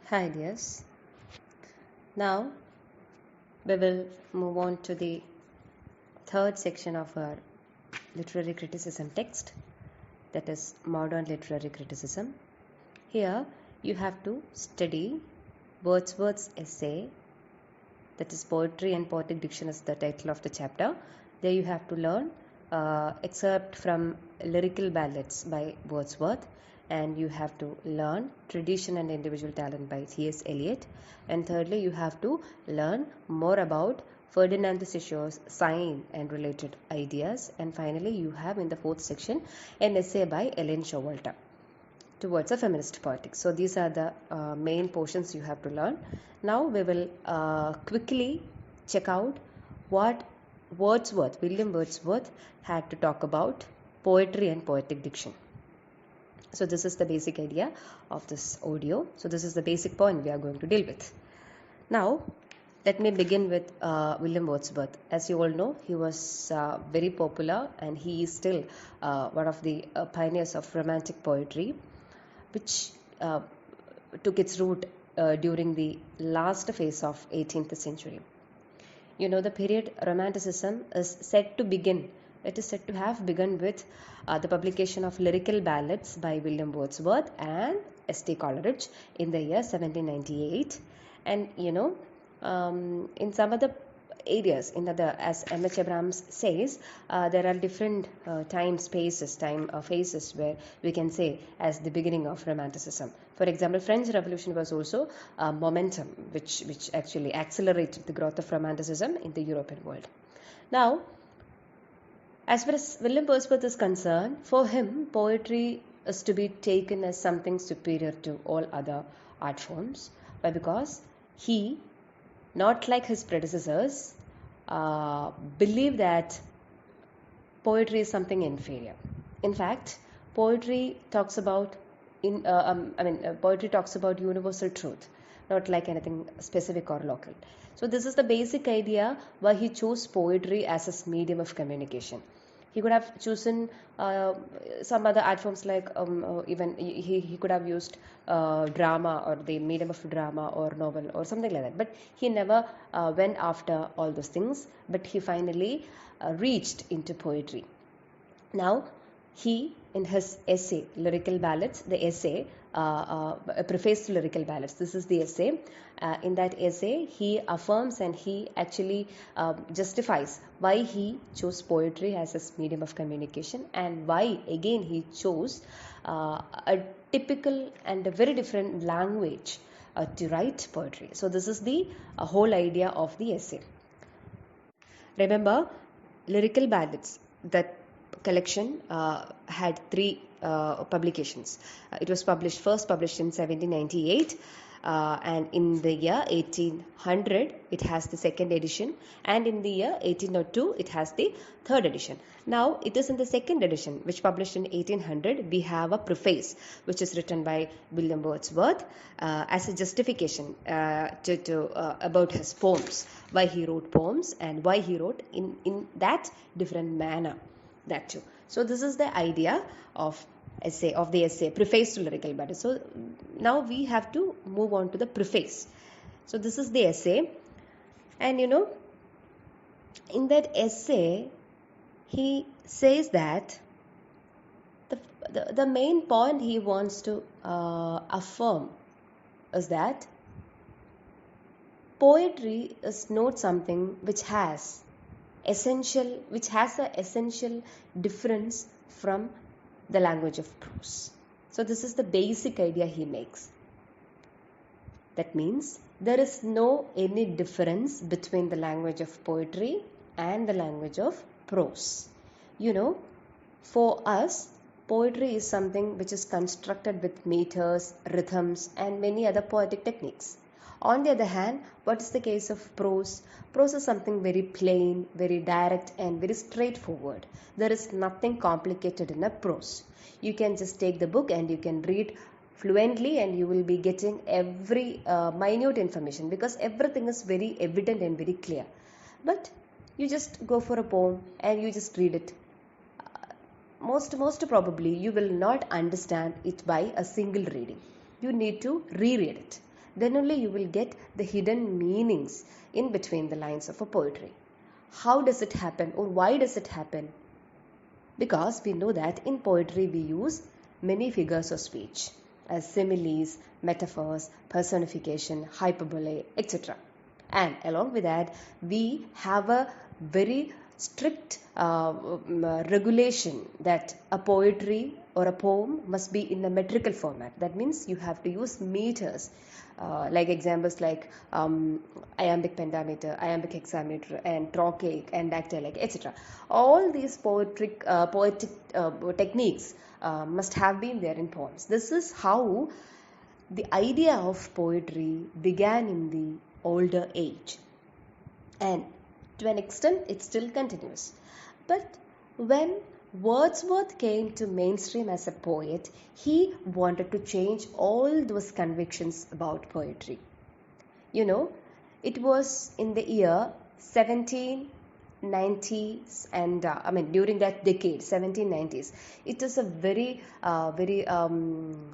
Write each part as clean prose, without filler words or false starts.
Hi dears. Now we will move on to the third section of our literary criticism text, that is modern literary criticism. Here you have to study Wordsworth's essay, that is Poetry and Poetic Diction is the title of the chapter. There you have to learn excerpt from Lyrical Ballads by Wordsworth, and you have to learn Tradition and Individual Talent by T.S. Eliot, and thirdly you have to learn more about Ferdinand de Saussures' sign and related ideas, and finally you have in the fourth section an essay by Ellen Showalter towards a feminist poetics. So these are the main portions you have to learn. Now we will quickly check out what William Wordsworth had to talk about poetry and poetic diction. So this is the basic idea of this audio. So this is the basic point we are going to deal with. Now let me begin with William Wordsworth. As you all know, he was very popular and he is still one of the pioneers of romantic poetry, which took its root during the last phase of 18th century. You know, the period Romanticism is said to begin. It is said to have begun with the publication of Lyrical Ballads by William Wordsworth and S.T. Coleridge in the year 1798. And you know, in some other areas, as M.H. Abrams says, there are different time phases where we can say as the beginning of Romanticism. For example, French Revolution was also a momentum which actually accelerated the growth of Romanticism in the European world. Now, as far as William Wordsworth is concerned, for him, poetry is to be taken as something superior to all other art forms. Why? Because he, not like his predecessors, believe that poetry is something inferior. In fact, poetry talks about poetry talks about universal truth, not like anything specific or local. So this is the basic idea why he chose poetry as his medium of communication. He could have chosen some other art forms like even he could have used drama or the medium of drama or novel or something like that. But he never went after all those things. But he finally reached into poetry. Now, he, in his essay, Lyrical Ballads, the essay, a preface to Lyrical Ballads, this is the essay. In that essay, he affirms and he actually justifies why he chose poetry as his medium of communication and why, again, he chose a typical and a very different language to write poetry. So, this is the whole idea of the essay. Remember, Lyrical Ballads, that collection had three publications. It was first published in 1798, and in the year 1800 it has the second edition, and in the year 1802 it has the third edition. Now it is in the second edition, which published in 1800, we have a preface which is written by William Wordsworth as a justification about his poems, why he wrote poems and why he wrote in that different manner. That too. So this is the idea of the essay, preface to Lyrical Ballads. So now we have to move on to the preface. So this is the essay, and you know, in that essay he says that the main point he wants to affirm is that poetry is not something which has an essential difference from the language of prose. So this is the basic idea he makes. That means there is no any difference between the language of poetry and the language of prose. You know, for us, poetry is something which is constructed with meters, rhythms, and many other poetic techniques. On the other hand, what is the case of prose? Prose is something very plain, very direct, and very straightforward. There is nothing complicated in a prose. You can just take the book and you can read fluently and you will be getting every minute information because everything is very evident and very clear. But you just go for a poem and you just read it. Most probably you will not understand it by a single reading. You need to reread it. then only you will get the hidden meanings in between the lines of a poetry. How does it happen, or why does it happen? Because we know that in poetry we use many figures of speech as similes, metaphors, personification, hyperbole, etc. And along with that, we have a very strict regulation that a poetry or a poem must be in a metrical format. That means you have to use meters, like examples like iambic pentameter, iambic hexameter, and trochaic and dactylic, etc. All these poetic techniques must have been there in poems. This is how the idea of poetry began in the older age, and to an extent it still continues. But when Wordsworth came to mainstream as a poet, he wanted to change all those convictions about poetry. You know, it was in the year 1790s, and during that decade, 1790s, it is a very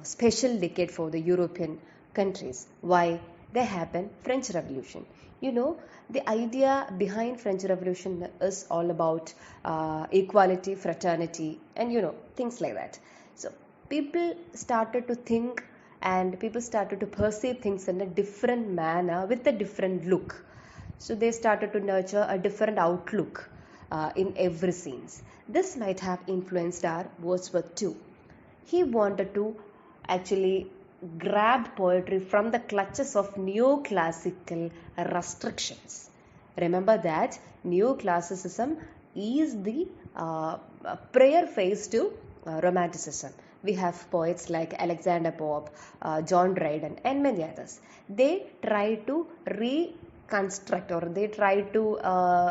special decade for the European countries. Why? There happened French Revolution. You know, the idea behind French Revolution is all about equality, fraternity, and things like that. So people started to think, and people started to perceive things in a different manner with a different look. So they started to nurture a different outlook in every scenes. This might have influenced our Wordsworth too. He wanted to actually grab poetry from the clutches of neoclassical restrictions. Remember that neoclassicism is the prayer phase to romanticism. We have poets like Alexander Pope, John Dryden, and many others. They try to reconstruct, or they try to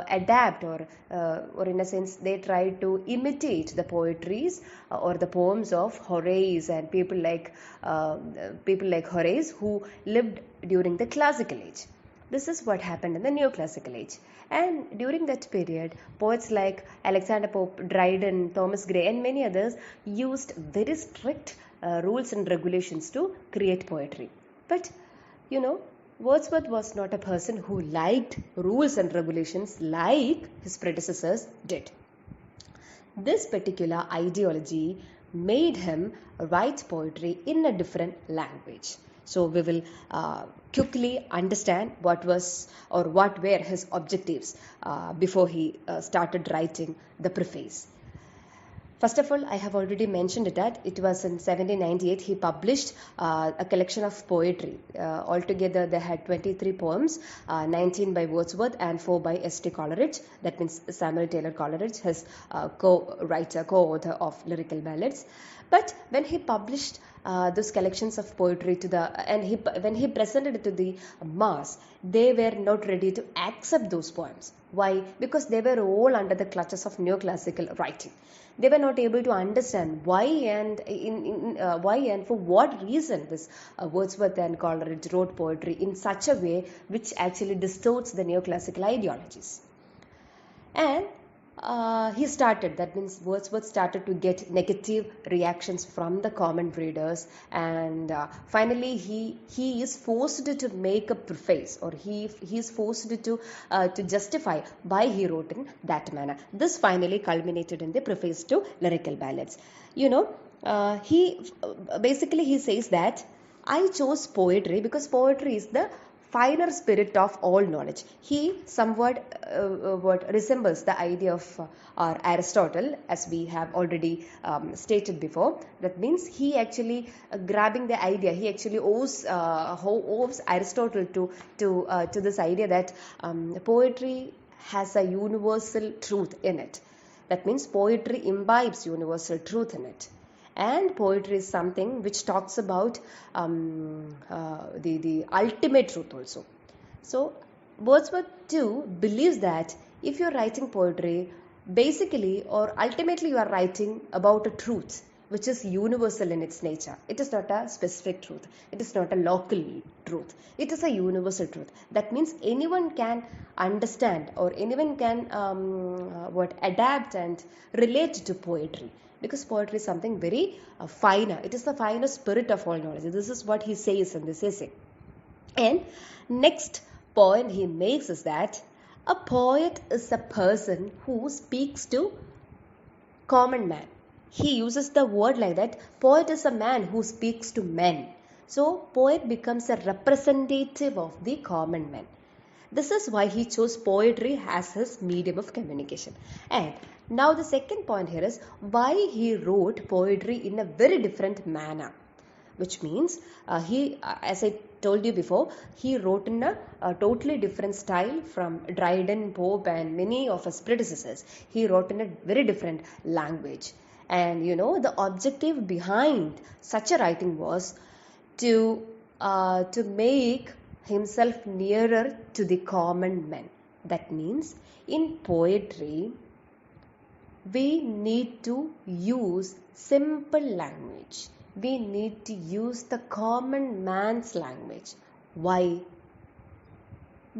adapt, or in a sense they try to imitate the poetries or the poems of Horace and people like Horace, who lived during the classical age. This is what happened in the neoclassical age. And during that period, poets like Alexander Pope, Dryden, Thomas Gray, and many others used very strict rules and regulations to create poetry. But Wordsworth was not a person who liked rules and regulations like his predecessors did. This particular ideology made him write poetry in a different language. So we will quickly understand what were his objectives before he started writing the preface. First of all, I have already mentioned that it was in 1798 he published a collection of poetry. Altogether, they had 23 poems, 19 by Wordsworth and 4 by S.T. Coleridge. That means Samuel Taylor Coleridge, his co-author of lyrical ballads. But when he published those collections of poetry when he presented it to the mass, they were not ready to accept those poems. Why? Because they were all under the clutches of neoclassical writing. They were not able to understand why and for what reason this Wordsworth and Coleridge wrote poetry in such a way which actually distorts the neoclassical ideologies. And Wordsworth started to get negative reactions from the common readers, and finally he is forced to make a preface, or he is forced to justify why he wrote in that manner. This finally culminated in the preface to Lyrical Ballads. He says that I chose poetry because poetry is the finer spirit of all knowledge. He somewhat resembles the idea of Aristotle, as we have already stated before. That means he actually grabbing the idea. He actually owes Aristotle to this idea that poetry has a universal truth in it. That means poetry imbibes universal truth in it. And poetry is something which talks about the ultimate truth also. So Wordsworth too believes that if you are writing poetry, basically or ultimately you are writing about a truth which is universal in its nature. It is not a specific truth. It is not a local truth. It is a universal truth. That means anyone can understand, or anyone can adapt and relate to poetry. Because poetry is something very finer. It is the finer spirit of all knowledge. This is what he says in this essay. And next point he makes is that a poet is a person who speaks to common man. He uses the word like that. Poet is a man who speaks to men. So poet becomes a representative of the common man. This is why he chose poetry as his medium of communication. And now the second point here is why he wrote poetry in a very different manner. Which means as I told you before, he wrote in a totally different style from Dryden, Pope, and many of his predecessors. He wrote in a very different language. And the objective behind such a writing was to make himself nearer to the common man. That means in poetry, we need to use simple language. We need to use the common man's language. Why?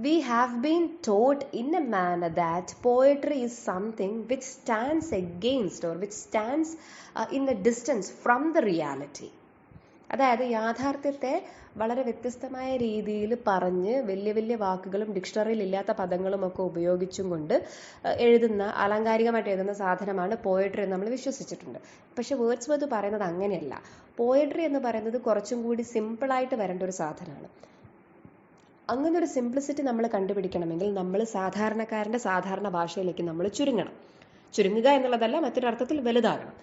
We have been taught in a manner that poetry is something which stands against or which stands in a distance from the reality. അതായത് യാഥാർത്ഥ്യത്തെ വളരെ വ്യത്യസ്തമായ രീതിയിൽ പറഞ്ഞ് വലിയ വലിയ വാക്കുകളും ഡിക്ഷണറിയിൽ ഇല്ലാത്ത പദങ്ങളും ഒക്കെ ഉപയോഗിച്ചും കൊണ്ട് എഴുതുന്ന അലങ്കാരികമായിട്ട് എഴുതുന്ന സാധനമാണ് പോയട്രി എന്ന് നമ്മൾ വിശ്വസിച്ചിട്ടുണ്ട്. പക്ഷെ വേർഡ്സ്വർത്ത് പറയുന്നത് അങ്ങനെയല്ല. പോയട്രി എന്ന് പറയുന്നത് കുറച്ചും കൂടി സിമ്പിളായിട്ട് വരേണ്ട ഒരു സാധനമാണ്. അങ്ങനെ ഒരു സിംപ്ലിസിറ്റി നമ്മൾ കണ്ടുപിടിക്കണമെങ്കിൽ നമ്മൾ സാധാരണക്കാരൻ്റെ സാധാരണ ഭാഷയിലേക്ക് നമ്മൾ ചുരുങ്ങുക എന്നുള്ളതല്ല, മറ്റൊരർത്ഥത്തിൽ വലുതാകണം.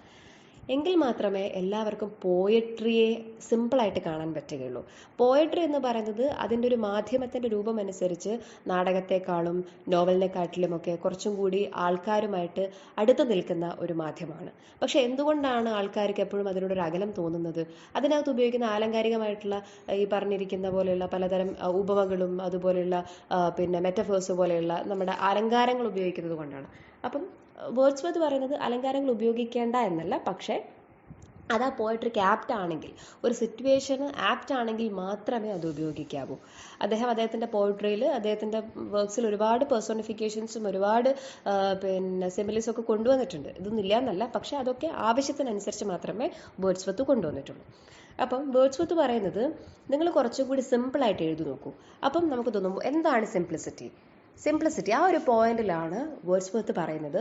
എങ്കിൽ മാത്രമേ എല്ലാവർക്കും പോയട്രിയെ സിമ്പിളായിട്ട് കാണാൻ പറ്റുകയുള്ളൂ. പോയട്രി എന്ന് പറയുന്നത് അതിൻ്റെ ഒരു മാധ്യമത്തിൻ്റെ രൂപം അനുസരിച്ച് നാടകത്തെക്കാളും നോവലിനെക്കാട്ടിലുമൊക്കെ കുറച്ചും കൂടി ആൾക്കാരുമായിട്ട് അടുത്ത് നിൽക്കുന്ന ഒരു മാധ്യമമാണ്. പക്ഷെ എന്തുകൊണ്ടാണ് ആൾക്കാർക്ക് എപ്പോഴും അതിനോടൊരു അകലം തോന്നുന്നത്? അതിനകത്ത് ഉപയോഗിക്കുന്ന ആലങ്കാരികമായിട്ടുള്ള ഈ പറഞ്ഞിരിക്കുന്ന പോലെയുള്ള പലതരം ഉപമകളും അതുപോലെയുള്ള മെറ്റഫേഴ്സ് പോലെയുള്ള നമ്മുടെ അലങ്കാരങ്ങൾ ഉപയോഗിക്കുന്നത് കൊണ്ടാണ്. അപ്പം വേർഡ്സ്വർത്ത് പറയുന്നത് അലങ്കാരങ്ങൾ ഉപയോഗിക്കേണ്ട എന്നല്ല, പക്ഷേ അത് ആ പോയട്രിക്ക് ആപ്റ്റ് ആണെങ്കിൽ, ഒരു സിറ്റുവേഷന് ആപ്റ്റ് ആണെങ്കിൽ മാത്രമേ അത് ഉപയോഗിക്കാവൂ. അദ്ദേഹത്തിൻ്റെ പോയട്രിയിൽ, അദ്ദേഹത്തിൻ്റെ വർക്ക്സിൽ ഒരുപാട് പേഴ്സോണിഫിക്കേഷൻസും ഒരുപാട് സിമിലീസും ഒക്കെ കൊണ്ടുവന്നിട്ടുണ്ട്. ഇതൊന്നും ഇല്ല എന്നല്ല, പക്ഷേ അതൊക്കെ ആവശ്യത്തിനനുസരിച്ച് മാത്രമേ വേർഡ്സ്വർത്ത് കൊണ്ടുവന്നിട്ടുള്ളൂ. അപ്പം വേർഡ്സ്വർത്ത് പറയുന്നത് നിങ്ങൾ കുറച്ചും കൂടി സിമ്പിളായിട്ട് എഴുതി നോക്കൂ. അപ്പം നമുക്ക് തോന്നും എന്താണ് സിംപ്ലിസിറ്റി. ആ ഒരു പോയിന്റിലാണ് വേർഡ്സ്വർത്ത് പറയുന്നത്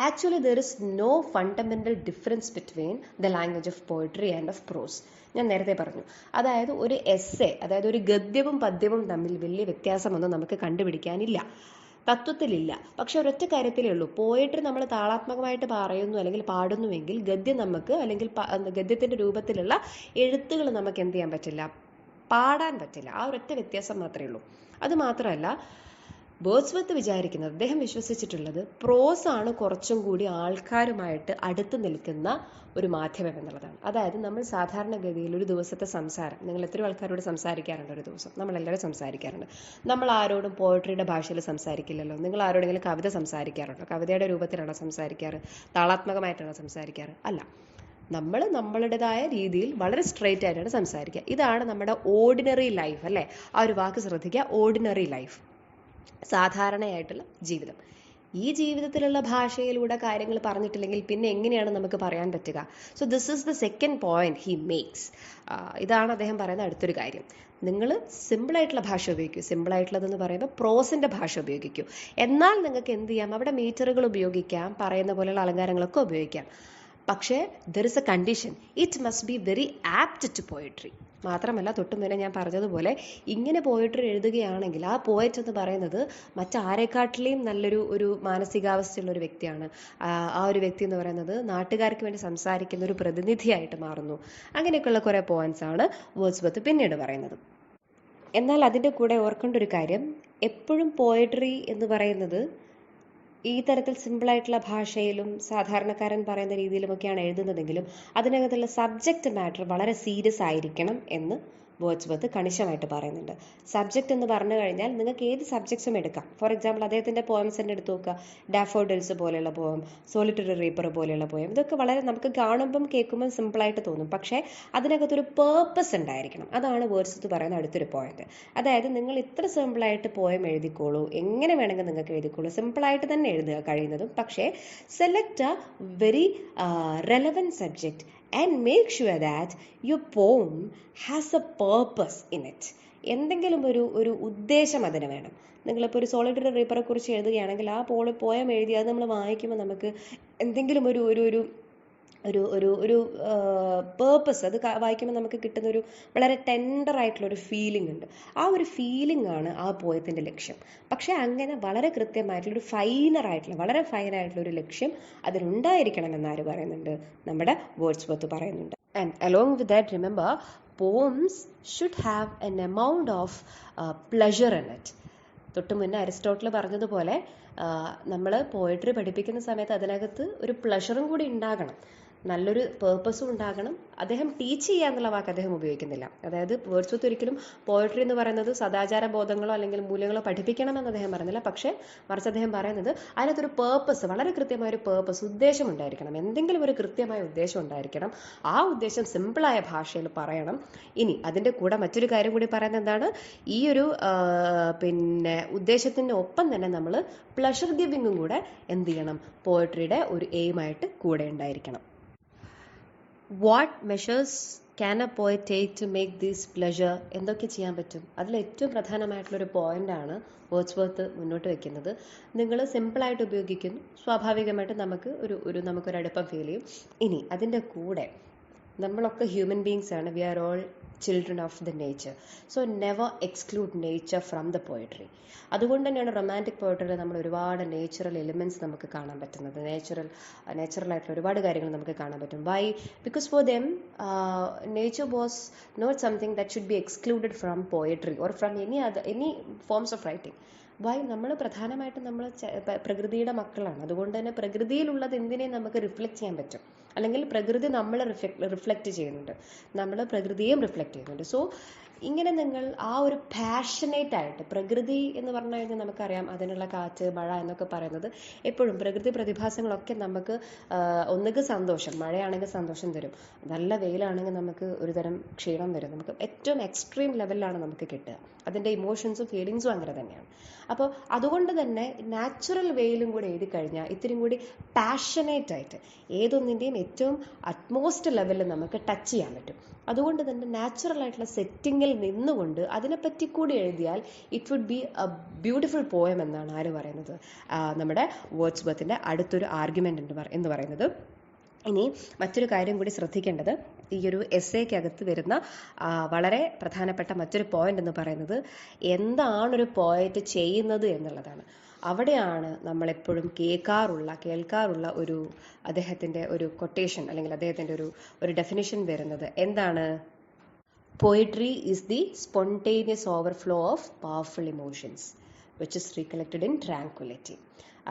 actually there is no fundamental difference between the language of poetry and of prose. ഞാൻ നേരത്തെ പറഞ്ഞു, അതായത് ഒരു എസ്സേ, അതായത് ഒരു ഗദ്യവും പദ്യവും തമ്മിൽ വലിയ വ്യത്യാസമൊന്നും നമുക്ക് കണ്ടുപിടിക്കാനില്ല, തത്വത്തിലില്ല. പക്ഷെ ഒരൊറ്റ കാര്യത്തിലേ ഉള്ളൂ, പോയട്രി നമ്മൾ താളാത്മകമായിട്ട് പറയുന്നു അല്ലെങ്കിൽ പാടുന്നുവെങ്കിൽ ഗദ്യം നമുക്ക്, അല്ലെങ്കിൽ ഗദ്യത്തിൻ്റെ രൂപത്തിലുള്ള എഴുത്തുകൾ നമുക്ക് എന്ത് ചെയ്യാൻ പറ്റില്ല, പാടാൻ പറ്റില്ല. ആ ഒരൊറ്റ വ്യത്യാസം മാത്രമേ ഉള്ളൂ. അത് മാത്രമല്ല, വേർഡ്സ്വർത്ത് വിചാരിക്കുന്നത്, അദ്ദേഹം വിശ്വസിച്ചിട്ടുള്ളത് പ്രോസ് ആണ് കുറച്ചും കൂടി ആൾക്കാരുമായിട്ട് അടുത്ത് നിൽക്കുന്ന ഒരു മാധ്യമം എന്നുള്ളതാണ്. അതായത് നമ്മൾ സാധാരണഗതിയിൽ ഒരു ദിവസത്തെ സംസാരം, നിങ്ങൾ എത്രയോ ആൾക്കാരോട് സംസാരിക്കാറുണ്ട് ഒരു ദിവസം? നമ്മളെല്ലാവരും സംസാരിക്കാറുണ്ട്. നമ്മൾ ആരോടും പോയട്രിയുടെ ഭാഷയിൽ സംസാരിക്കില്ലല്ലോ. നിങ്ങൾ ആരോടെങ്കിലും കവിത സംസാരിക്കാറുണ്ടോ? കവിതയുടെ രൂപത്തിലാണോ സംസാരിക്കാറ്? താളാത്മകമായിട്ടാണോ സംസാരിക്കാറ്? അല്ല. നമ്മൾ നമ്മളുടേതായ രീതിയിൽ വളരെ സ്ട്രെയിറ്റ് ആയിട്ടാണ് സംസാരിക്കുക. ഇതാണ് നമ്മുടെ ഓർഡിനറി ലൈഫ്, അല്ലേ? ആ ഒരു വാക്ക് ശ്രദ്ധിക്കുക, ഓർഡിനറി ലൈഫ്, സാധാരണയായിട്ടുള്ള ജീവിതം. ഈ ജീവിതത്തിലുള്ള ഭാഷയിലൂടെ കാര്യങ്ങൾ പറഞ്ഞിട്ടില്ലെങ്കിൽ പിന്നെ എങ്ങനെയാണ് നമുക്ക് പറയാൻ പറ്റുക? So this is the second point he makes. ഇതാണ് അദ്ദേഹം പറയുന്ന അടുത്തൊരു കാര്യം. നിങ്ങൾ സിമ്പിളായിട്ടുള്ള ഭാഷ ഉപയോഗിക്കൂ. സിമ്പിളായിട്ടുള്ളതെന്ന് പറയുമ്പോൾ പ്രോസിൻ്റെ ഭാഷ ഉപയോഗിക്കൂ. എന്നാൽ നിങ്ങൾക്ക് എന്ത് ചെയ്യാം, അവിടെ മീറ്ററുകൾ ഉപയോഗിക്കാം, പറയുന്ന പോലെയുള്ള അലങ്കാരങ്ങളൊക്കെ ഉപയോഗിക്കാം. പക്ഷേ there is a condition, it must be very apt to poetry. മാത്രമല്ല, തൊട്ടു മുന്നേ ഞാൻ പറഞ്ഞതുപോലെ ഇങ്ങനെ പോയട്രി എഴുതുകയാണെങ്കിൽ ആ പോയറ്റ് എന്ന് പറയുന്നത് മറ്റാരെക്കാട്ടിലെയും നല്ലൊരു മാനസികാവസ്ഥയുള്ള ഒരു വ്യക്തിയാണ്. ആ ഒരു വ്യക്തി എന്ന് പറയുന്നത് നാട്ടുകാർക്ക് വേണ്ടി സംസാരിക്കുന്ന ഒരു പ്രതിനിധിയായിട്ട് മാറുന്നു. അങ്ങനെയൊക്കെയുള്ള കുറേ പോയിന്റ്സ് ആണ് വേർഡ്സ്വർത്ത് പിന്നീട് പറയുന്നത്. എന്നാൽ അതിൻ്റെ കൂടെ ഓർക്കേണ്ട ഒരു കാര്യം, എപ്പോഴും പോയട്രി എന്ന് പറയുന്നത് ഈ തരത്തിൽ സിമ്പിളായിട്ടുള്ള ഭാഷയിലും സാധാരണക്കാരൻ പറയുന്ന രീതിയിലുമൊക്കെയാണ് എഴുതുന്നതെങ്കിലും അതിനകത്തുള്ള സബ്ജക്റ്റ് മാറ്റർ വളരെ സീരിയസ് ആയിരിക്കണം എന്ന് വേർഡ്സ്വർത്ത് കണിശമായിട്ട് പറയുന്നുണ്ട്. സബ്ജക്റ്റ് എന്ന് പറഞ്ഞു കഴിഞ്ഞാൽ നിങ്ങൾക്ക് ഏത് സബ്ജക്ട്സും എടുക്കാം. ഫോർ എക്സാമ്പിൾ, അദ്ദേഹത്തിൻ്റെ പോയംസ് തന്നെ എടുത്തു നോക്കുക. ഡാഫോഡിൽസ് പോലെയുള്ള പോയം, സോളിറ്ററി റീപ്പർ പോലെയുള്ള പോയം, ഇതൊക്കെ വളരെ നമുക്ക് കാണുമ്പം കേൾക്കുമ്പം സിമ്പിളായിട്ട് തോന്നും. പക്ഷേ അതിനകത്തൊരു പേർപ്പസ് ഉണ്ടായിരിക്കണം. അതാണ് വേർഡ്സ്വർത്ത് പറയുന്ന അടുത്തൊരു പോയിന്റ്. അതായത് നിങ്ങൾ ഇത്ര സിമ്പിളായിട്ട് പോയം എഴുതിക്കോളൂ, എങ്ങനെ വേണമെങ്കിൽ നിങ്ങൾക്ക് എഴുതിക്കോളൂ, സിമ്പിളായിട്ട് തന്നെ എഴുതുക കഴിയുന്നതും. പക്ഷേ select A very relevant subject and make sure that your poem has a purpose in it. എന്തെങ്കിലും ഒരു ഉദ്ദേശം അതിന് വേണം. നിങ്ങളിപ്പോൾ ഒരു സോളിറ്ററി റീപ്പറെ കുറിച്ച് എഴുതുകയാണെങ്കിൽ ആ പോയം എഴുതി അത് നമ്മൾ വായിക്കുമ്പോൾ നമുക്ക് എന്തെങ്കിലും ഒരു ഒരു ഒരു ഒരു ഒരു ഒരു പേർപ്പസ് അത് വായിക്കുമ്പോൾ നമുക്ക് കിട്ടുന്ന ഒരു വളരെ ടെൻഡർ ആയിട്ടുള്ള ഒരു ഫീലിംഗ് ഉണ്ട്. ആ ഒരു ഫീലിംഗ് ആണ് ആ പോയത്തിൻ്റെ ലക്ഷ്യം. പക്ഷെ അങ്ങനെ വളരെ കൃത്യമായിട്ടുള്ള വളരെ ഫൈനായിട്ടുള്ള ഒരു ലക്ഷ്യം അതിനുണ്ടായിരിക്കണം എന്നാര് പറയുന്നുണ്ട്? നമ്മുടെ വേർഡ്സ്വർത്ത് പറയുന്നുണ്ട്. And along with that remember, poems should have an amount of pleasure in it. തൊട്ട് മുന്നേ അരിസ്റ്റോട്ടിൽ പറഞ്ഞതുപോലെ നമ്മൾ പോയട്രി പഠിപ്പിക്കുന്ന സമയത്ത് അതിനകത്ത് ഒരു പ്ലഷറും കൂടി ഉണ്ടാകണം, നല്ലൊരു പേർപ്പസും ഉണ്ടാകണം. അദ്ദേഹം ടീച്ച് ചെയ്യുക എന്നുള്ള വാക്ക് അദ്ദേഹം ഉപയോഗിക്കുന്നില്ല. അതായത് വേർഡ്സ്വർത്ത് ഒരിക്കലും പോയട്രി എന്ന് പറയുന്നത് സദാചാര ബോധങ്ങളോ അല്ലെങ്കിൽ മൂല്യങ്ങളോ പഠിപ്പിക്കണമെന്ന് അദ്ദേഹം പറയുന്നില്ല. പക്ഷേ മറിച്ച് അദ്ദേഹം പറയുന്നത് അതിനകത്തൊരു പേർപ്പസ്, വളരെ കൃത്യമായ ഒരു പേർപ്പസ്, ഉദ്ദേശം ഉണ്ടായിരിക്കണം. എന്തെങ്കിലും ഒരു കൃത്യമായ ഉദ്ദേശം ഉണ്ടായിരിക്കണം. ആ ഉദ്ദേശം സിമ്പിളായ ഭാഷയിൽ പറയണം. ഇനി അതിൻ്റെ കൂടെ മറ്റൊരു കാര്യം കൂടി പറയുന്നത് എന്താണ്? ഈ ഒരു ഉദ്ദേശത്തിൻ്റെ ഒപ്പം തന്നെ നമ്മൾ പ്ലഷർ ഗിവിങ്ങും കൂടെ എന്ത് ചെയ്യണം? പോയട്രിയുടെ ഒരു എയിമായിട്ട് കൂടെ ഉണ്ടായിരിക്കണം. What measures can a poet take to make this pleasure? എന്തൊക്കെ ചെയ്യാൻ പറ്റും? അതിൽ ഏറ്റവും പ്രധാനമായിട്ടുള്ളൊരു പോയിന്റാണ് വേർഡ്സ്വർത്ത് മുന്നോട്ട് വെക്കുന്നത്. നിങ്ങൾ സിമ്പിളായിട്ട് ഉപയോഗിക്കുന്നു, സ്വാഭാവികമായിട്ട് നമുക്കൊരു അടുപ്പം ഫീൽ ചെയ്യും. ഇനി അതിൻ്റെ കൂടെ നമ്മളൊക്കെ ഹ്യൂമൻ ബീങ്സ് ആണ്. We are all children of the nature. So never exclude nature from the poetry. അതുകൊണ്ട് തന്നെയാണ് റൊമാൻറ്റിക് പോയട്രിയിൽ നമ്മൾ ഒരുപാട് നേച്ചുറൽ എലിമെൻറ്റ്സ് നമുക്ക് കാണാൻ പറ്റുന്നത്. നേച്ചുറൽ ആയിട്ടുള്ള ഒരുപാട് കാര്യങ്ങൾ നമുക്ക് കാണാൻ പറ്റും. Why? Because for them nature was not something that should be excluded from poetry or from any forms of writing. Why? നമ്മൾ പ്രധാനമായിട്ടും നമ്മൾ പ്രകൃതിയുടെ മക്കളാണ്. അതുകൊണ്ട് തന്നെ പ്രകൃതിയിലുള്ളത് എന്തിനേയും നമുക്ക് റിഫ്ലക്റ്റ് ചെയ്യാൻ പറ്റും, അല്ലെങ്കിൽ പ്രകൃതി നമ്മളെ റിഫ്ലക്റ്റ് ചെയ്യുന്നുണ്ട്, നമ്മൾ പ്രകൃതിയെയും റിഫ്ലക്റ്റ് ചെയ്യുന്നുണ്ട്. സോ ഇങ്ങനെ നിങ്ങൾ ആ ഒരു പാഷനേറ്റ് ആയിട്ട്, പ്രകൃതി എന്ന് പറഞ്ഞു കഴിഞ്ഞാൽ നമുക്കറിയാം അതിനുള്ള കാറ്റ്, മഴ എന്നൊക്കെ പറയുന്നത് എപ്പോഴും പ്രകൃതി പ്രതിഭാസങ്ങളൊക്കെ നമുക്ക് ഒന്നുകിൽ സന്തോഷം, മഴയാണെങ്കിൽ സന്തോഷം തരും, നല്ല വെയിലാണെങ്കിൽ നമുക്ക് ഒരുതരം ക്ഷീണം വരും, നമുക്ക് ഏറ്റവും എക്സ്ട്രീം ലെവലിലാണ് നമുക്ക് കിട്ടുക. അതിൻ്റെ ഇമോഷൻസും ഫീലിങ്സും അങ്ങനെ തന്നെയാണ്. അപ്പോൾ അതുകൊണ്ട് തന്നെ നാച്ചുറൽ വേയിലും കൂടെ എഴുതി കഴിഞ്ഞാൽ ഇത്തിരി കൂടി പാഷനേറ്റ് ആയിട്ട് ഏതൊന്നിൻ്റെയും ഏറ്റവും അറ്റ്മോസ്റ്റ് ലെവലിൽ നമുക്ക് ടച്ച് ചെയ്യാൻ പറ്റും. അതുകൊണ്ട് തന്നെ നാച്ചുറൽ ആയിട്ടുള്ള സെറ്റിങ്ങിൽ നിന്നുകൊണ്ട് അതിനെപ്പറ്റി കൂടി എഴുതിയാൽ it would be a beautiful poem എന്നാണ് ആര് പറയുന്നത്? നമ്മുടെ വേർഡ്സ്വർത്തിൻ്റെ അടുത്തൊരു ആർഗ്യുമെൻ്റ് എന്ന് പറയുന്നത്. ഇനി മറ്റൊരു കാര്യം കൂടി ശ്രദ്ധിക്കേണ്ടത്, ഈ ഒരു എസ്സേക്കകത്ത് വരുന്ന വളരെ പ്രധാനപ്പെട്ട മറ്റൊരു പോയിന്റ് എന്ന് പറയുന്നത് എന്താണൊരു പോയറ്റ് ചെയ്യുന്നത് എന്നുള്ളതാണ്. അവിടെയാണ് നമ്മളെപ്പോഴും കേൾക്കാറുള്ള ഒരു അദ്ദേഹത്തിൻ്റെ ഒരു കൊട്ടേഷൻ അല്ലെങ്കിൽ അദ്ദേഹത്തിൻ്റെ ഒരു ഡെഫിനിഷൻ വരുന്നത് എന്താണ്? Poetry is the spontaneous overflow of powerful emotions which is recollected in tranquillity.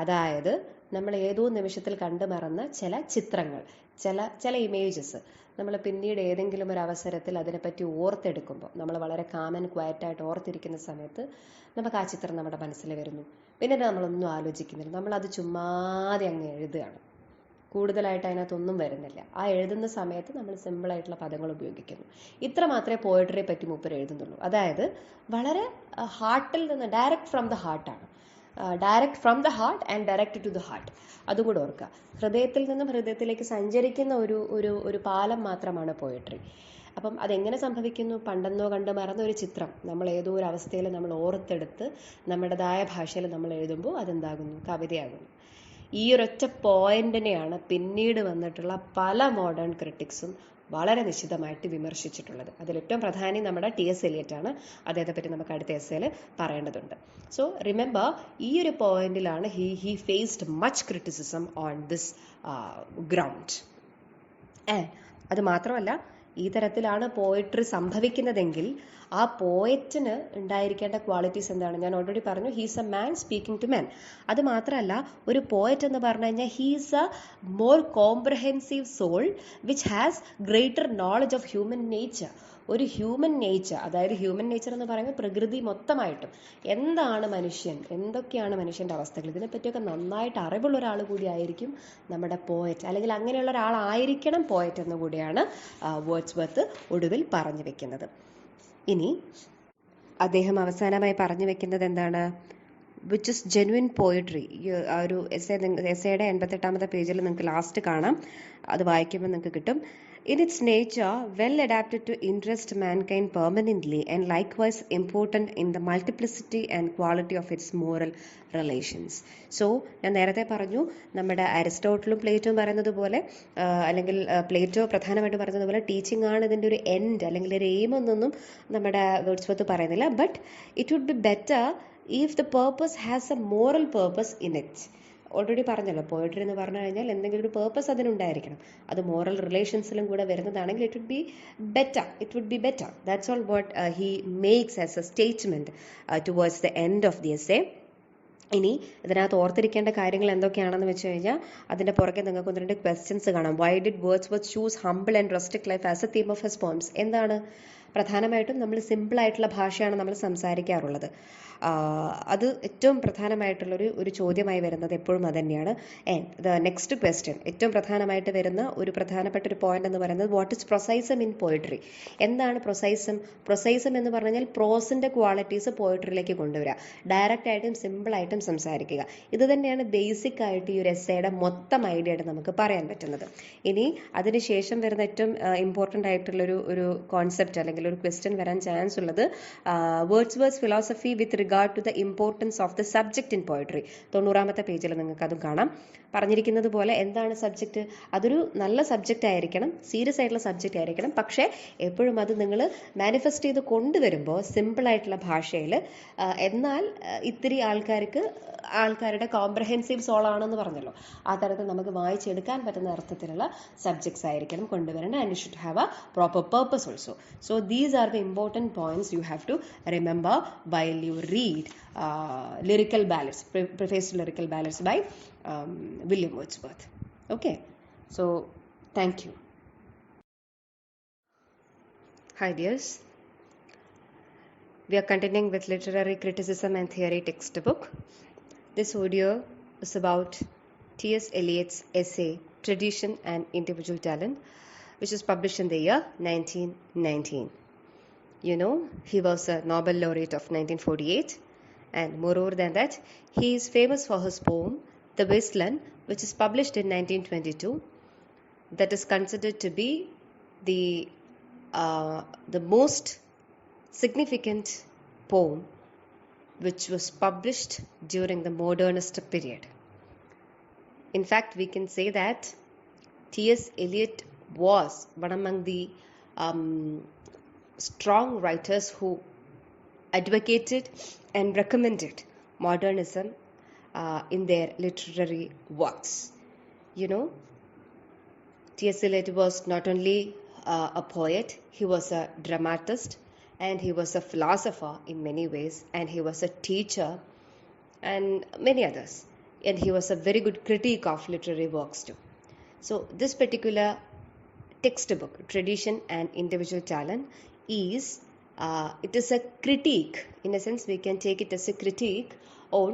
അതായത് നമ്മൾ ഏതോ നിമിഷത്തിൽ കണ്ടു മറന്ന ചില ചിത്രങ്ങൾ, ചില ഇമേജസ് നമ്മൾ പിന്നീട് ഏതെങ്കിലും ഒരു അവസരത്തിൽ അതിനെപ്പറ്റി ഓർത്തെടുക്കുമ്പോൾ, നമ്മൾ വളരെ കാം ആൻഡ് ക്വയറ്റായിട്ട് ഓർത്തിരിക്കുന്ന സമയത്ത് നമുക്ക് ആ ചിത്രം നമ്മുടെ മനസ്സിൽ വരുന്നു. പിന്നീട് നമ്മളൊന്നും ആലോചിക്കുന്നില്ല, നമ്മളത് ചുമ്മാതെ അങ്ങ് എഴുതുകയാണ്. കൂടുതലായിട്ട് അതിനകത്തൊന്നും വരുന്നില്ല. ആ എഴുതുന്ന സമയത്ത് നമ്മൾ സിമ്പിളായിട്ടുള്ള പദങ്ങൾ ഉപയോഗിക്കുന്നു. ഇത്ര മാത്രമേ പോയട്രിയെ പറ്റി മൂപ്പർ എഴുതുന്നുള്ളൂ. അതായത് വളരെ ഹാർട്ടിൽ നിന്ന്, ഡയറക്റ്റ് ഫ്രം ദ ഹാർട്ടാണ്. Direct from the heart and direct to the heart. അതുകൂടെ ഓർക്കുക. ഹൃദയത്തിൽ നിന്നും ഹൃദയത്തിലേക്ക് സഞ്ചരിക്കുന്ന ഒരു പാലം മാത്രമാണ് പോയട്രി. അപ്പം അതെങ്ങനെ സംഭവിക്കുന്നു? പണ്ടെന്നോ കണ്ട് മറന്ന ഒരു ചിത്രം നമ്മൾ ഏതോ ഒരു അവസ്ഥയിൽ നമ്മൾ ഓർത്തെടുത്ത് നമ്മുടേതായ ഭാഷയിൽ നമ്മൾ എഴുതുമ്പോൾ അതെന്താകുന്നു? കവിതയാകുന്നു. ഈ ഒരൊറ്റ പോയിന്റിനെയാണ് പിന്നീട് വന്നിട്ടുള്ള പല മോഡേൺ ക്രിട്ടിക്സും വളരെ നിശ്ചിതമായിട്ട് വിമർശിച്ചിട്ടുള്ളത്. അതിലേറ്റവും പ്രധാനി നമ്മുടെ TS എലിയറ്റ് ആണ്. അദ്ദേഹത്തെ പറ്റി നമുക്ക് അടുത്ത എസ്സേയിൽ പറയേണ്ടതുണ്ട്. സോ റിമെമ്പർ, ഈ ഒരു പോയിന്റിലാണ് he faced much criticism on this ground. അത് മാത്രമല്ല, ഈ തരത്തിലാണ് പോയട്രി സംഭവിക്കുന്നതെങ്കിൽ ആ പോയറ്റിന് ഉണ്ടായിരിക്കേണ്ട ക്വാളിറ്റീസ് എന്താണ്? ഞാൻ ഓൾറെഡി പറഞ്ഞു, he's a man speaking to men. അത് മാത്രമല്ല, ഒരു പോയറ്റ് എന്ന് പറഞ്ഞു കഴിഞ്ഞാൽ he's a more comprehensive soul which has greater knowledge of human nature. ഒരു ഹ്യൂമൻ നേച്ചർ, അതായത് ഹ്യൂമൻ നേച്ചർ എന്ന് പറയുമ്പോൾ പ്രകൃതി മൊത്തമായിട്ടും എന്താണ് മനുഷ്യൻ, എന്തൊക്കെയാണ് മനുഷ്യൻ്റെ അവസ്ഥകൾ, ഇതിനെപ്പറ്റിയൊക്കെ നന്നായിട്ട് അറിവുള്ള ഒരാൾ കൂടിയായിരിക്കും നമ്മുടെ പോയറ്റ്, അല്ലെങ്കിൽ അങ്ങനെയുള്ള ഒരാളായിരിക്കണം പോയറ്റ് എന്ന് കൂടിയാണ് വേർഡ്സ്വർത്ത് ഒടുവിൽ പറഞ്ഞു വെക്കുന്നത്. ഇനി അദ്ദേഹം അവസാനമായി പറഞ്ഞു വെക്കുന്നത് എന്താണ്? Which is genuine poetry. ആ ഒരു എസ്സേയുടെ 88ാമത്തെ പേജിൽ നിങ്ങൾക്ക് ലാസ്റ്റ് കാണാം. അത് വായിക്കുമ്പോൾ നിങ്ങൾക്ക് കിട്ടും. in its nature well adapted to interest mankind permanently and likewise important in the multiplicity and quality of its moral relations. So ഞാൻ നേരത്തെ പറഞ്ഞു നമ്മുടെ അരിസ്റ്റോട്ടിലും പ്ലേറ്റോയും പറയുന്നത് പോലെ അല്ലെങ്കിൽ പ്ലേറ്റോ പ്രധാനമായിട്ട് പറയുന്നത് ടീച്ചിങ് ആണ് ഇതിൻ്റെ ഒരു എൻഡ് അല്ലെങ്കിൽ ഒരു എയിം എന്നൊന്നും നമ്മുടെ വേർഡ്സ്വർത്ത് പറയുന്നില്ല. But it would be better if the purpose has a moral purpose in it. Already പറഞ്ഞല്ലോ, പോയട്രി എന്ന് പറഞ്ഞു കഴിഞ്ഞാൽ എന്തെങ്കിലും ഒരു പേർപ്പസ് അതിനുണ്ടായിരിക്കണം. അത് മോറൽ റിലേഷൻസിലും കൂടെ വരുന്നതാണെങ്കിൽ it would be better. That's all what he makes as a statement towards the end of the essay. ഇനി ഇതിനകത്ത് ഓർത്തിരിക്കേണ്ട കാര്യങ്ങൾ എന്തൊക്കെയാണെന്ന് വെച്ച് കഴിഞ്ഞാൽ അതിൻ്റെ പുറകെ നിങ്ങൾക്ക് ഒന്ന് രണ്ട് ക്വസ്റ്റ്യൻസ് കാണാം. Why did Wordsworth choose humble and rustic life as a theme of his poems? എന്താണ്? പ്രധാനമായിട്ടും നമ്മൾ സിമ്പിളായിട്ടുള്ള ഭാഷയാണ് നമ്മൾ സംസാരിക്കാറുള്ളത്. അത് ഏറ്റവും പ്രധാനമായിട്ടുള്ളൊരു ചോദ്യമായി വരുന്നത് എപ്പോഴും അത് തന്നെയാണ്. ആൻഡ് ദ നെക്സ്റ്റ് ക്വസ്റ്റ്യൻ, ഏറ്റവും പ്രധാനമായിട്ട് വരുന്ന ഒരു പ്രധാനപ്പെട്ട ഒരു പോയിന്റ് എന്ന് പറയുന്നത് വാട്ട് ഇസ് പ്രൊസൈസം ഇൻ പോയിട്രി? എന്താണ് പ്രൊസൈസം? പ്രൊസൈസം എന്ന് പറഞ്ഞാൽ പ്രോസിൻ്റെ ക്വാളിറ്റീസ് പോയിട്രിയിലേക്ക് കൊണ്ടുവരിക, ഡയറക്റ്റ് ആയിട്ടും സിമ്പിളായിട്ടും സംസാരിക്കുക. ഇത് തന്നെയാണ് ബേസിക് ആയിട്ട് ഈ ഒരു എസ്സേയുടെ മൊത്തം ഐഡിയ ആയിട്ട് നമുക്ക് പറയാൻ പറ്റുന്നത്. ഇനി അതിനുശേഷം വരുന്ന ഏറ്റവും ഇമ്പോർട്ടൻ്റ് ആയിട്ടുള്ളൊരു കോൺസെപ്റ്റ് അല്ലെങ്കിൽ ഒരു ക്വസ്റ്റ്യൻ വരാൻ ചാൻസ് ഉള്ളത് Wordsworth philosophy with regard to the importance of the subject in poetry. 90ാമത്തെ പേജിൽ നിങ്ങൾക്ക് അതും കാണാം. പറഞ്ഞിരിക്കുന്നത് പോലെ എന്താണ് സബ്ജക്റ്റ്? അതൊരു നല്ല സബ്ജക്റ്റ് ആയിരിക്കണം, സീരിയസ് ആയിട്ടുള്ള സബ്ജക്റ്റ് ആയിരിക്കണം. പക്ഷേ എപ്പോഴും അത് നിങ്ങൾ മാനിഫെസ്റ്റ് ചെയ്ത് കൊണ്ടുവരുമ്പോൾ സിമ്പിളായിട്ടുള്ള ഭാഷയിൽ, എന്നാൽ ഇത്തിരി ആൾക്കാരുടെ കോംപ്രഹെൻസീവ് സോൾ ആണെന്ന് പറഞ്ഞല്ലോ, ആ തരത്തിൽ നമുക്ക് വായിച്ചെടുക്കാൻ പറ്റുന്ന അർത്ഥത്തിലുള്ള സബ്ജക്ട്സ് ആയിരിക്കണം കൊണ്ടുവരേണ്ടത്. And you should have a proper purpose also. So these are the important points you have to remember while you read lyrical ballads, preface to lyrical ballads by William Wordsworth. Okay, so thank you. Hi dears, we are continuing with literary criticism and theory textbook. This audio is about T.S. Eliot's essay Tradition and Individual Talent, which was published in the year 1919. You know, he was a Nobel laureate of 1948, and moreover than that, he is famous for his poem The Wasteland, which is published in 1922. That is considered to be the most significant poem which was published during the modernist period. In fact, we can say that T.S. Eliot was one among the strong writers who advocated and recommended modernism in their literary works. You know, T.S. Eliot was not only a poet, he was a dramatist, and he was a philosopher in many ways, and he was a teacher and many others, and he was a very good critic of literary works too. So this particular textbook, Tradition and Individual Talent, it is a critique. In a sense, we can take it as a critique on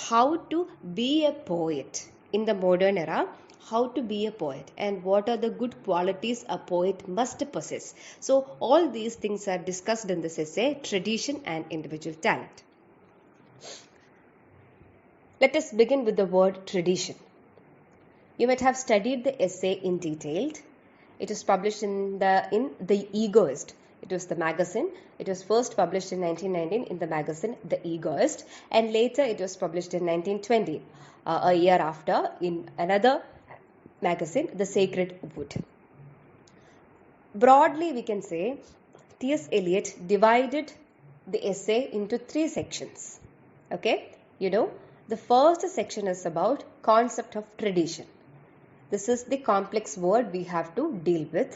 how to be a poet in the modern era, how to be a poet, and what are the good qualities a poet must possess. So all these things are discussed in this essay, Tradition and Individual Talent. Let us begin with the word tradition. You might have studied the essay in detail. It was published in the Egoist. It was the magazine. It was first published in 1919 in the magazine The Egoist, and later it was published in 1920, a year after, in another magazine, The Sacred Wood. Broadly, we can say T.S. Eliot divided the essay into 3 sections. Okay, you know, the first section is about concept of tradition. This is the complex word we have to deal with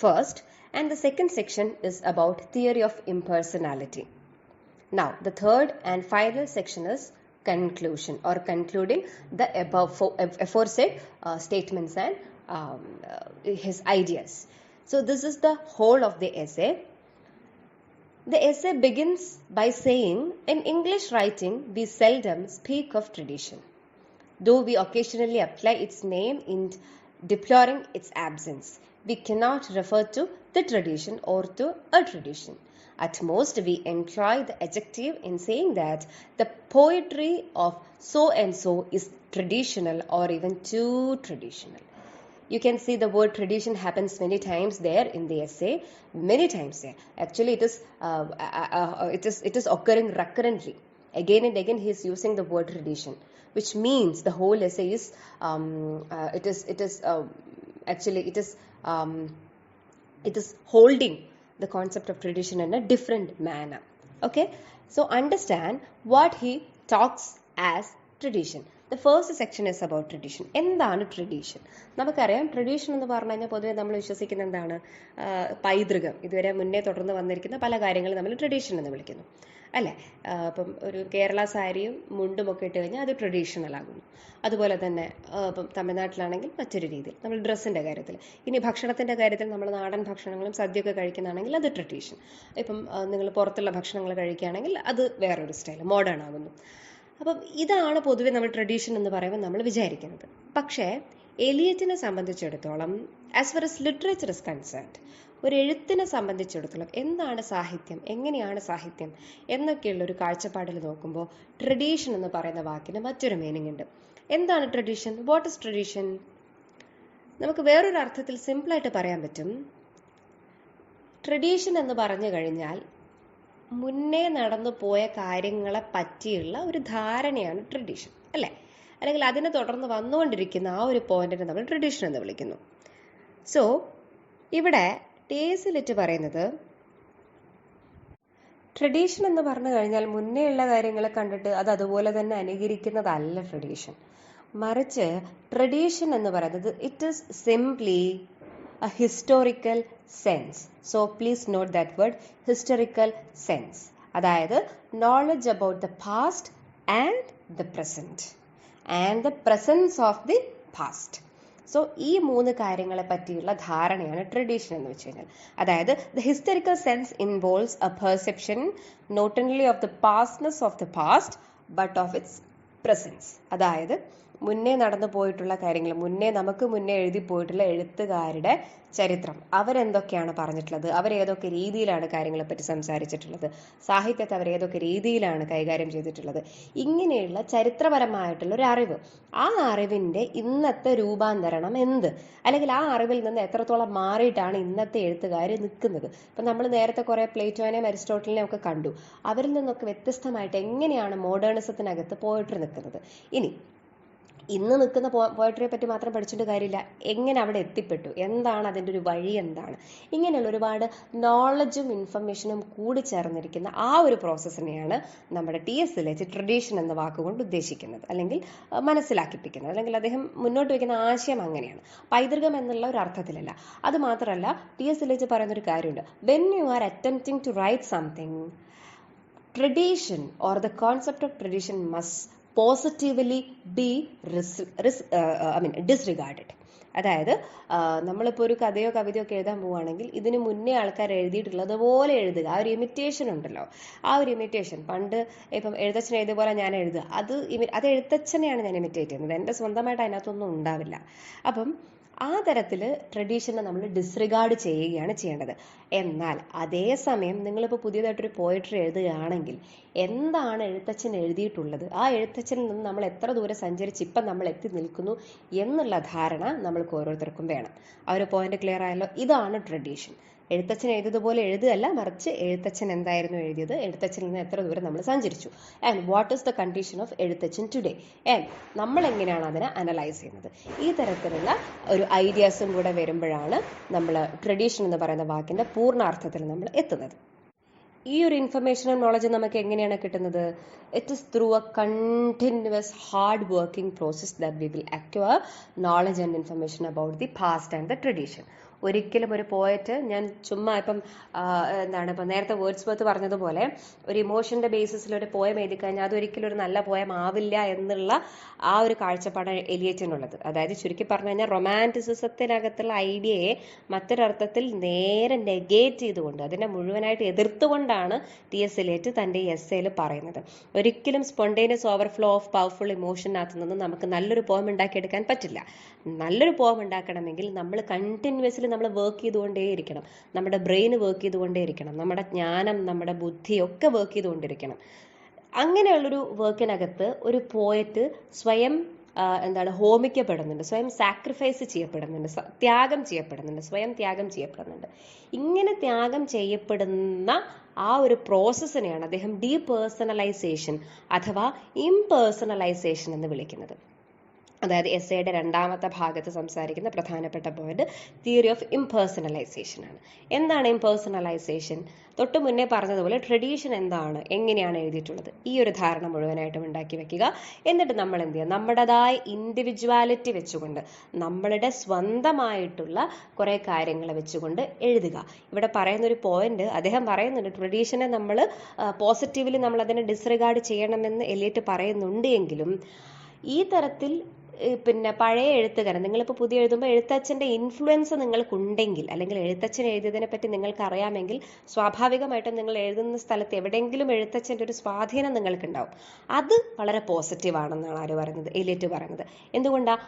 first. And the second section is about theory of impersonality. Now, the third and final section is conclusion, or concluding the aforesaid statements and his ideas. So this is the whole of the essay. The essay begins by saying, in English writing, we seldom speak of tradition, though we occasionally apply its name in deploring its absence. We cannot refer to the tradition or to a tradition. At most, we employ the adjective in saying that the poetry of so and so is traditional or even too traditional. you can see the word tradition happens many times there in the essay, many times there. Actually, it is occurring recurrently. Again and again, he is using the word tradition, which means the whole essay is it is holding the concept of tradition in a different manner. Okay, so understand what he talks as tradition. The first section is about tradition. എന്താണ് tradition? നമുക്കറിയാം, tradition എന്ന് പറഞ്ഞു കഴിഞ്ഞാൽ പൊതുവെ നമ്മൾ വിശ്വസിക്കുന്ന എന്താണ്? പൈതൃകം, ഇതുവരെ മുന്നേ തുടർന്ന് വന്നിരിക്കുന്ന പല കാര്യങ്ങളും നമ്മൾ ട്രഡീഷൻ എന്ന് വിളിക്കുന്നു, അല്ലേ? ഇപ്പം ഒരു കേരള സാരിയും മുണ്ടും ഒക്കെ ഇട്ട് കഴിഞ്ഞാൽ അത് ട്രഡീഷണൽ ആകുന്നു. അതുപോലെ തന്നെ ഇപ്പം തമിഴ്നാട്ടിലാണെങ്കിൽ മറ്റൊരു രീതിയിൽ, നമ്മൾ ഡ്രസ്സിൻ്റെ കാര്യത്തിൽ. ഇനി ഭക്ഷണത്തിൻ്റെ കാര്യത്തിൽ നമ്മൾ നാടൻ ഭക്ഷണങ്ങളും സദ്യയൊക്കെ കഴിക്കുന്നതാണെങ്കിൽ അത് ട്രഡീഷൻ. ഇപ്പം നിങ്ങൾ പുറത്തുള്ള ഭക്ഷണങ്ങൾ കഴിക്കുകയാണെങ്കിൽ അത് വേറൊരു സ്റ്റൈൽ, മോഡേൺ ആകുന്നു. അപ്പം ഇതാണ് പൊതുവെ നമ്മൾ ട്രഡീഷൻ എന്ന് പറയുമ്പോൾ നമ്മൾ വിചാരിക്കുന്നത്. പക്ഷേ എലിയറ്റിനെ സംബന്ധിച്ചിടത്തോളം, as fir S literature is concerned, ഒരു എഴുത്തിനെ സംബന്ധിച്ചിടത്തോളം എന്താണ് സാഹിത്യം, എങ്ങനെയാണ് സാഹിത്യം എന്നൊക്കെയുള്ള ഒരു കാഴ്ചപ്പാടിൽ നോക്കുമ്പോൾ ട്രഡീഷൻ എന്ന് പറയുന്ന വാക്കിന് മറ്റൊരു മീനിങ് ഉണ്ട്. എന്താണ് ട്രഡീഷൻ? What is tradition? നമുക്ക് വേറൊരു അർത്ഥത്തിൽ സിമ്പിളായിട്ട് പറയാൻ പറ്റും. ട്രഡീഷൻ എന്ന് പറഞ്ഞു കഴിഞ്ഞാൽ മുന്നേ നടന്നു പോയ കാര്യങ്ങളെ പറ്റിയുള്ള ഒരു ധാരണയാണ് ട്രഡീഷൻ, അല്ലേ? അല്ലെങ്കിൽ അതിനെ തുടർന്ന് വന്നുകൊണ്ടിരിക്കുന്ന ആ ഒരു പോയിന്റിനെ നമ്മൾ ട്രഡീഷൻ എന്ന് വിളിക്കുന്നു. സോ ഇവിടെ ടേസിലിറ്റ് പറയുന്നത്, ട്രഡീഷൻ എന്ന് പറഞ്ഞു കഴിഞ്ഞാൽ മുന്നേ ഉള്ള കാര്യങ്ങളെ കണ്ടിട്ട് അത് അതുപോലെ തന്നെ അനുകരിക്കുന്നതല്ല ട്രഡീഷൻ. മറിച്ച് ട്രഡീഷൻ എന്ന് പറയുന്നത് it is simply a historical sense. So please note that word, historical sense. അതായത് knowledge about the past and the present and the presence of the past. So ഈ മൂന്ന് കാര്യങ്ങളെ പറ്റിയുള്ള ധാരണയാണ് ട്രഡീഷൻ എന്ന് വെച്ച് കഴിഞ്ഞാൽ. അതായത് the historical sense involves a perception not only of the pastness of the past but of its presence. അതായത് മുന്നേ നടന്നു പോയിട്ടുള്ള കാര്യങ്ങൾ, നമുക്ക് മുന്നേ എഴുതി പോയിട്ടുള്ള എഴുത്തുകാരുടെ ചരിത്രം, അവരെന്തൊക്കെയാണ് പറഞ്ഞിട്ടുള്ളത്, അവരേതൊക്കെ രീതിയിലാണ് കാര്യങ്ങളെപ്പറ്റി സംസാരിച്ചിട്ടുള്ളത്, സാഹിത്യത്തെ അവരേതൊക്കെ രീതിയിലാണ് കൈകാര്യം ചെയ്തിട്ടുള്ളത്, ഇങ്ങനെയുള്ള ചരിത്രപരമായിട്ടുള്ള ഒരു അറിവ്, ആ അറിവിൻ്റെ ഇന്നത്തെ രൂപാന്തരണം എന്ത്, അല്ലെങ്കിൽ ആ അറിവിൽ നിന്ന് എത്രത്തോളം മാറിയിട്ടാണ് ഇന്നത്തെ എഴുത്തുകാർ നിൽക്കുന്നത്. ഇപ്പം നമ്മൾ നേരത്തെ കുറേ പ്ലേറ്റോനെയും അരിസ്റ്റോട്ടലിനെയും ഒക്കെ കണ്ടു. അവരിൽ നിന്നൊക്കെ വ്യത്യസ്തമായിട്ട് എങ്ങനെയാണ് മോഡേണിസത്തിനകത്ത് പോയിട്രി നിൽക്കുന്നത്. ഇനി ഇന്ന് നിൽക്കുന്ന പോയട്രിയെ പറ്റി മാത്രം പഠിച്ചിട്ട് കാര്യമില്ല, എങ്ങനെ അവിടെ എത്തിപ്പെട്ടു, എന്താണ് അതിൻ്റെ ഒരു വഴി, എന്താണ്, ഇങ്ങനെയുള്ള ഒരുപാട് നോളജും ഇൻഫർമേഷനും കൂടി ചേർന്നിരിക്കുന്ന ആ ഒരു പ്രോസസ്സിനെയാണ് നമ്മുടെ TS ലിറ്റ് ട്രഡീഷൻ എന്ന വാക്കുകൊണ്ട് ഉദ്ദേശിക്കുന്നത്, അല്ലെങ്കിൽ മനസ്സിലാക്കിപ്പിക്കുന്നത്, അല്ലെങ്കിൽ അദ്ദേഹം മുന്നോട്ട് വയ്ക്കുന്ന ആശയം അങ്ങനെയാണ്. പൈതൃകം എന്നുള്ള ഒരു അർത്ഥത്തിലല്ല. അത് മാത്രമല്ല, TS ലിറ്റ് പറയുന്നൊരു കാര്യമുണ്ട്, when you are attempting to write something, tradition or the concept of tradition must positively be disregarded. അതായത് നമ്മളിപ്പോൾ ഒരു കഥയോ കവിതയോ ഒക്കെ എഴുതാൻ പോവുകയാണെങ്കിൽ ഇതിന് മുന്നേ ആൾക്കാർ എഴുതിയിട്ടുള്ളത് പോലെ എഴുതുക. ആ ഒരു ഇമിറ്റേഷൻ ഉണ്ടല്ലോ, ആ ഒരു ഇമിറ്റേഷൻ, പണ്ട് ഇപ്പം എഴുത്തച്ഛൻ എഴുതിയ പോലെ ഞാൻ എഴുതുക, അത് എഴുത്തച്ഛനെയാണ് ഞാൻ ഇമിറ്റേറ്റ് ചെയ്യുന്നത്, എൻ്റെ സ്വന്തമായിട്ട് അതിനകത്തൊന്നും ഉണ്ടാവില്ല. അപ്പം ആ തരത്തിൽ ട്രഡീഷനെ നമ്മൾ ഡിസ്റിഗാർഡ് ചെയ്യുകയാണ് ചെയ്യേണ്ടത്. എന്നാൽ അതേസമയം നിങ്ങളിപ്പോൾ പുതിയതായിട്ടൊരു പോയട്രി എഴുതുകയാണെങ്കിൽ എന്താണ് എഴുത്തച്ഛൻ എഴുതിയിട്ടുള്ളത്, ആ എഴുത്തച്ഛനിൽ നിന്ന് നമ്മൾ എത്ര ദൂരം സഞ്ചരിച്ച് ഇപ്പം നമ്മൾ എത്തി നിൽക്കുന്നു എന്നുള്ള ധാരണ നമ്മൾക്ക് ഓരോരുത്തർക്കും വേണം. ആ ഒരു പോയിന്റ് ക്ലിയർ ആയല്ലോ? ഇതാണ് ട്രഡീഷൻ. എഴുത്തച്ഛൻ എഴുതിയതുപോലെ എഴുതുകയല്ല, മറിച്ച് എഴുത്തച്ഛൻ എന്തായിരുന്നു എഴുതിയത്, എഴുത്തച്ഛനിൽ നിന്ന് എത്ര ദൂരം നമ്മൾ സഞ്ചരിച്ചു, and what is the condition of Ezhuthachan today, and നമ്മൾ എങ്ങനെയാണ് അതിനെ അനലൈസ് ചെയ്യുന്നത്. ഈ തരത്തിലുള്ള ഒരു ഐഡിയാസും കൂടെ വരുമ്പോഴാണ് നമ്മൾ ട്രഡീഷൻ എന്ന് പറയുന്ന വാക്കിൻ്റെ പൂർണ്ണാർത്ഥത്തിൽ നമ്മൾ എത്തുന്നത്. ഈ ഒരു ഇൻഫർമേഷനും നോളജും നമുക്ക് എങ്ങനെയാണ് കിട്ടുന്നത്? It is through A continuous hard working process that we will acquire knowledge and information about the past and the tradition. ഒരിക്കലും ഒരു പോയറ്റ് ഞാൻ ചുമ്മാ ഇപ്പം നേരത്തെ വേർഡ്സ്വർത്ത് പറഞ്ഞതുപോലെ ഒരു ഇമോഷൻ്റെ ബേസിസിൽ ഒരു പോയം എഴുതി കഴിഞ്ഞാൽ അതൊരിക്കലും ഒരു നല്ല പോയം ആവില്ല എന്നുള്ള ആ ഒരു കാഴ്ചപ്പാടാണ് എലിയറ്റിനുള്ളത്. അതായത് ചുരുക്കി പറഞ്ഞു കഴിഞ്ഞാൽ റൊമാൻറ്റിസിസത്തിനകത്തുള്ള ഐഡിയയെ മറ്റൊരർത്ഥത്തിൽ നേരെ നെഗേറ്റ് ചെയ്തുകൊണ്ട്, അതിനെ മുഴുവനായിട്ട് എതിർത്തുകൊണ്ടാണ് TS എലിയറ്റ് തൻ്റെ ഈ എസ്സേയിൽ പറയുന്നത്. ഒരിക്കലും സ്പോണ്ടേനിയസ് ഓവർഫ്ലോ ഓഫ് പവർഫുൾ ഇമോഷനകത്ത് നിന്ന് നമുക്ക് നല്ലൊരു പോയം ഉണ്ടാക്കിയെടുക്കാൻ പറ്റില്ല. നല്ലൊരു പോയം ഉണ്ടാക്കണമെങ്കിൽ നമ്മൾ കണ്ടിന്യൂസ്ലി നമ്മൾ വർക്ക് ചെയ്തുകൊണ്ടേയിരിക്കണം, നമ്മുടെ ബ്രെയിൻ വർക്ക് ചെയ്തുകൊണ്ടേയിരിക്കണം, നമ്മുടെ ജ്ഞാനം, നമ്മുടെ ബുദ്ധിയൊക്കെ വർക്ക് ചെയ്തുകൊണ്ടിരിക്കണം. അങ്ങനെയുള്ളൊരു വർക്കിനകത്ത് ഒരു പോയറ്റ് സ്വയം എന്താണ് ഹോമിക്കപ്പെടുന്നുണ്ട്, സ്വയം സാക്രിഫൈസ് ചെയ്യപ്പെടുന്നുണ്ട്, ത്യാഗം ചെയ്യപ്പെടുന്നുണ്ട്, സ്വയം ത്യാഗം ചെയ്യപ്പെടുന്നുണ്ട്. ഇങ്ങനെ ത്യാഗം ചെയ്യപ്പെടുന്ന ആ ഒരു പ്രോസസ്സിനെയാണ് അദ്ദേഹം ഡീപേഴ്സണലൈസേഷൻ അഥവാ ഇംപേഴ്സണലൈസേഷൻ എന്ന് വിളിക്കുന്നത്. അതായത് എസ്സേയുടെ രണ്ടാമത്തെ ഭാഗത്ത് സംസാരിക്കുന്ന പ്രധാനപ്പെട്ട പോയിന്റ് തിയറി ഓഫ് ഇംപേഴ്സണലൈസേഷൻ ആണ്. എന്താണ് ഇംപേഴ്സണലൈസേഷൻ? തൊട്ട് മുന്നേ പറഞ്ഞതുപോലെ ട്രഡീഷൻ എന്താണ്, എങ്ങനെയാണ് എഴുതിയിട്ടുള്ളത്, ഈ ഒരു ധാരണ മുഴുവനായിട്ടും ഉണ്ടാക്കി വെക്കുക. എന്നിട്ട് നമ്മൾ എന്ത് ചെയ്യുക, നമ്മുടേതായ ഇൻഡിവിജ്വാലിറ്റി വെച്ചുകൊണ്ട്, നമ്മളുടെ സ്വന്തമായിട്ടുള്ള കുറേ കാര്യങ്ങൾ വെച്ചുകൊണ്ട് എഴുതുക. ഇവിടെ പറയുന്ന ഒരു പോയിന്റ് അദ്ദേഹം പറയുന്നുണ്ട്, ട്രഡീഷനെ നമ്മൾ പോസിറ്റീവ്ലി നമ്മൾ അതിനെ ഡിസ്റിഗാർഡ് ചെയ്യണമെന്ന് എലിയറ്റ് പറയുന്നുണ്ട് എങ്കിലും ഈ തരത്തിൽ പിന്നെ പഴയ എഴുത്തുകാരൻ, നിങ്ങളിപ്പോൾ പുതിയ എഴുതുമ്പോൾ എഴുത്തച്ഛൻ്റെ ഇൻഫ്ലുവൻസ് നിങ്ങൾക്കുണ്ടെങ്കിൽ, അല്ലെങ്കിൽ എഴുത്തച്ഛൻ എഴുതിയതിനെ പറ്റി നിങ്ങൾക്ക് അറിയാമെങ്കിൽ സ്വാഭാവികമായിട്ടും നിങ്ങൾ എഴുതുന്ന സ്ഥലത്ത് എവിടെയെങ്കിലും എഴുത്തച്ഛൻ്റെ ഒരു സ്വാധീനം നിങ്ങൾക്കുണ്ടാവും. അത് വളരെ പോസിറ്റീവാണെന്നാണ് ആര് പറയുന്നത്, എലിയറ്റ് പറയുന്നത്. എന്തുകൊണ്ടാണ്?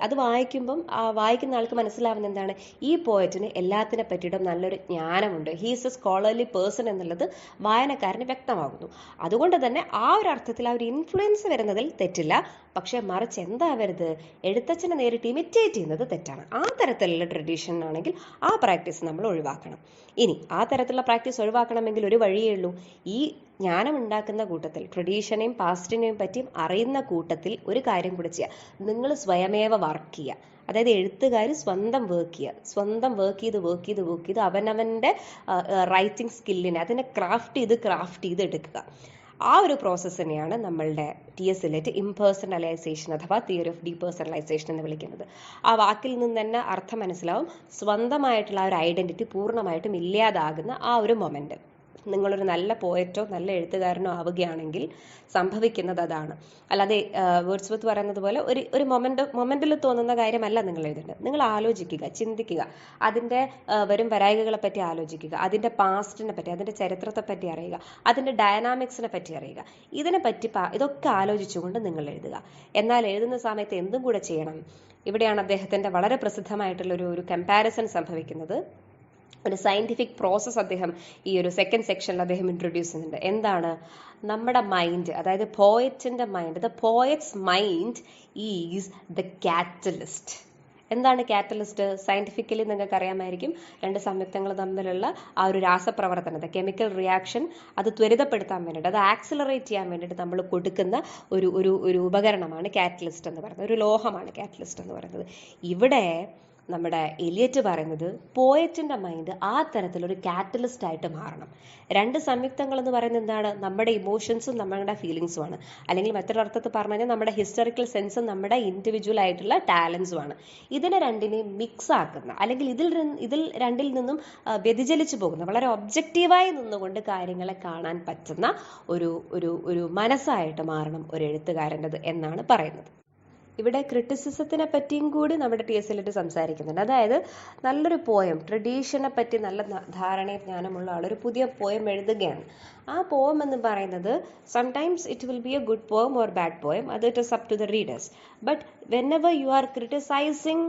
അത് വായിക്കുമ്പം വായിക്കുന്ന ആൾക്ക് മനസ്സിലാവുന്ന എന്താണ്, ഈ പോയറ്റിന് എല്ലാത്തിനെ പറ്റിയിട്ടും നല്ലൊരു ജ്ഞാനമുണ്ട്, ഹീസ് എ സ്കോളർലി പേഴ്സൺ എന്നുള്ളത് വായനക്കാരന് വ്യക്തമാകുന്നു. അതുകൊണ്ട് തന്നെ ആ ഒരു അർത്ഥത്തിൽ ആ ഒരു ഇൻഫ്ലുവൻസ് വരുന്നതിൽ തെറ്റില്ല. പക്ഷെ മറിച്ച് എന്താവരുത്, എഴുത്തച്ഛനെ നേരിട്ട് ഇമിറ്റേറ്റ് ചെയ്യുന്നത് തെറ്റാണ്. ആ തരത്തിലുള്ള ട്രഡീഷൻ ആണെങ്കിൽ ആ പ്രാക്ടീസ് നമ്മൾ ഒഴിവാക്കണം. ഇനി ആ തരത്തിലുള്ള പ്രാക്ടീസ് ഒഴിവാക്കണമെങ്കിൽ ഒരു വഴിയേ ഉള്ളൂ. ഈ ജ്ഞാനം ഉണ്ടാക്കുന്ന കൂട്ടത്തിൽ, ട്രഡീഷനെയും പാസ്റ്റിനെയും പറ്റിയും അറിയുന്ന കൂട്ടത്തിൽ ഒരു കാര്യം കൂടി ചെയ്യുക, നിങ്ങൾ സ്വയമേവ വർക്ക് ചെയ്യുക. അതായത് എഴുത്തുകാർ സ്വന്തം വർക്ക് ചെയ്ത് അവനവൻ്റെ റൈറ്റിംഗ് സ്കില്ലിനെ അതിനെ ക്രാഫ്റ്റ് ചെയ്ത് എടുക്കുക. ആ ഒരു പ്രോസസ്സിനെയാണ് നമ്മളുടെ TS Eliot ഇംപേഴ്സണലൈസേഷൻ അഥവാ തിയറി ഓഫ് ഡീപേഴ്സണലൈസേഷൻ എന്ന് വിളിക്കുന്നത്. ആ വാക്കിൽ നിന്ന് തന്നെ അർത്ഥം മനസ്സിലാവും, സ്വന്തമായിട്ടുള്ള ആ ഒരു ഐഡന്റിറ്റി പൂർണ്ണമായിട്ടും ഇല്ലാതാകുന്ന ആ ഒരു മൊമെന്റ്. നിങ്ങളൊരു നല്ല പോയറ്റോ നല്ല എഴുത്തുകാരനോ ആവുകയാണെങ്കിൽ സംഭവിക്കുന്നത് അതാണ്. അല്ലാതെ വേർഡ്സ്വർത്ത് പറയുന്നത് പോലെ ഒരു മൊമെന്റിൽ തോന്നുന്ന കാര്യമല്ല നിങ്ങൾ എഴുതേണ്ടത്. നിങ്ങൾ ആലോചിക്കുക, ചിന്തിക്കുക, അതിൻ്റെ വരും വരായികകളെ പറ്റി ആലോചിക്കുക, അതിൻ്റെ പാസ്റ്റിനെ പറ്റി, അതിൻ്റെ ചരിത്രത്തെ പറ്റി അറിയുക, അതിൻ്റെ ഡയനാമിക്സിനെ പറ്റി അറിയുക. ഇതൊക്കെ ആലോചിച്ചുകൊണ്ട് നിങ്ങൾ എഴുതുക. എന്നാൽ എഴുതുന്ന സമയത്ത് എന്തും കൂടെ ചെയ്യണം. ഇവിടെയാണ് അദ്ദേഹത്തിൻ്റെ വളരെ പ്രസിദ്ധമായിട്ടുള്ള ഒരു കമ്പാരിസൺ സംഭവിക്കുന്നത്. ഒരു സയന്റിഫിക് പ്രോസസ്സ് അദ്ദേഹം ഈ ഒരു സെക്കൻഡ് സെക്ഷനിൽ അദ്ദേഹം ഇൻട്രൊഡ്യൂസ് ചെയ്യുന്നുണ്ട്. എന്താണ്? നമ്മുടെ മൈൻഡ്, അതായത് പോയറ്റിന്റെ mind, the poet's mind is the catalyst. എന്താണ് കാറ്റലിസ്റ്റ്? സയന്റിഫിക്കലി നിങ്ങൾക്ക് അറിയാമായിരിക്കും, രണ്ട് സംയുക്തങ്ങൾ തമ്മിലുള്ള ആ ഒരു രാസപ്രവർത്തനത്തെ, കെമിക്കൽ റിയാക്ഷൻ, അത് ത്വരിതപ്പെടുത്താൻ വേണ്ടിയിട്ട്, അത് ആക്സിലറേറ്റ് ചെയ്യാൻ വേണ്ടിയിട്ട് നമ്മൾ കൊടുക്കുന്ന ഒരു ഉപകരണമാണ് കാറ്റലിസ്റ്റ് എന്ന് പറയുന്നത്, ഒരു ലോഹമാണ് കാറ്റലിസ്റ്റ് എന്ന് പറയുന്നത്. ഇവിടെ നമ്മുടെ എലിയറ്റ് പറയുന്നത് പോയറ്റിന്റെ മൈൻഡ് ആ തരത്തിലൊരു കാറ്റലിസ്റ്റ് ആയിട്ട് മാറണം. രണ്ട് സംയുക്തങ്ങൾ എന്ന് പറയുന്നത് എന്താണ്? നമ്മുടെ ഇമോഷൻസും നമ്മുടെ ഫീലിങ്സുമാണ്. അല്ലെങ്കിൽ മറ്റൊരർത്ഥത്തിൽ പറഞ്ഞു കഴിഞ്ഞാൽ നമ്മുടെ ഹിസ്റ്റോറിക്കൽ സെൻസും നമ്മുടെ ഇൻഡിവിജ്വൽ ആയിട്ടുള്ള ടാലൻസുമാണ്. ഇതിനെ രണ്ടിനെയും മിക്സ് ആക്കുന്ന, അല്ലെങ്കിൽ ഇതിൽ രണ്ടിൽ നിന്നും വ്യതിചലിച്ചു പോകുന്ന, വളരെ ഒബ്ജക്റ്റീവായി നിന്നുകൊണ്ട് കാര്യങ്ങളെ കാണാൻ പറ്റുന്ന ഒരു മനസ്സായിട്ട് മാറണം ഒരു എഴുത്തുകാരൻ്റെത് എന്നാണ് പറയുന്നത്. ഇവിടെ ക്രിറ്റിസിസത്തിനെ പറ്റിയും കൂടി നമ്മുടെ TS Eliot സംസാരിക്കുന്നുണ്ട്. അതായത് നല്ലൊരു പോയം, ട്രഡീഷനെ പറ്റി നല്ല ധാരണയും ജ്ഞാനമുള്ള ആളൊരു പുതിയ പോയം എഴുതുകയാണ്. ആ പോയം എന്ന് പറയുന്നത് sometimes it will be a good poem or bad poem, അത് it is up to the readers. But whenever you are criticizing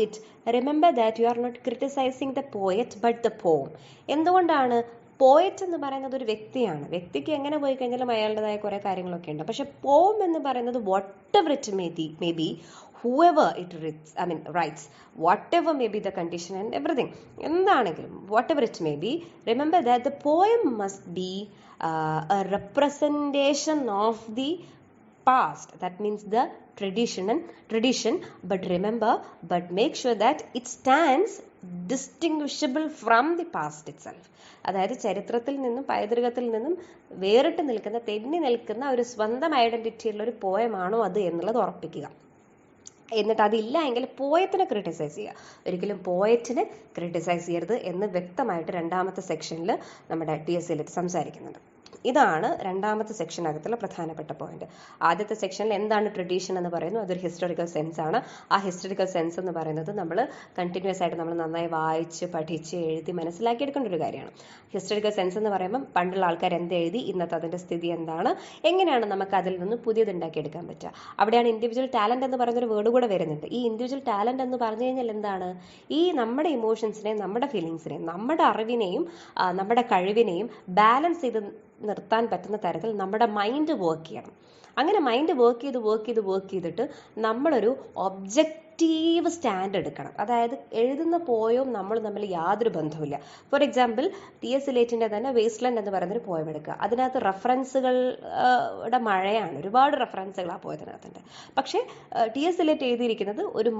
it, remember that you are not criticizing the poet but the poem. എന്തുകൊണ്ടാണ്? Poet എന്ന് പറയുന്നത് ഒരു വ്യക്തിയാണ്. വ്യക്തിക്ക് എങ്ങനെ പോയി കഴിഞ്ഞാലും അയാളുടേതായ കുറേ കാര്യങ്ങളൊക്കെ ഉണ്ട്. പക്ഷെ പോം എന്ന് പറയുന്നത് whatever it may be, whoever it writes, whatever may be the condition and everything, എന്താണെങ്കിലും whatever it may be, remember that the poem must be a representation of the past. That means the tradition, but make sure that it stands distinguishable from the past itself. അതായത് ചരിത്രത്തിൽ നിന്നും പൈതൃകത്തിൽ നിന്നും വേറിട്ട് നിൽക്കുന്ന, തെന്നി നിൽക്കുന്ന ഒരു സ്വന്തം ഐഡന്റിറ്റി ഉള്ള ഒരു പോയമാണോ അത് എന്നുള്ളത് ഉറപ്പിക്കുക. എന്നിട്ട് അതില്ല എങ്കിൽ പോയറ്റിനെ ക്രിട്ടിസൈസ് ചെയ്യുക. ഒരിക്കലും പോയറ്റിനെ ക്രിട്ടിസൈസ് ചെയ്യരുത് എന്ന് വ്യക്തമായിട്ട് രണ്ടാമത്തെ സെക്ഷനിൽ നമ്മുടെ TS Eliot സംസാരിക്കുന്നുണ്ട്. ഇതാണ് രണ്ടാമത്തെ സെക്ഷനകത്തുള്ള പ്രധാനപ്പെട്ട പോയിന്റ്. ആദ്യത്തെ സെക്ഷനിൽ എന്താണ് ട്രഡീഷൻ എന്ന് പറയുന്നു, അതൊരു ഹിസ്റ്റോറിക്കൽ സെൻസ് ആണ്. ആ ഹിസ്റ്റോറിക്കൽ സെൻസ് എന്ന് പറയുന്നത് നമ്മൾ കണ്ടിന്യൂസ് ആയിട്ട് നമ്മൾ നന്നായി വായിച്ച് പഠിച്ച് എഴുതി മനസ്സിലാക്കിയെടുക്കേണ്ട ഒരു കാര്യമാണ്. ഹിസ്റ്റോറിക്കൽ സെൻസ് എന്ന് പറയുമ്പോൾ പണ്ടുള്ള ആൾക്കാർ എന്ത് എഴുതി, ഇന്നത്തെ അതിൻ്റെ സ്ഥിതി എന്താണ്, എങ്ങനെയാണ് നമുക്ക് അതിൽ നിന്ന് പുതിയത് ഉണ്ടാക്കിയെടുക്കാൻ പറ്റുക. അവിടെയാണ് ഇൻഡിവിജ്വൽ ടാലന്റ് എന്ന് പറയുന്നൊരു വേർഡ് കൂടെ വരുന്നുണ്ട്. ഈ ഇൻഡിവിജ്വൽ ടാലന്റ് എന്ന് പറഞ്ഞു കഴിഞ്ഞാൽ എന്താണ്? ഈ നമ്മുടെ ഇമോഷൻസിനെയും നമ്മുടെ ഫീലിങ്സിനെയും നമ്മുടെ അറിവിനെയും നമ്മുടെ കഴിവിനെയും ബാലൻസ് ചെയ്ത് നിർത്താൻ പറ്റുന്ന തരത്തിൽ നമ്മുടെ മൈൻഡ് വർക്ക് ചെയ്യണം. അങ്ങനെ മൈൻഡ് വർക്ക് ചെയ്തിട്ട് നമ്മളൊരു ഒബ്ജക്റ്റീവ് സ്റ്റാൻഡ് എടുക്കണം. അതായത് എഴുതുന്ന പോയവും നമ്മൾ തമ്മിൽ യാതൊരു ബന്ധവുമില്ല. For example, TS. ഇലിയറ്റിന്റെ തന്നെ വേസ്റ്റ്ലാൻഡ് എന്ന് പറയുന്നൊരു പോയം എടുക്കുക. അതിനകത്ത് റെഫറൻസുകളുടെ മഴയാണ്, ഒരുപാട് റെഫറൻസുകൾ ആ പോയതിനകത്തുണ്ട്. പക്ഷേ ടി.എസ്. ഇലിയറ്റ് എഴുതിയിരിക്കുന്നത് ഒരു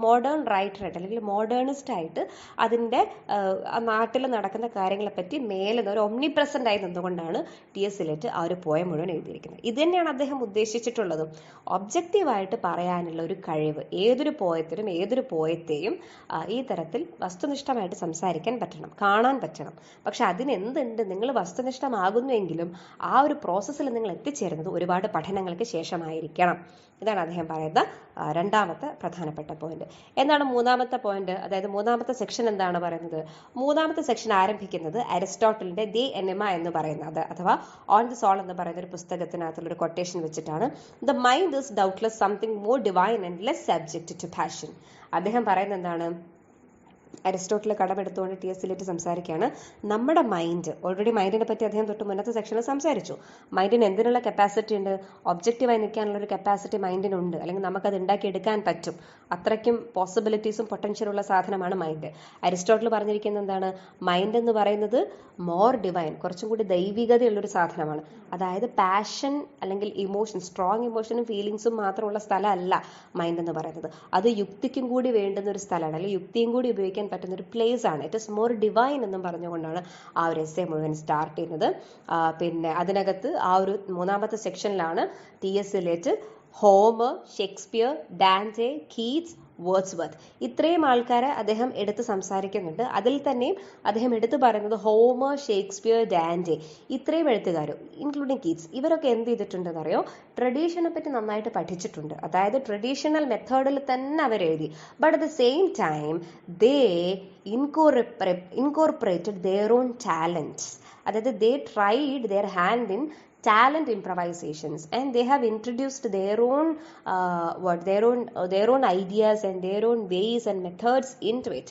മോഡേൺ റൈറ്ററായിട്ട് അല്ലെങ്കിൽ മോഡേണിസ്റ്റ് ആയിട്ട് അതിൻ്റെ നാട്ടിൽ നടക്കുന്ന കാര്യങ്ങളെപ്പറ്റി മേലെ ഒരു ഒമ്നി പ്രസന്റ് ആയി നിന്നുകൊണ്ടാണ് ടി.എസ്. ഇലിയറ്റ് ആ ഒരു പോയം മുഴുവൻ എഴുതിയിരിക്കുന്നത്. ഇത് തന്നെയാണ് അദ്ദേഹം ഉദ്ദേശിച്ചിട്ടുള്ളതും. ഒബ്ജക്റ്റീവായിട്ട് പറയാനുള്ള ഒരു കഴിവ് ഏതൊരു പോയത്തിനും ഏതൊരു പോയത്തെയും ഈ തരത്തിൽ വസ്തുനിഷ്ഠമായിട്ട് സംസാരിക്കാൻ പറ്റണം, കാണാൻ പറ്റണം. പക്ഷെ അതിനെന്തുണ്ട്, നിങ്ങൾ വസ്തുനിഷ്ഠമാകുന്നുവെങ്കിലും ആ ഒരു പ്രോസസ്സിൽ നിങ്ങൾ എത്തിച്ചേരുന്നത് ഒരുപാട് പഠനങ്ങൾക്ക് ശേഷമായിരിക്കണം. ഇതാണ് അദ്ദേഹം പറയുന്ന രണ്ടാമത്തെ പ്രധാനപ്പെട്ട പോയിന്റ്. എന്താണ് മൂന്നാമത്തെ പോയിന്റ്, അതായത് മൂന്നാമത്തെ സെക്ഷൻ എന്താണ് പറയുന്നത്? മൂന്നാമത്തെ സെക്ഷൻ ആരംഭിക്കുന്നത് അരിസ്റ്റോട്ടലിന്റെ ദി എനിമ എന്ന് പറയുന്നത്, അഥവാ ഓൺ ദി സോൾ എന്ന് പറയുന്ന ഒരു പുസ്തകത്തിനകത്തുള്ള ഒരു കൊട്ടേഷൻ വെച്ചിട്ടാണ്. The mind is doubtless something more divine and less subject to passion. അദ്ദേഹം പറയുന്നത് എന്താണ്? Aristotle കടമെടുത്തുകൊണ്ട് TS. ഇലിയറ്റ് സംസാരിക്കുകയാണ്. നമ്മുടെ മൈൻഡ്, ഓൾറെഡി മൈൻഡിനെ പറ്റി അദ്ദേഹം തൊട്ട് മുന്നത്തെ സെക്ഷനിൽ സംസാരിച്ചു. മൈൻഡിന് എന്തിനുള്ള കപ്പാസിറ്റി ഉണ്ട്? ഒബ്ജക്റ്റീവായി നിൽക്കാനുള്ള ഒരു കപ്പാസിറ്റി മൈൻഡിനുണ്ട്, അല്ലെങ്കിൽ നമുക്കത് ഉണ്ടാക്കിയെടുക്കാൻ പറ്റും. അത്രയ്ക്കും പോസിബിലിറ്റീസും പൊട്ടൻഷ്യലുള്ള സാധനമാണ് മൈൻഡ്. അരിസ്റ്റോട്ടിൽ പറഞ്ഞിരിക്കുന്നത് എന്താണ്? മൈൻഡ് എന്ന് പറയുന്നത് മോർ ഡിവൈൻ, കുറച്ചും കൂടി ദൈവികതയുള്ളൊരു സാധനമാണ്. അതായത് പാഷൻ അല്ലെങ്കിൽ ഇമോഷൻ, സ്ട്രോങ് ഇമോഷനും ഫീലിങ്സും മാത്രമുള്ള സ്ഥലമല്ല മൈൻഡ് എന്ന് പറയുന്നത്. അത് യുക്തിക്കും കൂടി വേണ്ടുന്ന ഒരു സ്ഥലമാണ്, അല്ലെങ്കിൽ യുക്തിയും കൂടി ഉപയോഗിക്കാൻ പറ്റുന്ന ഒരു പ്ലേസ് ആണ്. ഇറ്റ് ഇസ് മോർ ഡിവൈൻ എന്നും പറഞ്ഞുകൊണ്ടാണ് ആ ഒരു എസ്സേ മുഴുവൻ സ്റ്റാർട്ട് ചെയ്യുന്നത്. പിന്നെ അതിനകത്ത് ആ ഒരു മൂന്നാമത്തെ സെക്ഷനിലാണ് T S. Eliot Homer, Shakespeare, Dante, Keats, Wordsworth ഇത്രയും ആൾക്കാരെ അദ്ദേഹം എടുത്ത് സംസാരിക്കുന്നുണ്ട്. അതിൽ തന്നെയും അദ്ദേഹം എടുത്തു പറയുന്നത് ഹോമർ, ഷേക്സ്പിയർ, ഡാൻറ്റെ ഇത്രയും എഴുത്തുകാരും ഇൻക്ലൂഡിങ് കീറ്റ്സ് ഇവരൊക്കെ എന്ത് ചെയ്തിട്ടുണ്ടെന്ന് അറിയോ? ട്രഡീഷനെ പറ്റി നന്നായിട്ട് പഠിച്ചിട്ടുണ്ട്. അതായത് ട്രഡീഷണൽ മെത്തേഡിൽ തന്നെ അവർ എഴുതി. But at the same time they incorporated their own talents. അതായത് they tried their hand in talent improvisations, and they have introduced their own ideas and their own ways and methods into it.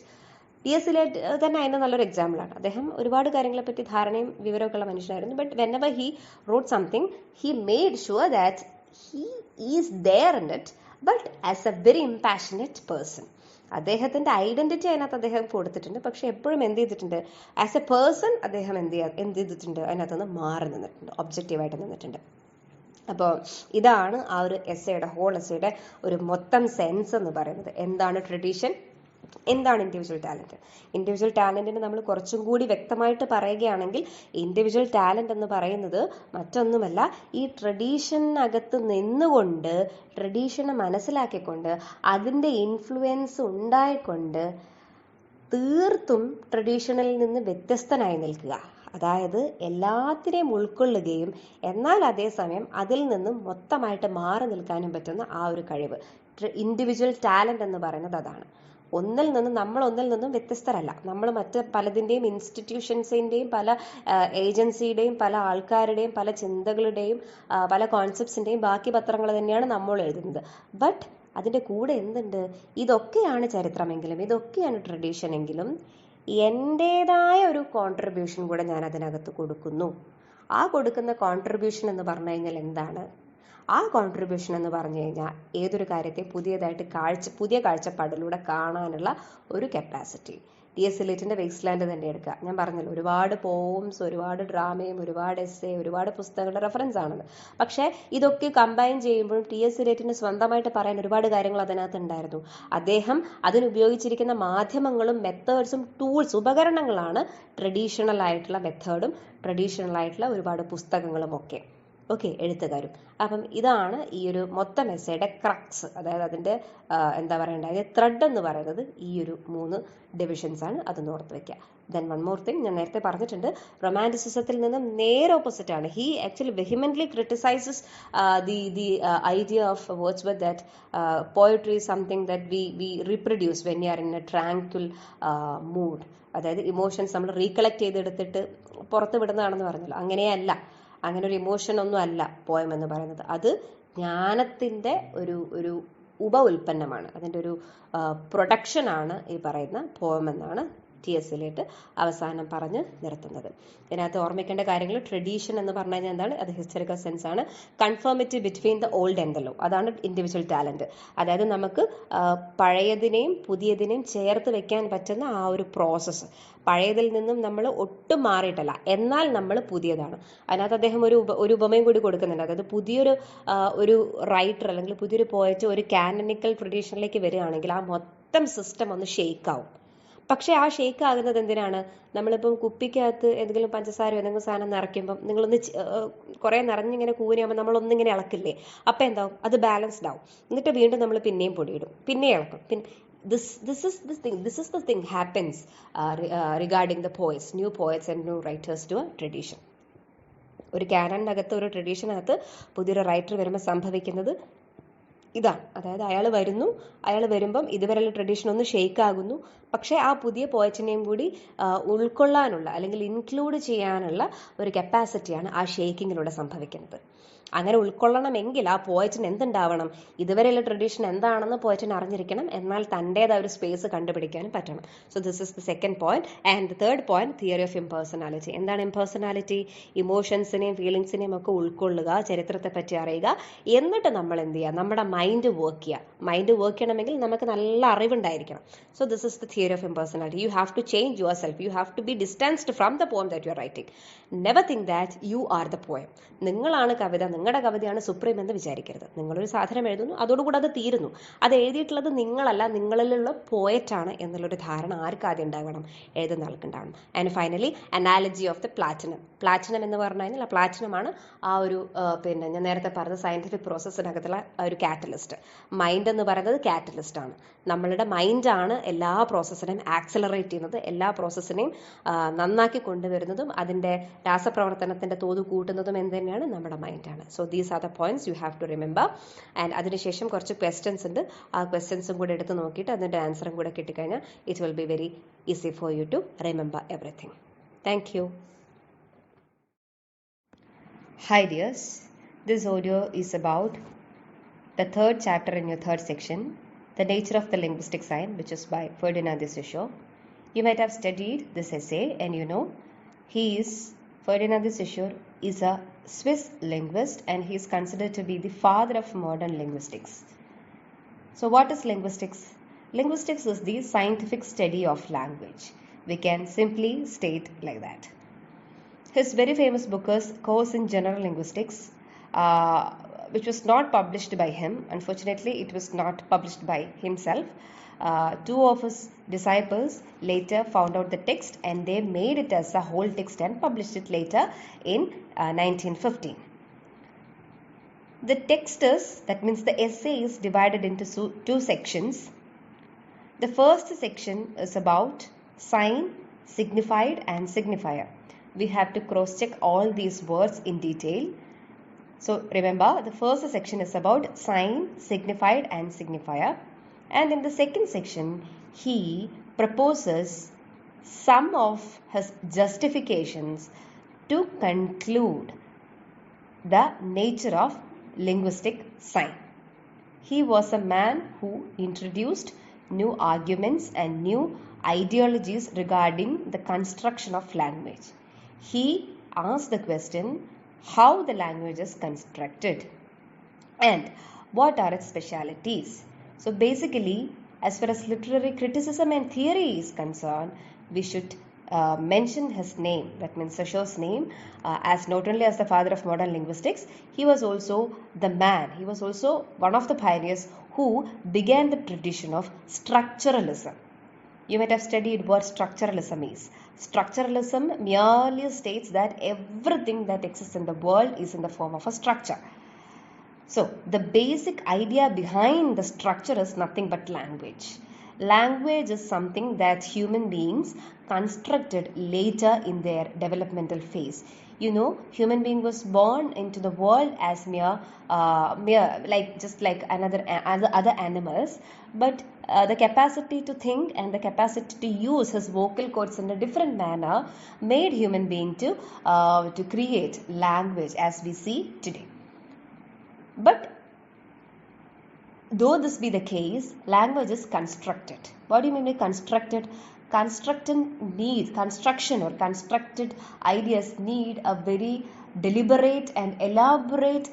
TS. Elliott തന്നെ അതിന് നല്ലൊരു എക്സാമ്പിളാണ്. അദ്ദേഹം ഒരുപാട് കാര്യങ്ങളെ പറ്റി ധാരണയും വിവരമൊക്കെ ഉള്ള മനുഷ്യനായിരുന്നു. But whenever he wrote something, he made sure that he is there in it, but as a very impassionate person. അദ്ദേഹത്തിന്റെ ഐഡന്റിറ്റി അതിനകത്ത് അദ്ദേഹം കൊടുത്തിട്ടുണ്ട്. പക്ഷെ എപ്പോഴും എന്ത് ചെയ്തിട്ടുണ്ട്? ആസ് എ പേഴ്സൺ അദ്ദേഹം എന്ത് ചെയ്തിട്ടുണ്ട്? അതിനകത്തുനിന്ന് മാറി നിന്നിട്ടുണ്ട്, ഒബ്ജക്റ്റീവായിട്ട് നിന്നിട്ടുണ്ട്. അപ്പോൾ ഇതാണ് ആ ഒരു എസ്സേയുടെ, ഹോൾ എസ്സേയുടെ ഒരു മൊത്തം സെൻസ് എന്ന് പറയുന്നത്. എന്താണ് ട്രഡീഷൻ, എന്താണ് ഇൻഡിവിജ്വൽ ടാലന്റ്? ഇൻഡിവിജ്വൽ ടാലന്റിന് നമ്മൾ കുറച്ചും കൂടി വ്യക്തമായിട്ട് പറയുകയാണെങ്കിൽ, ഇൻഡിവിജ്വൽ ടാലന്റ് എന്ന് പറയുന്നത് മറ്റൊന്നുമല്ല, ഈ ട്രഡീഷനകത്ത് നിന്നുകൊണ്ട്, ട്രഡീഷനെ മനസ്സിലാക്കിക്കൊണ്ട്, അതിൻ്റെ ഇൻഫ്ലുവൻസ് ഉണ്ടായിക്കൊണ്ട് തീർത്തും ട്രഡീഷണലിൽ നിന്ന് വ്യത്യസ്തനായി നിൽക്കുക. അതായത് എല്ലാത്തിനെയും ഉൾക്കൊള്ളുകയും എന്നാൽ അതേസമയം അതിൽ നിന്നും മൊത്തമായിട്ട് മാറി നിൽക്കാനും പറ്റുന്ന ആ ഒരു കഴിവ്. ഇൻഡിവിജ്വൽ ടാലന്റ് എന്ന് പറയുന്നത് അതാണ്. നമ്മൾ ഒന്നിൽ നിന്നും വ്യത്യസ്തരല്ല. നമ്മൾ മറ്റ് പലതിൻ്റെയും ഇൻസ്റ്റിറ്റ്യൂഷൻസിൻ്റെയും പല ഏജൻസിയുടെയും പല ആൾക്കാരുടെയും പല ചിന്തകളുടെയും പല കോൺസെപ്റ്റ്സിൻ്റെയും ബാക്കി പത്രങ്ങൾ തന്നെയാണ് നമ്മൾ എഴുതുന്നത്. ബട്ട് അതിൻ്റെ കൂടെ എന്തുണ്ട്? ഇതൊക്കെയാണ് ചരിത്രമെങ്കിലും, ഇതൊക്കെയാണ് ട്രഡീഷൻ എങ്കിലും എൻ്റേതായ ഒരു കോൺട്രിബ്യൂഷൻ കൂടെ ഞാൻ അതിനകത്ത് കൊടുക്കുന്നു. ആ കൊടുക്കുന്ന കോൺട്രിബ്യൂഷൻ എന്ന് പറഞ്ഞു കഴിഞ്ഞാൽ എന്താണ്? ആ കോൺട്രിബ്യൂഷൻ എന്ന് പറഞ്ഞു കഴിഞ്ഞാൽ ഏതൊരു കാര്യത്തെ പുതിയ കാഴ്ചപ്പാടിലൂടെ കാണാനുള്ള ഒരു കപ്പാസിറ്റി. ടി.എസ്. ഇലിയറ്റിന്റെ വേസ്റ്റ്ലാൻഡ് തന്നെ എടുക്കുക. ഞാൻ പറഞ്ഞല്ലോ, ഒരുപാട് പോംസ്, ഒരുപാട് ഡ്രാമയും, ഒരുപാട് എസ്സേ, ഒരുപാട് പുസ്തകങ്ങളുടെ റെഫറൻസ് ആണെന്ന്. പക്ഷേ ഇതൊക്കെ കമ്പൈൻ ചെയ്യുമ്പോഴും ടി.എസ്. ഇലിയറ്റിന് സ്വന്തമായിട്ട് പറയാൻ ഒരുപാട് കാര്യങ്ങൾ അതിനകത്ത് ഉണ്ടായിരുന്നു. അദ്ദേഹം അതിനുപയോഗിച്ചിരിക്കുന്ന മാധ്യമങ്ങളും മെത്തേഡ്സും ടൂൾസ്, ഉപകരണങ്ങളാണ് ട്രഡീഷണൽ ആയിട്ടുള്ള മെത്തേഡും ട്രഡീഷണൽ ആയിട്ടുള്ള ഒരുപാട് പുസ്തകങ്ങളും ഒക്കെ. എഴുത്തുകാരും. അപ്പം ഇതാണ് ഈ ഒരു മൊത്തം എസ്സേയുടെ ക്രക്സ്, അതായത് അതിൻ്റെ എന്താ പറയണ്ടത്, ത്രെഡ് എന്ന് പറയുന്നത് ഈ ഒരു 3 ഡിവിഷൻസ് ആണ്. അത് ഓർത്ത് വെക്കുക. ദെൻ വൺ മോർ തിങ്, ഞാൻ നേരത്തെ പറഞ്ഞിട്ടുണ്ട്, റൊമാൻറ്റിസിസത്തിൽ നിന്ന് നേരെ ഓപ്പോസിറ്റ് ആണ്. He actually vehemently criticises the idea of Wordsworth that poetry is something that we reproduce when you are in a tranquil mood. അതായത് ഇമോഷൻസ് നമ്മൾ റീകളക്ട് ചെയ്തെടുത്തിട്ട് പുറത്ത് വിടുന്നതാണെന്ന് പറഞ്ഞല്ലോ. അങ്ങനെയല്ല, അങ്ങനെ ഒരു ഇമോഷൻ ഒന്നും അല്ല പോയം എന്ന് പറയുന്നത്. അത് ജ്ഞാനത്തിൻ്റെ ഒരു ഉപ ഉൽപ്പന്നമാണ്, അതിൻ്റെ ഒരു പ്രൊഡക്ഷനാണ് ഈ പറയുന്ന പോയം എന്നാണ് TSയിലിട്ട് അവസാനം പറഞ്ഞ് നിർത്തുന്നത്. ഇതിനകത്ത് ഓർമ്മിക്കേണ്ട കാര്യങ്ങൾ, ട്രഡീഷൻ എന്ന് പറഞ്ഞു കഴിഞ്ഞാൽ എന്താണ്? അത് ഹിസ്റ്ററിക്കൽ സെൻസ് ആണ്. Conformity between the old and the low, അതാണ് ഇൻഡിവിജ്വൽ ടാലന്റ്. അതായത് നമുക്ക് പഴയതിനെയും പുതിയതിനെയും ചേർത്ത് വെക്കാൻ പറ്റുന്ന ആ ഒരു പ്രോസസ്സ്. പഴയതിൽ നിന്നും നമ്മൾ ഒട്ടും മാറിയിട്ടല്ല, എന്നാൽ നമ്മൾ പുതിയതാണ്. അതിനകത്ത് അദ്ദേഹം ഒരു ഉപമയും കൂടി കൊടുക്കുന്നുണ്ട്. അതായത് പുതിയൊരു ഒരു റൈറ്റർ അല്ലെങ്കിൽ പുതിയൊരു പോയറ്റ് ഒരു കാനനിക്കൽ ട്രഡീഷനിലേക്ക് വരികയാണെങ്കിൽ ആ മൊത്തം സിസ്റ്റം ഒന്ന് ഷെയ്ക്ക് ആവും. പക്ഷെ ആ ഷെയ്ക്ക് ആകുന്നത് എന്തിനാണ്? നമ്മളിപ്പം കുപ്പിക്കകത്ത് എന്തെങ്കിലും പഞ്ചസാര എന്തെങ്കിലും സാധനം നിറയ്ക്കുമ്പം നിങ്ങളൊന്ന് കുറേ നിറഞ്ഞിങ്ങനെ കൂനിയാകുമ്പോൾ നമ്മളൊന്നിങ്ങനെ ഇളക്കില്ലേ? അപ്പം എന്താവും? അത് ബാലൻസ്ഡ് ആവും. എന്നിട്ട് വീണ്ടും നമ്മൾ പിന്നെയും പൊടിയിടും, പിന്നെ ഇളക്കും. പിന്നെ this is the thing happens regarding the poets, new poets and new writers to a tradition. ഒരു കാനനകത്ത്, ഒരു ട്രഡീഷനകത്ത് പുതിയൊരു റൈറ്റർ വരുമ്പോൾ സംഭവിക്കുന്നത് ഇതാണ്. അതായത് അയാൾ വരുമ്പം ഇതുവരെയുള്ള ട്രഡീഷൻ ഒന്ന് ഷെയ്ക്ക് ആകുന്നു. പക്ഷേ ആ പുതിയ പോയറ്റിനെയും കൂടി ഉൾക്കൊള്ളാനുള്ള അല്ലെങ്കിൽ ഇൻക്ലൂഡ് ചെയ്യാനുള്ള ഒരു കപ്പാസിറ്റിയാണ് ആ ഷെയ്ക്കിങ്ങിലൂടെ സംഭവിക്കുന്നത്. അങ്ങനെ ഉൾക്കൊള്ളണമെങ്കിൽ ആ പോയറ്റിന് എന്തുണ്ടാവണം? ഇതുവരെയുള്ള ട്രഡീഷൻ എന്താണെന്ന് പോയറ്റിന് അറിഞ്ഞിരിക്കണം. എന്നാൽ തൻ്റേതായ ഒരു സ്പേസ് കണ്ടുപിടിക്കാനും പറ്റണം. So this is the second point. And the third point, theory of impersonality. എന്താണ് ഇംപേഴ്സണാലിറ്റി? ഇമോഷൻസിനെയും ഫീലിങ്സിനെയും ഒക്കെ ഉൾക്കൊള്ളുക, ചരിത്രത്തെ പറ്റി അറിയുക, എന്നിട്ട് നമ്മൾ എന്ത് ചെയ്യുക? നമ്മുടെ മൈൻഡ് വർക്ക് ചെയ്യുക. മൈൻഡ് വർക്ക് ചെയ്യണമെങ്കിൽ നമുക്ക് നല്ല അറിവുണ്ടായിരിക്കണം. So this is the theory of impersonality. You have to change yourself. You have to be distanced from the poem that you are writing. Never think that you are the poem. നിങ്ങളാണ് കവിത, നിങ്ങളുടെ കവിതയാണ് supreme എന്ന് വിചാരിക്കരുത്. നിങ്ങളൊരു സാധനം എഴുതുന്നു, അതോടുകൂടി അത് തീരുന്നു. അത് എഴുതിയിട്ടുള്ളത് നിങ്ങളല്ല, നിങ്ങളിലുള്ള പോയറ്റാണ് എന്നുള്ളൊരു ധാരണ ആർക്ക് ആദ്യം ഉണ്ടാവണം? എഴുതുന്ന ആൾക്കുണ്ടാവണം. And finally, analogy of the platinum. Platinum എന്ന് പറഞ്ഞു കഴിഞ്ഞാൽ പ്ലാറ്റിനമാണ് ആ ഒരു ഞാൻ നേരത്തെ പറഞ്ഞ സയന്റിഫിക് പ്രോസസ്സിനകത്തുള്ള ഒരു കാറ്റലിസ്റ്റ്. മൈൻഡ് എന്ന് പറയുന്നത് കാറ്റലിസ്റ്റ് ആണ്. നമ്മളുടെ മൈൻഡാണ് എല്ലാ പ്രോസസ്സിനെയും ആക്സിലറേറ്റ് ചെയ്യുന്നത്, എല്ലാ പ്രോസസ്സിനെയും നന്നാക്കി കൊണ്ടുവരുന്നതും അതിൻ്റെ രാസപ്രവർത്തനത്തിൻ്റെ തോത് കൂട്ടുന്നതും എന്ത് തന്നെയാണ്? നമ്മുടെ മൈൻഡാണ്. So these are the points you have to remember. And അതിനുശേഷം കുറച്ച് ക്വസ്റ്റ്യൻസ് ഉണ്ട്. ആ ക്വസ്റ്റ്യൻസും കൂടെ എടുത്ത് നോക്കിയിട്ട് അതിൻ്റെ ആൻസറും കൂടെ കിട്ടിക്കഴിഞ്ഞാൽ it will be very easy for you to remember everything. Thank you. Hi dears, this audio is about the third chapter in your third section, The Nature of the Linguistic Sign, which is by Ferdinand de Saussure. You might have studied this essay and you know Ferdinand de Saussure is a Swiss linguist and he is considered to be the father of modern linguistics. So what is linguistics? Linguistics is the scientific study of language. We can simply state like that. His very famous book is Course in General Linguistics, which was not published by him. Unfortunately, it was not published by himself. Two of his disciples later found out the text and they made it as a whole text and published it later in 1915. The text is, that means the essay is divided into two sections. The first section is about sign, signified and signifier. We have to cross-check all these words in detail. So remember, the first section is about sign, signified and signifier. And in the second section, he proposes some of his justifications to conclude the nature of linguistic sign. He was a man who introduced new arguments and new ideologies regarding the construction of language. He asked the question, how the language is constructed and what are its specialities. So basically, as far as literary criticism and theory is concerned, we should mention his name, that means Saussure's name, as not only as the father of modern linguistics, he was also the man, he was also one of the pioneers who began the tradition of structuralism. You might have studied what structuralism is. Structuralism merely states that everything that exists in the world is in the form of a structure. So, the basic idea behind the structure is nothing but language. Language is something that human beings constructed later in their developmental phase. You know, human being was born into the world as mere just like other animals, but the capacity to think and the capacity to use his vocal cords in a different manner made human being to create language as we see today. But though this be the case, language is constructed. What do you mean by constructed? construction or constructed ideas need a very deliberate and elaborate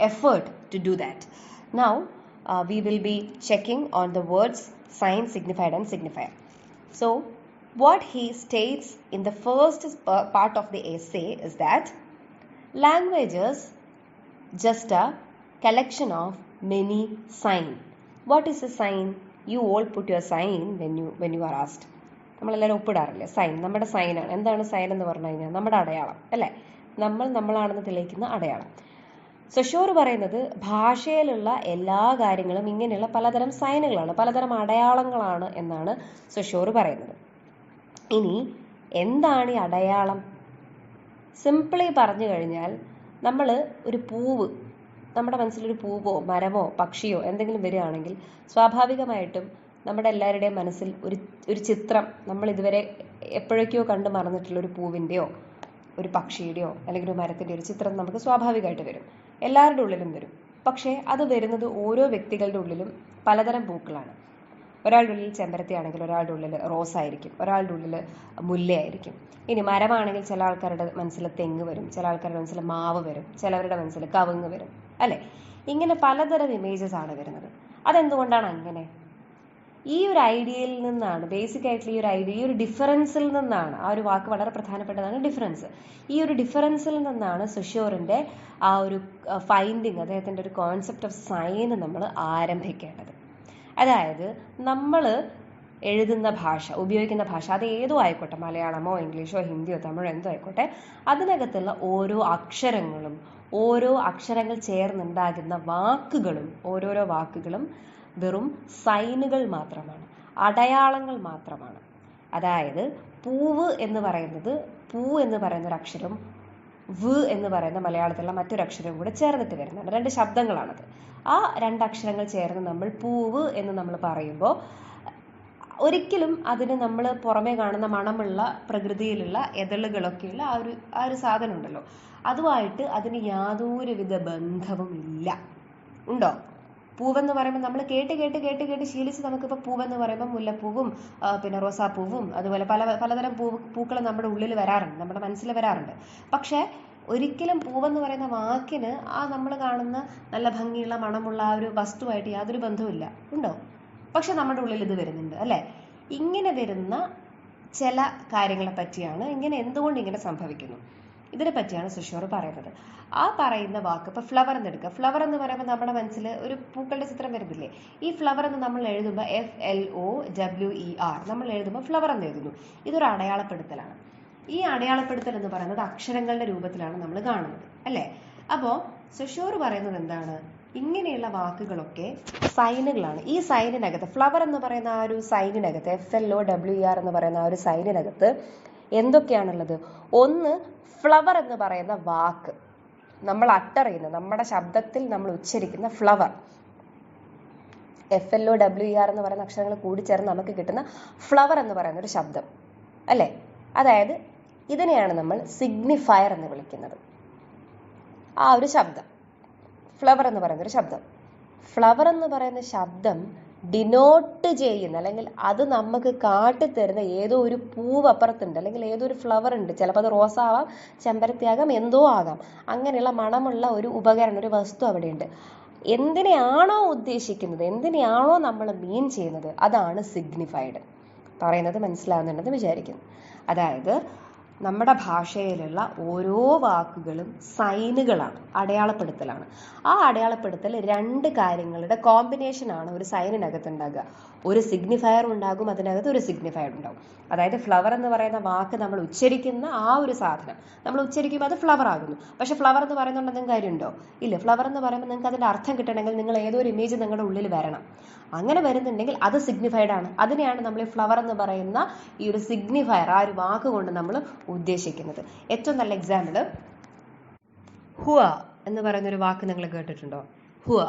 effort to do that. Now we will be checking on the words sign, signified and signifier. So what he states in the first part of the essay is that language is just a collection of many signs. What is a sign? You all put your sign when you are asked. നമ്മളെല്ലാവരും ഒപ്പിടാറില്ലേ sign? നമ്മുടെ സൈനാണ്. എന്താണ് sign എന്ന് പറഞ്ഞു കഴിഞ്ഞാൽ നമ്മുടെ അടയാളം അല്ലേ? നമ്മളാണെന്ന് തെളിയിക്കുന്ന അടയാളം. സൊഷോർ പറയുന്നത് ഭാഷയിലുള്ള എല്ലാ കാര്യങ്ങളും ഇങ്ങനെയുള്ള പലതരം സൈനുകളാണ്, പലതരം അടയാളങ്ങളാണ് എന്നാണ് സൊഷോർ പറയുന്നത്. ഇനി എന്താണ് ഈ അടയാളം? സിംപിളി പറഞ്ഞു കഴിഞ്ഞാൽ നമ്മൾ ഒരു പൂവ്, നമ്മുടെ മനസ്സിലൊരു പൂവോ മരമോ പക്ഷിയോ എന്തെങ്കിലും വരികയാണെങ്കിൽ സ്വാഭാവികമായിട്ടും നമ്മുടെ എല്ലാവരുടെയും മനസ്സിൽ ഒരു ചിത്രം, നമ്മൾ ഇതുവരെ എപ്പോഴൊക്കെയോ കണ്ടു മറന്നിട്ടുള്ള ഒരു പൂവിൻ്റെയോ ഒരു പക്ഷിയുടെയോ അല്ലെങ്കിൽ ഒരു മരത്തിൻ്റെ ഒരു ചിത്രം നമുക്ക് സ്വാഭാവികമായിട്ട് വരും, എല്ലാവരുടെ ഉള്ളിലും വരും. പക്ഷേ അത് വരുന്നത് ഓരോ വ്യക്തികളുടെ ഉള്ളിലും പലതരം പൂക്കളാണ്. ഒരാളുടെ ഉള്ളിൽ ചെമ്പരത്തി ആണെങ്കിൽ ഒരാളുടെ ഉള്ളിൽ റോസ് ആയിരിക്കും, ഒരാളുടെ ഉള്ളിൽ മുല്ലയായിരിക്കും. ഇനി മരമാണെങ്കിൽ ചില ആൾക്കാരുടെ മനസ്സിൽ തെങ്ങ് വരും, ചില ആൾക്കാരുടെ മനസ്സിൽ മാവ് വരും, ചിലവരുടെ മനസ്സിൽ കവുങ്ങ് വരും അല്ലേ? ഇങ്ങനെ പലതരം ഇമേജസ് ആണ് വരുന്നത്. അതെന്തുകൊണ്ടാണ് അങ്ങനെ? ഈ ഒരു ഐഡിയയിൽ നിന്നാണ്, ബേസിക് ആയിട്ടുള്ള ഈ ഒരു ഡിഫറൻസിൽ നിന്നാണ്, ആ ഒരു വാക്ക് വളരെ പ്രധാനപ്പെട്ടതാണ്, ഡിഫറൻസ്. ഈ ഒരു ഡിഫറൻസിൽ നിന്നാണ് സൊഷോറിൻ്റെ ആ ഒരു ഫൈൻഡിങ്, അദ്ദേഹത്തിൻ്റെ ഒരു കോൺസെപ്റ്റ് ഓഫ് സൈൻ നമ്മൾ ആരംഭിക്കേണ്ടത്. അതായത് നമ്മൾ എഴുതുന്ന ഭാഷ, ഉപയോഗിക്കുന്ന ഭാഷ, അത് ഏതോ ആയിക്കോട്ടെ, മലയാളമോ ഇംഗ്ലീഷോ ഹിന്ദിയോ തമിഴോ എന്തോ ആയിക്കോട്ടെ, അതിനകത്തുള്ള ഓരോ അക്ഷരങ്ങളും ഓരോ അക്ഷരങ്ങൾ ചേർന്നുണ്ടാകുന്ന വാക്കുകളും ഓരോരോ വാക്കുകളും വെറും സൈനുകൾ മാത്രമാണ്, അടയാളങ്ങൾ മാത്രമാണ്. അതായത് പൂവ് എന്ന് പറയുന്നത്, പൂ എന്ന് പറയുന്ന ഒരു അക്ഷരം വ് എന്ന് പറയുന്ന മലയാളത്തിലുള്ള മറ്റൊരു അക്ഷരവും കൂടെ ചേർന്നിട്ട് വരുന്നുണ്ട്. രണ്ട് ശബ്ദങ്ങളാണത്. ആ രണ്ടക്ഷരങ്ങൾ ചേർന്ന് നമ്മൾ പൂവ് എന്ന് നമ്മൾ പറയുമ്പോൾ ഒരിക്കലും അതിന് നമ്മൾ പുറമേ കാണുന്ന മണമുള്ള പ്രകൃതിയിലുള്ള എതളുകളൊക്കെയുള്ള ആ ഒരു സാധനം ഉണ്ടല്ലോ, അതുമായിട്ട് അതിന് യാതൊരുവിധ ബന്ധവും ഇല്ല. ഉണ്ടോ? പൂവെന്ന് പറയുമ്പോൾ നമ്മൾ കേട്ട് ശീലിച്ച് നമുക്കിപ്പോൾ പൂവെന്ന് പറയുമ്പോൾ മുല്ലപ്പൂവും പിന്നെ റോസാപ്പൂവും അതുപോലെ പലതരം പൂക്കൾ നമ്മുടെ ഉള്ളിൽ വരാറുണ്ട്, നമ്മുടെ മനസ്സിൽ വരാറുണ്ട്. പക്ഷേ ഒരിക്കലും പൂവെന്ന് പറയുന്ന വാക്കിന് ആ നമ്മൾ കാണുന്ന നല്ല ഭംഗിയുള്ള മണമുള്ള ആ ഒരു വസ്തുവായിട്ട് യാതൊരു ബന്ധവുമില്ല. ഉണ്ടോ? പക്ഷെ നമ്മുടെ ഉള്ളിൽ ഇത് വരുന്നുണ്ട് അല്ലേ? ഇങ്ങനെ വരുന്ന ചില കാര്യങ്ങളെ പറ്റിയാണ്, എന്തുകൊണ്ട് ഇങ്ങനെ സംഭവിക്കുന്നു ഇതിനെ പറ്റിയാണ് സൊഷോർ പറയുന്നത്. ആ പറയുന്ന വാക്ക്, ഇപ്പോൾ ഫ്ലവർ എന്ന് എടുക്കുക. ഫ്ലവർ എന്ന് പറയുമ്പോൾ നമ്മുടെ മനസ്സിൽ ഒരു പൂക്കളുടെ ചിത്രം വരുന്നില്ലേ? ഈ ഫ്ലവർ എന്ന് നമ്മൾ എഴുതുമ്പോൾ FLOWER നമ്മൾ എഴുതുമ്പോൾ ഫ്ലവർ എന്ന് എഴുതുന്നു. ഇതൊരു അടയാളപ്പെടുത്തലാണ്. ഈ അടയാളപ്പെടുത്തൽ എന്ന് പറയുന്നത് അക്ഷരങ്ങളുടെ രൂപത്തിലാണ് നമ്മൾ കാണുന്നത് അല്ലേ? അപ്പോൾ സൊഷോർ പറയുന്നത് എന്താണ്? ഇങ്ങനെയുള്ള വാക്കുകളൊക്കെ സൈനുകളാണ്. ഈ സൈനിനകത്ത്, ഫ്ലവർ എന്ന് പറയുന്ന ആ ഒരു സൈനിനകത്ത്, FLOWER എന്ന് പറയുന്ന ആ ഒരു സൈനിനകത്ത് എന്തൊക്കെയാണുള്ളത്? ഒന്ന്, ഫ്ലവർ എന്ന് പറയുന്ന വാക്ക് നമ്മൾ അട്ടർ ചെയ്യുന്ന, നമ്മുടെ ശബ്ദത്തിൽ നമ്മൾ ഉച്ചരിക്കുന്ന ഫ്ലവർ, FLOWER എന്ന് പറയുന്ന അക്ഷരങ്ങൾ കൂടിച്ചേർന്ന് നമുക്ക് കിട്ടുന്ന ഫ്ലവർ എന്ന് പറയുന്ന ഒരു ശബ്ദം അല്ലേ? അതായത് ഇതിനെയാണ് നമ്മൾ സിഗ്നിഫയർ എന്ന് വിളിക്കുന്നത്. ആ ഒരു ശബ്ദം, ഫ്ലവർ എന്ന് പറയുന്ന ഒരു ശബ്ദം. ഫ്ലവർ എന്ന് പറയുന്ന ശബ്ദം ഡിനോട്ട് ചെയ്യുന്ന, അല്ലെങ്കിൽ അത് നമുക്ക് കാട്ടിത്തരുന്ന ഏതോ ഒരു പൂവ് അപ്പുറത്തുണ്ട്, അല്ലെങ്കിൽ ഏതോ ഒരു ഫ്ലവർ ഉണ്ട്. ചിലപ്പോൾ അത് റോസാവാം, ചെമ്പരത്തിയാകാം, എന്തോ ആകാം. അങ്ങനെയുള്ള മണമുള്ള ഒരു ഉപകരണം, ഒരു വസ്തു അവിടെയുണ്ട്. എന്തിനെയാണോ ഉദ്ദേശിക്കുന്നത്, എന്തിനെയാണോ നമ്മൾ മീൻ ചെയ്യുന്നത്, അതാണ് സിഗ്നിഫൈഡ്. പറയുന്നത് മനസ്സിലാകുന്നുണ്ടെന്ന് വിചാരിക്കുന്നു. അതായത് നമ്മുടെ ഭാഷയിലുള്ള ഓരോ വാക്കുകളും സൈനുകളാണ്, അടയാളപ്പെടുത്തലാണ്. ആ അടയാളപ്പെടുത്തൽ രണ്ട് കാര്യങ്ങളുടെ കോമ്പിനേഷനാണ് ഒരു സൈനിനകത്ത് ഉണ്ടാകുക. ഒരു സിഗ്നിഫയർ ഉണ്ടാകും, അതിനകത്ത് ഒരു സിഗ്നിഫയർ ഉണ്ടാകും. അതായത് ഫ്ലവർ എന്ന് പറയുന്ന വാക്ക് നമ്മൾ ഉച്ചരിക്കുന്ന ആ ഒരു സാധനം നമ്മൾ ഉച്ചരിക്കുമ്പോൾ അത് ഫ്ലവർ ആകുന്നു. പക്ഷെ ഫ്ലവർ എന്ന് പറയുന്നുണ്ടെങ്കിൽ കാര്യമുണ്ടോ? ഇല്ല. ഫ്ലവർ എന്ന് പറയുമ്പോൾ നിങ്ങൾക്ക് അതിൻ്റെ അർത്ഥം കിട്ടണമെങ്കിൽ നിങ്ങൾ ഏതോ ഒരു ഇമേജ് നിങ്ങളുടെ ഉള്ളിൽ വരണം. അങ്ങനെ വരുന്നുണ്ടെങ്കിൽ അത് സിഗ്നിഫൈഡ് ആണ്. അതിനെയാണ് നമ്മൾ ഈ ഫ്ലവർ എന്ന് പറയുന്ന ഈ ഒരു സിഗ്നിഫയർ, ആ ഒരു വാക്ക് കൊണ്ട് നമ്മൾ ഉദ്ദേശിക്കുന്നത്. ഏറ്റവും നല്ല എക്സാമ്പിൾ, ഹുവ എന്ന് പറയുന്ന ഒരു വാക്ക് നിങ്ങൾ കേട്ടിട്ടുണ്ടോ? ഹുവ.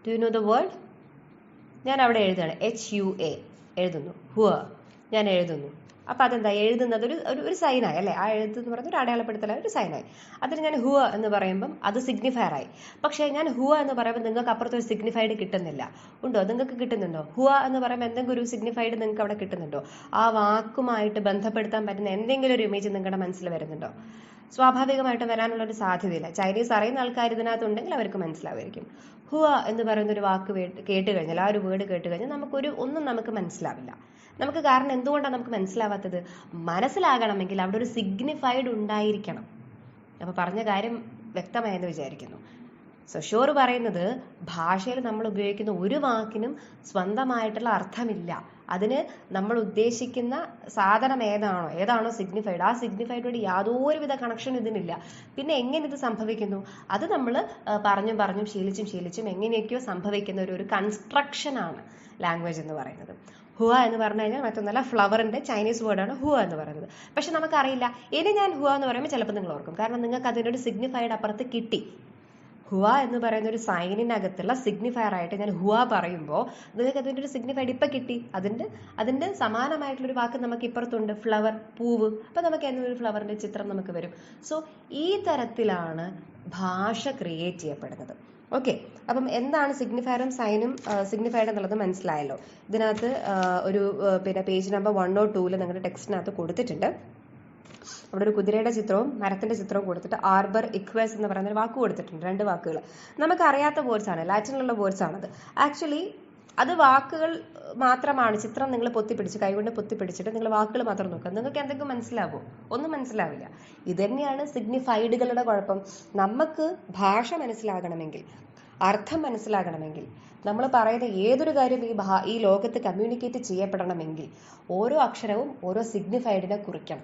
Do you know the word? ഞാൻ അവിടെ എഴുതുകയാണ്, HUA എഴുതുന്നു. ഹുവ ഞാൻ എഴുതുന്നു. അപ്പോൾ അതെന്താ എഴുതുന്നത് ഒരു സൈനായി അല്ലേ, ആ എഴുത്ത് എന്ന് പറയുന്നത് ഒരു അടയാളപ്പെടുത്തലായി, ഒരു സൈനായി. അതിന് ഞാൻ ഹുവ എന്ന് പറയുമ്പം അത് സിഗ്നിഫയർ ആയി. പക്ഷേ ഞാൻ ഹുവ എന്ന് പറയുമ്പോൾ നിങ്ങൾക്ക് അപ്പുറത്തൊരു സിഗ്നിഫൈഡ് കിട്ടുന്നില്ല. ഉണ്ടോ? നിങ്ങൾക്ക് കിട്ടുന്നുണ്ടോ? ഹുവ എന്ന് പറയുമ്പോൾ എന്തെങ്കിലും ഒരു സിഗ്നിഫൈഡ് നിങ്ങൾക്ക് അവിടെ കിട്ടുന്നുണ്ടോ? ആ വാക്കുമായിട്ട് ബന്ധപ്പെടുത്താൻ പറ്റുന്ന എന്തെങ്കിലും ഒരു ഇമേജ് നിങ്ങളുടെ മനസ്സിൽ വരുന്നുണ്ടോ? സ്വാഭാവികമായിട്ട് വരാനുള്ള ഒരു സാധ്യതയില്ല. ചൈനീസ് അറിയുന്ന ആൾക്കാർ ഇതിനകത്തുണ്ടെങ്കിൽ അവർക്ക് മനസ്സിലാവുമായിരിക്കും. ഹുവ എന്ന് പറയുന്ന ഒരു വാക്ക് കേട്ട് കഴിഞ്ഞാൽ, ആ ഒരു വേർഡ് കേട്ട് കഴിഞ്ഞാൽ ഒന്നും നമുക്ക് മനസ്സിലാവില്ല. നമുക്ക് കാരണം എന്തുകൊണ്ടാണ് നമുക്ക് മനസ്സിലാവാത്തത്? മനസ്സിലാകണമെങ്കിൽ അവിടെ ഒരു സിഗ്നിഫൈഡ് ഉണ്ടായിരിക്കണം. അപ്പോൾ പറഞ്ഞ കാര്യം വ്യക്തമായെന്ന് വിചാരിക്കുന്നു. സൊഷോർ പറയുന്നത് ഭാഷയിൽ നമ്മൾ ഉപയോഗിക്കുന്ന ഒരു വാക്കിനും സ്വന്തമായിട്ടുള്ള അർത്ഥമില്ല. അതിന് നമ്മൾ ഉദ്ദേശിക്കുന്ന സാധനം ഏതാണോ സിഗ്നിഫൈഡ്, ആ സിഗ്നിഫൈഡോട് യാതൊരുവിധ കണക്ഷൻ ഇതിനില്ല. പിന്നെ എങ്ങനെ ഇത് സംഭവിക്കുന്നു? അത് നമ്മൾ പറഞ്ഞും ശീലിച്ചും എങ്ങനെയൊക്കെയോ സംഭവിക്കുന്ന ഒരു കൺസ്ട്രക്ഷനാണ് ലാംഗ്വേജ് എന്ന് പറയുന്നത്. ഹുവ എന്ന് പറഞ്ഞു കഴിഞ്ഞാൽ മറ്റൊന്നല്ല, ഫ്ലവറിന്റെ ചൈനീസ് വേർഡാണ് ഹുവ എന്ന് പറയുന്നത്. പക്ഷെ നമുക്കറിയില്ല. ഇനി ഞാൻ ഹുവ എന്ന് പറയുമ്പോൾ ചിലപ്പോൾ നിങ്ങൾ ഓർക്കും, കാരണം നിങ്ങൾക്ക് അതിനൊരു സിഗ്നിഫൈഡ് അപ്പുറത്ത് കിട്ടി. ഹുവ എന്ന് പറയുന്ന ഒരു സൈനിനകത്തുള്ള സിഗ്നിഫയർ ആയിട്ട് ഞാൻ ഹുവ പറയുമ്പോൾ നിങ്ങൾക്ക് അതിൻ്റെ ഒരു സിഗ്നിഫൈഡ് ഇപ്പം കിട്ടി. അതിൻ്റെ സമാനമായിട്ടുള്ളൊരു വാക്ക് നമുക്ക് ഇപ്പുറത്തുണ്ട്, ഫ്ലവർ, പൂവ്. അപ്പം നമുക്ക് എന്തൊരു ഫ്ലവറിന്റെ ചിത്രം നമുക്ക് വരും. സോ ഈ തരത്തിലാണ് ഭാഷ ക്രിയേറ്റ് ചെയ്യപ്പെടുന്നത്. ഓക്കെ, അപ്പം എന്താണ് സിഗ്നിഫയറും സൈനും സിഗ്നിഫൈഡ് എന്നുള്ളത് മനസ്സിലായല്ലോ. ഇതിനകത്ത് ഒരു പേജ് നമ്പർ 102 നിങ്ങളുടെ ടെക്സ്റ്റിനകത്ത് കൊടുത്തിട്ടുണ്ട്. അവിടെ ഒരു കുതിരയുടെ ചിത്രവും മരത്തിന്റെ ചിത്രവും കൊടുത്തിട്ട് ആർബർ ഇക്വേസ് എന്ന് പറയുന്ന ഒരു വാക്ക് കൊടുത്തിട്ടുണ്ട്. 2 വാക്കുകൾ നമുക്ക് അറിയാത്ത വേർഡ്സ് ആണ്, ലാറ്റിനിലുള്ള വേർഡ്സ് ആണത്. ആക്ച്വലി അത് വാക്കുകൾ മാത്രമാണ്. ചിത്രം നിങ്ങൾ കൈകൊണ്ട് പൊത്തിപ്പിടിച്ചിട്ട് നിങ്ങൾ വാക്കുകൾ മാത്രം നോക്കുക. നിങ്ങൾക്ക് എന്തെങ്കിലും മനസ്സിലാവോ? ഒന്നും മനസ്സിലാവില്ല. ഇതന്നെയാണ് സിഗ്നിഫൈഡുകളുടെ കുഴപ്പം. നമുക്ക് ഭാഷ മനസ്സിലാകണമെങ്കിൽ, അർത്ഥം മനസ്സിലാകണമെങ്കിൽ, നമ്മൾ പറയുന്ന ഏതൊരു കാര്യം ഈ ലോകത്ത് കമ്മ്യൂണിക്കേറ്റ് ചെയ്യപ്പെടണമെങ്കിൽ ഓരോ അക്ഷരവും ഓരോ സിഗ്നിഫൈഡിനെ കുറിക്കണം.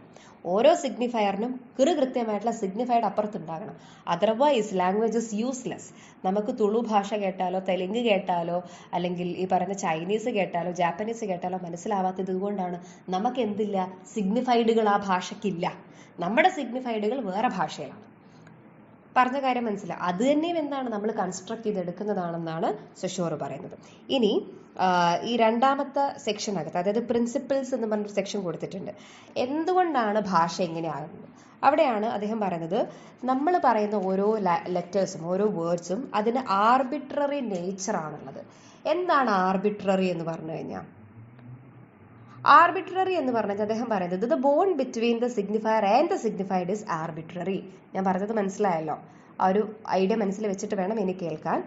ഓരോ സിഗ്നിഫയറിനും കൃത്യമായിട്ടുള്ള സിഗ്നിഫൈഡ് അപ്പുറത്തുണ്ടാകണം. Otherwise language is useless. നമുക്ക് തുളു ഭാഷ കേട്ടാലോ, തെലുങ്ക് കേട്ടാലോ, അല്ലെങ്കിൽ ഈ പറയുന്ന ചൈനീസ് കേട്ടാലോ, ജാപ്പനീസ് കേട്ടാലോ മനസ്സിലാവാത്തത് കൊണ്ടാണ്. നമുക്ക് എന്തില്ല? സിഗ്നിഫൈഡുകൾ ആ ഭാഷയ്ക്കില്ല. നമ്മുടെ സിഗ്നിഫൈഡുകൾ വേറെ ഭാഷയിലാണ്. പറഞ്ഞ കാര്യം മനസ്സിലായി. അത് തന്നെയും എന്താണ് നമ്മൾ കൺസ്ട്രക്ട് ചെയ്തെടുക്കുന്നതാണെന്നാണ് സൊഷോർ പറയുന്നത്. ഇനി ഈ രണ്ടാമത്തെ സെക്ഷനകത്ത്, അതായത് പ്രിൻസിപ്പിൾസ് എന്ന് പറഞ്ഞൊരു സെക്ഷൻ കൊടുത്തിട്ടുണ്ട്. എന്തുകൊണ്ടാണ് ഭാഷ ഇങ്ങനെ ആകുന്നത്? അവിടെയാണ് അദ്ദേഹം പറയുന്നത്, നമ്മൾ പറയുന്ന ഓരോ ലെറ്റേഴ്സും ഓരോ വേർഡ്സും അതിന് ആർബിട്രറി നേച്ചർ ആണുള്ളത്. എന്താണ് ആർബിട്രറി എന്ന് പറഞ്ഞു കഴിഞ്ഞാൽ? ആർബിട്രറി എന്ന് പറഞ്ഞാൽ അദ്ദേഹം പറയുന്നത് the bond between the signifier and the signified is arbitrary. ഞാൻ പറഞ്ഞത് മനസ്സിലായല്ലോ? ആ ഒരു ഐഡിയ മനസ്സിൽ വെച്ചിട്ട് വേണം ഇനി കേൾക്കാൻ.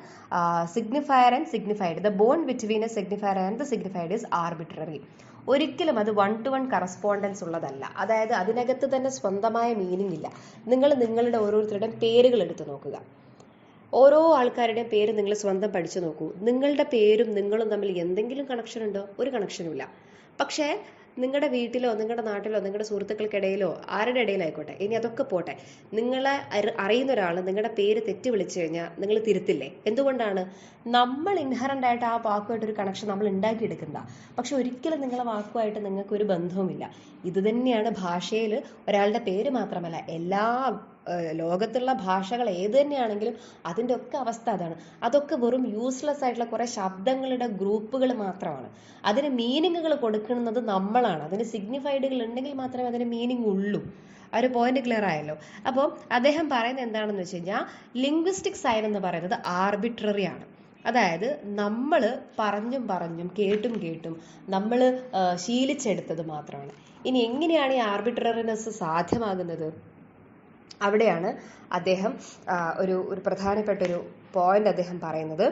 Signifier and signified, the bond between a signifier and the signified is arbitrary. ഒരിക്കലും അത് 1-to-1 കറസ്പോണ്ടൻസ് ഉള്ളതല്ല. അതായത് അതിനകത്ത് തന്നെ സ്വന്തമായ മീനിങ് ഇല്ല. നിങ്ങൾ നിങ്ങളുടെ ഓരോരുത്തരുടെയും പേരുകൾ എടുത്തു നോക്കുക. ഓരോ ആൾക്കാരുടെയും പേര് നിങ്ങൾ സ്വന്തം പഠിച്ചു നോക്കൂ. നിങ്ങളുടെ പേരും നിങ്ങളും തമ്മിൽ എന്തെങ്കിലും കണക്ഷൻ ഉണ്ടോ? ഒരു കണക്ഷനും ഇല്ല. പക്ഷേ നിങ്ങളുടെ വീട്ടിലോ നിങ്ങളുടെ നാട്ടിലോ നിങ്ങളുടെ സുഹൃത്തുക്കൾക്കിടയിലോ ആരുടെ ഇടയിലായിക്കോട്ടെ, ഇനി അതൊക്കെ പോട്ടെ, നിങ്ങളെ അറിയുന്ന ഒരാൾ നിങ്ങളുടെ പേര് തെറ്റി വിളിച്ചു കഴിഞ്ഞാൽ നിങ്ങൾ തിരുത്തില്ലേ? എന്തുകൊണ്ടാണ്? നമ്മൾ ഇൻഹറന്റ് ആയിട്ട് ആ വാക്കുമായിട്ടൊരു കണക്ഷൻ നമ്മൾ ഉണ്ടാക്കിയെടുക്കണ്ട. പക്ഷെ ഒരിക്കലും നിങ്ങളെ വാക്കുമായിട്ട് നിങ്ങൾക്ക് ഒരു ബന്ധവുമില്ല. ഇത് തന്നെയാണ് ഭാഷയിൽ ഒരാളുടെ പേര് മാത്രമല്ല, എല്ലാ ലോകത്തുള്ള ഭാഷകൾ ഏത് തന്നെയാണെങ്കിലും അതിൻ്റെ ഒക്കെ അവസ്ഥ അതാണ്. അതൊക്കെ വെറും യൂസ്ലെസ് ആയിട്ടുള്ള കുറെ ശബ്ദങ്ങളുടെ ഗ്രൂപ്പുകൾ മാത്രമാണ്. അതിന് മീനിങ്ങുകൾ കൊടുക്കുന്നത് നമ്മളാണ്. അതിന് സിഗ്നിഫൈഡുകൾ ഉണ്ടെങ്കിൽ മാത്രമേ അതിന് മീനിങ് ഉള്ളൂ. ആ ഒരു പോയിന്റ് ക്ലിയർ ആയല്ലോ. അപ്പോൾ അദ്ദേഹം പറയുന്നത് എന്താണെന്ന് വെച്ച് കഴിഞ്ഞാൽ, ലിംഗ്വിസ്റ്റിക് സൈൻ എന്ന് പറയുന്നത് ആർബിട്രറി ആണ്. അതായത് നമ്മൾ പറഞ്ഞും കേട്ടും നമ്മൾ ശീലിച്ചെടുത്തത് മാത്രമാണ്. ഇനി എങ്ങനെയാണ് ഈ ആർബിട്രറിനെസ് സാധ്യമാകുന്നത്? അവിടെയാണ് അദ്ദേഹം ഒരു പ്രധാനപ്പെട്ട ഒരു പോയിന്റ് അദ്ദേഹം പറയുന്നത്.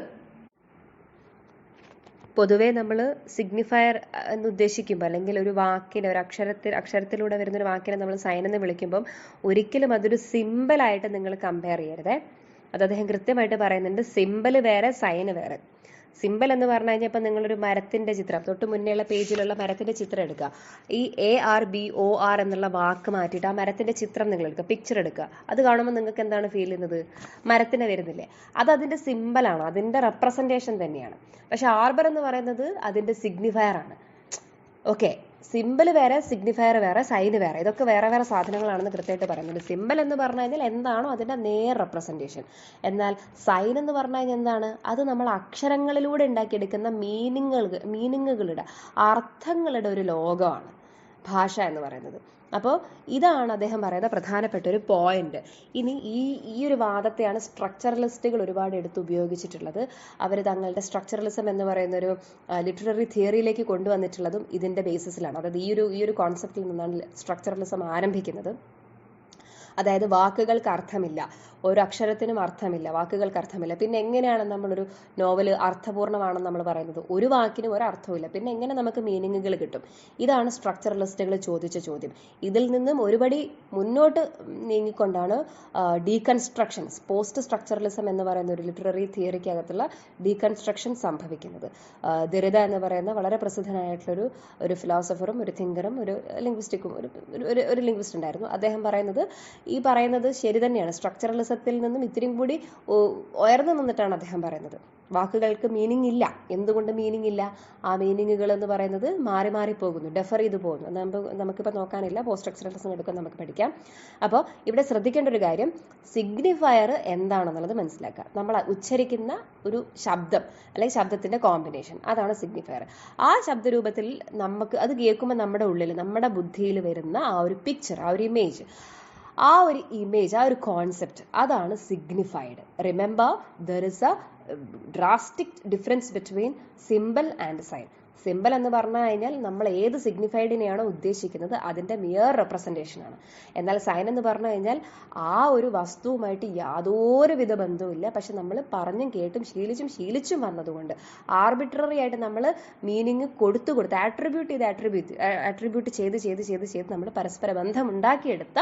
പൊതുവേ നമ്മൾ സിഗ്നിഫയർ എന്ന് ഉദ്ദേശിക്കുമ്പോൾ, അല്ലെങ്കിൽ ഒരു വാക്കിനെ, ഒരു അക്ഷരത്തിലൂടെ വരുന്ന ഒരു വാക്കിനെ നമ്മൾ സൈൻ എന്ന് വിളിക്കുമ്പം ഒരിക്കലും അതൊരു സിമ്പിളായിട്ട് നിങ്ങൾ കമ്പയർ ചെയ്യരുതേ. അത് അദ്ദേഹം കൃത്യമായിട്ട് പറയുന്നുണ്ട്. സിമ്പിൾ വേറെ, സൈന് വേറെ. സിമ്പിൾ എന്ന് പറഞ്ഞു കഴിഞ്ഞാൽ ഇപ്പം നിങ്ങളൊരു മരത്തിന്റെ ചിത്രം, തൊട്ട് മുന്നേയുള്ള പേജിലുള്ള മരത്തിന്റെ ചിത്രം എടുക്കുക. ഈ ARBOR എന്നുള്ള വാക്ക് മാറ്റിയിട്ട് ആ മരത്തിന്റെ ചിത്രം നിങ്ങൾ എടുക്കുക, പിക്ചർ എടുക്കുക. അത് കാണുമ്പോൾ നിങ്ങൾക്ക് എന്താണ് ഫീൽ ചെയ്യുന്നത്? മരത്തിന് വരുന്നില്ലേ? അത് അതിന്റെ സിമ്പിളാണ്, അതിന്റെ റെപ്രസെന്റേഷൻ തന്നെയാണ്. പക്ഷെ ആർബർ എന്ന് പറയുന്നത് അതിന്റെ സിഗ്നിഫയർ ആണ്. ഓക്കെ, സിമ്പിൾ വേറെ, സിഗ്നിഫയർ വേറെ, സൈന് വേറെ. ഇതൊക്കെ വേറെ വേറെ സാധനങ്ങളാണെന്ന് കൃത്യമായിട്ട് പറയുന്നുണ്ട്. സിമ്പിൾ എന്ന് പറഞ്ഞു കഴിഞ്ഞാൽ എന്താണോ അതിന്റെ നേർ റെപ്രസെന്റേഷൻ. എന്നാൽ സൈൻ എന്ന് പറഞ്ഞു കഴിഞ്ഞാൽ എന്താണ്? അത് നമ്മൾ അക്ഷരങ്ങളിലൂടെ ഉണ്ടാക്കിയെടുക്കുന്ന മീനിങ്ങുകളുടെ, അർത്ഥങ്ങളുടെ ഒരു ലോകമാണ്. ഭാഷ എന്ന് പറയുന്നത്. അപ്പോൾ ഇതാണ് അദ്ദേഹം പറയുന്ന പ്രധാനപ്പെട്ട ഒരു പോയിന്റ്. ഇനി ഈ ഒരു വാദത്തെയാണ് സ്ട്രക്ചറലിസ്റ്റുകൾ ഒരുപാട് എടുത്ത് ഉപയോഗിച്ചിട്ടുള്ളത്. അവർ തങ്ങളുടെ സ്ട്രക്ചറലിസം എന്ന് പറയുന്ന ഒരു ലിറ്റററി തിയറിയിലേക്ക് കൊണ്ടുവന്നിട്ടുള്ളതും ഇതിന്റെ ബേസിസിലാണ്. അതായത് ഈ ഒരു കോൺസെപ്റ്റിൽ നിന്നാണ് സ്ട്രക്ചറലിസം ആരംഭിക്കുന്നത്. അതായത് വാക്കുകൾക്ക് അർത്ഥമില്ല, ഒരു അക്ഷരത്തിനും അർത്ഥമില്ല, വാക്കുകൾക്ക് അർത്ഥമില്ല. പിന്നെ എങ്ങനെയാണ് നമ്മളൊരു നോവൽ അർത്ഥപൂർണ്ണമാണെന്ന് നമ്മൾ പറയുന്നത്? ഒരു വാക്കിനും ഒരു അർത്ഥമില്ല, പിന്നെ എങ്ങനെ നമുക്ക് മീനിങ്ങുകൾ കിട്ടും? ഇതാണ് സ്ട്രക്ചറലിസ്റ്റുകൾ ചോദിച്ച ചോദ്യം. ഇതിൽ നിന്നും ഒരുപടി മുന്നോട്ട് നീങ്ങിക്കൊണ്ടാണ് ഡീകൺസ്ട്രക്ഷൻസ്, പോസ്റ്റ് സ്ട്രക്ചറലിസം എന്ന് പറയുന്ന ഒരു ലിറ്റററി തിയറിക്കകത്തുള്ള ഡീകൺസ്ട്രക്ഷൻ സംഭവിക്കുന്നത്. ദരിദ എന്ന് പറയുന്ന വളരെ പ്രസിദ്ധനായിട്ടുള്ള ഒരു ഫിലോസഫറും ഒരു തിങ്കറും ഒരു ലിംഗ്വിസ്റ്റിക്കും ഒരു ലിംഗ്വിസ്റ്റ് ഉണ്ടായിരുന്നു. അദ്ദേഹം പറയുന്നത് ശരി തന്നെയാണ്. സ്ട്രക്ചറലിസത്തിൽ നിന്നും ഇത്തിരി കൂടി ഉയർന്നു നിന്നിട്ടാണ് അദ്ദേഹം പറയുന്നത് വാക്കുകൾക്ക് മീനിങ് ഇല്ല. എന്തുകൊണ്ട് മീനിങ് ഇല്ല? ആ മീനിങ്ങുകൾ എന്ന് പറയുന്നത് മാറി മാറി പോകുന്നു, ഡെഫർ ചെയ്തു പോകുന്നു. നമുക്കിപ്പോൾ നോക്കാനില്ല, പോസ്റ്റ് സ്ട്രക്ചറലിസം എടുക്കാൻ നമുക്ക് പഠിക്കാം. അപ്പോൾ ഇവിടെ ശ്രദ്ധിക്കേണ്ട ഒരു കാര്യം, സിഗ്നിഫയർ എന്താണെന്നുള്ളത് മനസ്സിലാക്കുക. നമ്മൾ ഉച്ചരിക്കുന്ന ഒരു ശബ്ദം അല്ലെങ്കിൽ ശബ്ദത്തിന്റെ കോമ്പിനേഷൻ, അതാണ് സിഗ്നിഫയർ. ആ ശബ്ദരൂപത്തിൽ നമുക്ക് അത് കേൾക്കുമ്പോൾ നമ്മുടെ ഉള്ളിൽ, നമ്മുടെ ബുദ്ധിയിൽ വരുന്ന ആ ഒരു പിക്ചർ, ആ ഒരു ഇമേജ്, ആ ഒരു കോൺസെപ്റ്റ്, അതാണ് signified. Remember, there is a drastic difference between simple and sign. Simple എന്ന് പറഞ്ഞു കഴിഞ്ഞാൽ നമ്മൾ ഏത് സിഗ്നിഫൈഡിനെയാണോ ഉദ്ദേശിക്കുന്നത് അതിന്റെ മിയർ റെപ്രസെന്റേഷൻ ആണ്. എന്നാൽ സൈൻ എന്ന് പറഞ്ഞു കഴിഞ്ഞാൽ ആ ഒരു വസ്തുവുമായിട്ട് യാതൊരുവിധ ബന്ധവുമില്ല. പക്ഷെ നമ്മൾ പറഞ്ഞും കേട്ടും ശീലിച്ചും വന്നതുകൊണ്ട് ആർബിട്രറി ആയിട്ട് നമ്മൾ മീനിങ് കൊടുത്ത് ആട്രിബ്യൂട്ട് ചെയ്ത് നമ്മൾ പരസ്പര ബന്ധം ഉണ്ടാക്കിയെടുത്ത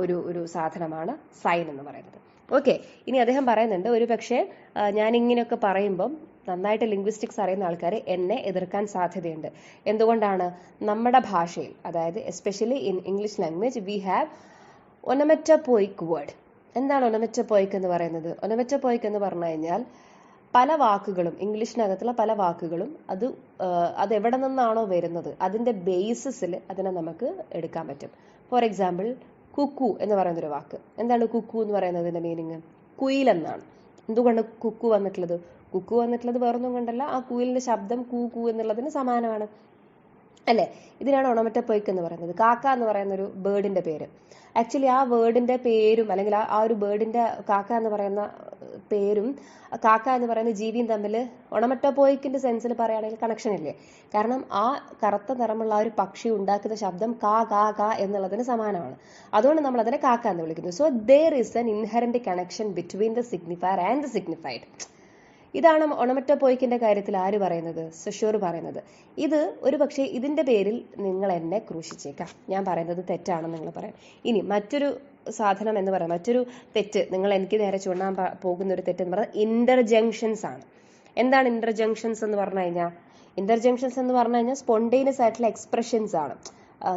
ഒരു സാധനമാണ് സൈൻ എന്ന് പറയുന്നത്. ഓക്കെ, ഇനി അദ്ദേഹം പറയുന്നുണ്ട്, ഒരു പക്ഷേ ഞാൻ ഇങ്ങനെയൊക്കെ പറയുമ്പം നന്നായിട്ട് ലിംഗ്വിസ്റ്റിക്സ് അറിയുന്ന ആൾക്കാർ എന്നെ എതിർക്കാൻ സാധ്യതയുണ്ട്. എന്തുകൊണ്ടാണ്? നമ്മുടെ ഭാഷയിൽ, അതായത് especially in English language, we have onomatopoeic word. എന്താണ് ഒനമറ്റോപോയിക് എന്ന് പറയുന്നത്? ഒനമറ്റോപോയിക് എന്ന് പറഞ്ഞു കഴിഞ്ഞാൽ പല വാക്കുകളും, ഇംഗ്ലീഷിനകത്തുള്ള പല വാക്കുകളും അത് എവിടെ നിന്നാണോ വരുന്നത് അതിന്റെ ബേസിസിൽ അതിനെ നമുക്ക് എടുക്കാൻ പറ്റും. ഫോർ എക്സാമ്പിൾ, കുക്കു എന്ന് പറയുന്നൊരു വാക്ക്. എന്താണ് കുക്കു എന്ന് പറയുന്നതിന്റെ മീനിങ്? കുയിൽ എന്നാണ്. എന്തുകൊണ്ട് കുക്കു വന്നിട്ടുള്ളത്? കുക്കു വന്നിട്ടുള്ളത് വേറൊന്നും കൊണ്ടല്ല, ആ കുയിലിന്റെ ശബ്ദം കൂ എന്നുള്ളതിന് സമാനമാണ് അല്ലെ? ഇതിനാണ് ഒണമറ്റോപോയിക് എന്ന് പറയുന്നത്. കാക്ക എന്ന് പറയുന്ന ഒരു ബേർഡിന്റെ പേര്. ആക്ച്വലി ആ വേർഡിന്റെ പേരും അല്ലെങ്കിൽ ആ ഒരു ബേർഡിന്റെ കാക്ക എന്ന് പറയുന്ന പേരും കാക്ക എന്ന് പറയുന്ന ജീവിയും തമ്മിൽ ഒണമറ്റോപോയിക്കിന്റെ സെൻസിൽ പറയുകയാണെങ്കിൽ കണക്ഷൻ ഇല്ലേ? കാരണം ആ കറുത്ത നിറമുള്ള ആ ഒരു പക്ഷി ഉണ്ടാക്കുന്ന ശബ്ദം കാ കാ കാ എന്നുള്ളതിന് സമാനമാണ്. അതുകൊണ്ട് നമ്മൾ അതിനെ കാക്ക എന്ന് വിളിക്കുന്നു. So there is an inherent connection between the signifier and the signified. ഇതാണ് ഒണമറ്റോപോയിക്കിന്റെ കാര്യത്തിൽ ആര് പറയുന്നത്? സൊഷ്യൂർ പറയുന്നത്. ഇത് ഒരു പക്ഷേ ഇതിന്റെ പേരിൽ നിങ്ങൾ എന്നെ ക്രൂശിച്ചേക്കാം, ഞാൻ പറയുന്നത് തെറ്റാണെന്ന് നിങ്ങൾ പറയാം. ഇനി മറ്റൊരു സാധനം എന്ന് പറയാം, മറ്റൊരു തെറ്റ് നിങ്ങൾ എനിക്ക് നേരെ ചൂണ്ടാൻ പോകുന്ന ഒരു തെറ്റ് എന്ന് പറയുന്നത് ഇന്റർജങ്ഷൻസ് ആണ്. എന്താണ് ഇന്റർജങ്ഷൻസ് എന്ന് പറഞ്ഞു കഴിഞ്ഞാൽ? ഇന്റർജങ്ഷൻസ് എന്ന് പറഞ്ഞു കഴിഞ്ഞാൽ സ്പോണ്ടേനിയസ് ആയിട്ടുള്ള എക്സ്പ്രഷൻസ് ആണ്.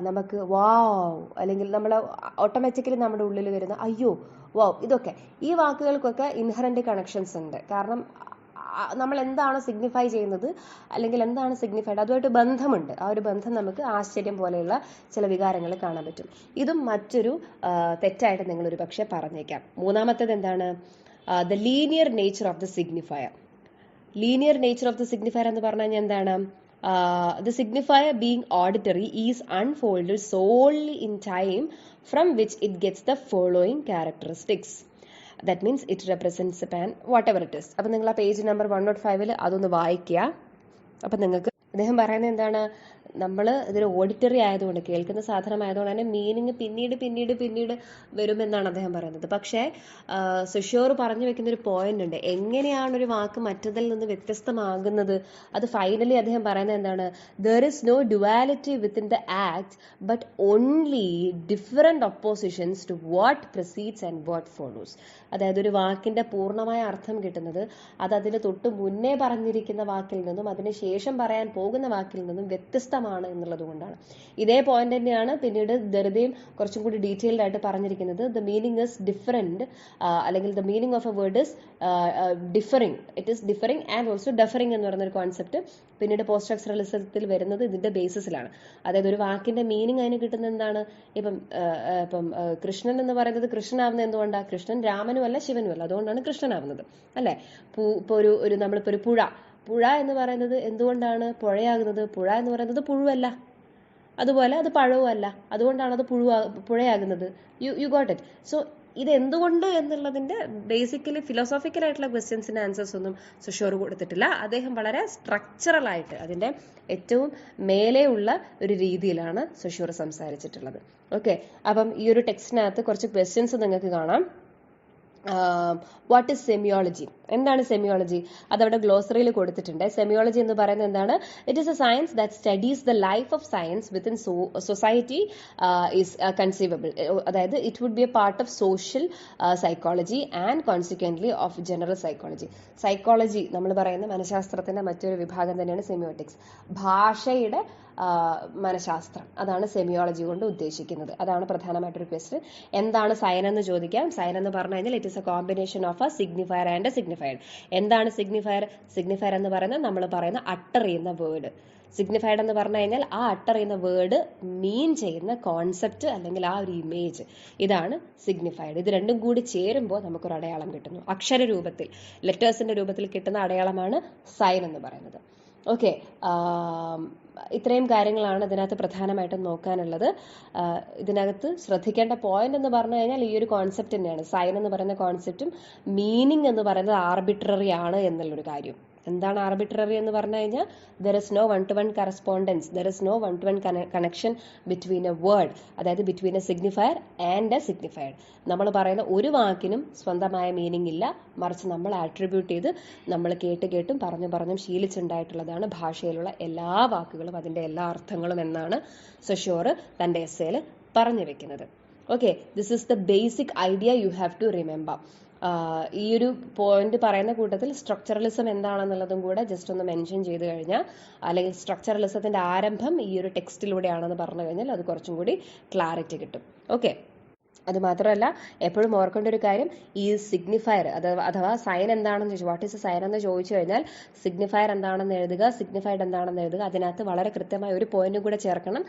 നമുക്ക് വാവ് അല്ലെങ്കിൽ നമ്മൾ ഓട്ടോമാറ്റിക്കലി നമ്മുടെ ഉള്ളിൽ വരുന്ന അയ്യോ, വാവ്, ഇതൊക്കെ ഈ വാക്കുകൾക്കൊക്കെ ഇൻഹറന്റ് കണക്ഷൻസ് ഉണ്ട്. കാരണം നമ്മൾ എന്താണോ സിഗ്നിഫൈ ചെയ്യുന്നത് അല്ലെങ്കിൽ എന്താണ് സിഗ്നിഫൈഡ് അതുമായിട്ട് ബന്ധമുണ്ട്. ആ ഒരു ബന്ധം നമുക്ക് ആശ്ചര്യം പോലെയുള്ള ചില വികാരങ്ങൾ കാണാൻ പറ്റും. ഇതും മറ്റൊരു തെറ്റായിട്ട് നിങ്ങൾ ഒരു പക്ഷെ പറഞ്ഞേക്കാം. മൂന്നാമത്തേത് എന്താണ്? The linear nature of the signifier. Linear nature of the signifier എന്ന് പറഞ്ഞു കഴിഞ്ഞാൽ എന്താണ്? The signifier being auditory is unfolded solely in time from which it gets the following characteristics. That means it represents a pen, whatever it is. അപ്പോൾ നിങ്ങൾ ആ page number 105 അതൊന്ന് വായിക്കുക. അപ്പം നിങ്ങൾക്ക് അദ്ദേഹം പറയുന്നത് എന്താണ്? നമ്മൾ ഇതൊരു ഓഡിറ്ററി ആയതുകൊണ്ട്, കേൾക്കുന്ന സാധനമായതുകൊണ്ട് തന്നെ മീനിങ് പിന്നീട് വരുമെന്നാണ് അദ്ദേഹം പറയുന്നത്. പക്ഷേ സുഷോർ പറഞ്ഞു വെക്കുന്ന ഒരു പോയിന്റ് ഉണ്ട്, എങ്ങനെയാണ് ഒരു വാക്ക് മറ്റതിൽ നിന്ന് വ്യത്യസ്തമാകുന്നത്? അത് ഫൈനലി അദ്ദേഹം പറയുന്നത് എന്താണ്? There is no duality within the act but only different oppositions to what proceeds and what follows. അതായത് ഒരു വാക്കിന്റെ പൂർണ്ണമായ അർത്ഥം കിട്ടുന്നത് അത് അതിന് തൊട്ട് മുന്നേ പറഞ്ഞിരിക്കുന്ന വാക്കിൽ നിന്നും അതിന് ശേഷം പറയാൻ പോകുന്ന വാക്കിൽ നിന്നും വ്യത്യസ്തമാണ് എന്നുള്ളത് കൊണ്ടാണ്. ഇതേ പോയിന്റ് തന്നെയാണ് പിന്നീട് ദരിദ്രയും കുറച്ചും കൂടി ഡീറ്റെയിൽഡ് ആയിട്ട് പറഞ്ഞിരിക്കുന്നത്. ദ മീനിങ് ഇസ് ഡിഫറെന്റ്, അല്ലെങ്കിൽ the meaning of a word is differing. It is differing and also deferring എന്ന് പറയുന്ന ഒരു കോൺസെപ്റ്റ് പിന്നീട് പോസ്റ്റ് സ്ട്രക്ചറലിസത്തിൽ വരുന്നത് ഇതിന്റെ ബേസിസിലാണ്. അതായത് ഒരു വാക്കിന്റെ മീനിങ് അതിന് കിട്ടുന്നത് എന്താണ്? ഇപ്പം കൃഷ്ണൻ എന്ന് പറയുന്നത് കൃഷ്ണനാവുന്നത് എന്തുകൊണ്ടാണ്? കൃഷ്ണൻ രാമനും അല്ല ശിവനും അല്ല, അതുകൊണ്ടാണ് കൃഷ്ണനാവുന്നത് അല്ലെ? ഇപ്പോൾ നമ്മളിപ്പോൾ ഒരു പുഴ എന്ന് പറയുന്നത് എന്തുകൊണ്ടാണ് പുഴയാകുന്നത്? പുഴ എന്ന് പറയുന്നത് പുഴുവല്ല, അതുപോലെ അത് പഴവുമല്ല, അതുകൊണ്ടാണ് അത് പുഴയാകുന്നത്. You got it. സോ ഇത് എന്തുകൊണ്ട് എന്നുള്ളതിൻ്റെ ബേസിക്കലി ഫിലോസോഫിക്കൽ ആയിട്ടുള്ള ക്വസ്റ്റ്യൻസിൻ്റെ ആൻസേഴ്സ് ഒന്നും സുഷോർ കൊടുത്തിട്ടില്ല. അദ്ദേഹം വളരെ സ്ട്രക്ചറൽ ആയിട്ട് അതിൻ്റെ ഏറ്റവും മേലെയുള്ള ഒരു രീതിയിലാണ് സുഷോർ സംസാരിച്ചിട്ടുള്ളത്. ഓക്കെ, അപ്പം ഈ ഒരു ടെക്സ്റ്റിനകത്ത് കുറച്ച് ക്വസ്റ്റ്യൻസ് നിങ്ങൾക്ക് കാണാം. What is semiology? എന്താണ് സെമിയോളജി? അതവിടെ ഗ്ലോസറിയിൽ കൊടുത്തിട്ടുണ്ട്. സെമിയോളജി എന്ന് പറയുന്നത് എന്താണ്? It is a science that studies the life of science within society is conceivable. അതായത് it would be a part of social psychology and consequently of general psychology. Psychology നമ്മൾ പറയുന്ന മനഃശാസ്ത്രത്തിന്റെ മറ്റൊരു വിഭാഗം തന്നെയാണ് സെമിയോട്ടിക്സ്. ഭാഷയുടെ മനഃശാസ്ത്രം, അതാണ് സെമിയോളജി കൊണ്ട് ഉദ്ദേശിക്കുന്നത്. അതാണ് പ്രധാനമായിട്ടൊരു ക്വസ്റ്റ്യൻ. എന്താണ് സൈൻ എന്ന് ചോദിക്കാം. സൈൻ എന്ന് പറഞ്ഞു കഴിഞ്ഞാൽ it is A combination of A signifier and a signified. എന്താണ് സിഗ്നിഫയർ? സിഗ്നിഫയർ എന്ന് പറയുന്നത് നമ്മൾ പറയുന്ന അട്ടർ ചെയ്യുന്ന വേർഡ്. സിഗ്നിഫൈഡ് എന്ന് പറഞ്ഞു കഴിഞ്ഞാൽ ആ അട്ടർ ചെയ്യുന്ന വേർഡ് മീൻ ചെയ്യുന്ന കോൺസെപ്റ്റ് അല്ലെങ്കിൽ ആ ഒരു ഇമേജ്, ഇതാണ് സിഗ്നിഫൈഡ്. ഇത് രണ്ടും കൂടി ചേരുമ്പോൾ നമുക്കൊരു അടയാളം കിട്ടുന്നു. അക്ഷര രൂപത്തിൽ, ലെറ്റേഴ്സിന്റെ രൂപത്തിൽ കിട്ടുന്ന അടയാളമാണ് സൈൻ എന്ന് പറയുന്നത്. ഓക്കെ, ഇത്രയും കാര്യങ്ങളാണ് ഇതിനകത്ത് പ്രധാനമായിട്ടും നോക്കാനുള്ളത്. ഇതിനകത്ത് ശ്രദ്ധിക്കേണ്ട പോയിന്റ് എന്ന് പറഞ്ഞു കഴിഞ്ഞാൽ ഈ ഒരു കോൺസെപ്റ്റ് തന്നെയാണ്. സൈൻ എന്ന് പറയുന്ന കോൺസെപ്റ്റും മീനിങ് എന്ന് പറയുന്നത് ആർബിട്രറി ആണ് എന്നുള്ളൊരു കാര്യം. എന്താണ് ആർബിട്രറി എന്ന് പറഞ്ഞു കഴിഞ്ഞാൽ there is no one to one correspondence, there is no one to one connection between a word, അതായത് between a signifier and a signified. നമ്മൾ പറയുന്ന ഒരു വാക്കിനും സ്വന്തമായ മീനിങ് ഇല്ല, മറിച്ച് നമ്മൾ ആട്രിബ്യൂട്ട് ചെയ്ത് നമ്മൾ കേട്ടും പറഞ്ഞും ശീലിച്ചുണ്ടായിട്ടുള്ളതാണ് ഭാഷയിലുള്ള എല്ലാ വാക്കുകളും അതിൻ്റെ എല്ലാ അർത്ഥങ്ങളും എന്നാണ് സൊഷോർ തൻ്റെ എസ്സേയിൽ പറഞ്ഞു വെക്കുന്നത്. Okay, this is the basic idea you have to remember. ഈ ഒരു പോയിന്റ് പറയുന്ന കൂട്ടത്തിൽ സ്ട്രക്ചറലിസം എന്താണെന്നുള്ളതും കൂടെ ജസ്റ്റ് ഒന്ന് മെൻഷൻ ചെയ്ത് കഴിഞ്ഞാൽ, അല്ലെങ്കിൽ സ്ട്രക്ചറലിസത്തിന്റെ ആരംഭം ഈ ഒരു ടെക്സ്റ്റിലൂടെയാണെന്ന് പറഞ്ഞു കഴിഞ്ഞാൽ അത് കുറച്ചും കൂടി ക്ലാരിറ്റി കിട്ടും. ഓക്കെ, അതുമാത്രമല്ല എപ്പോഴും ഓർക്കേണ്ട ഒരു കാര്യം, ഈ സിഗ്നിഫയർ അഥവാ സൈൻ എന്താണെന്ന് ചോദിച്ചു, വാട്ട് ഈസ് എ സൈൻ എന്ന് ചോദിച്ചു കഴിഞ്ഞാൽ സിഗ്നിഫയർ എന്താണെന്ന് എഴുതുക, സിഗ്നിഫൈഡ് എന്താണെന്ന് എഴുതുക. അതിനകത്ത് വളരെ കൃത്യമായ ഒരു പോയിന്റും കൂടെ ചേർക്കണം.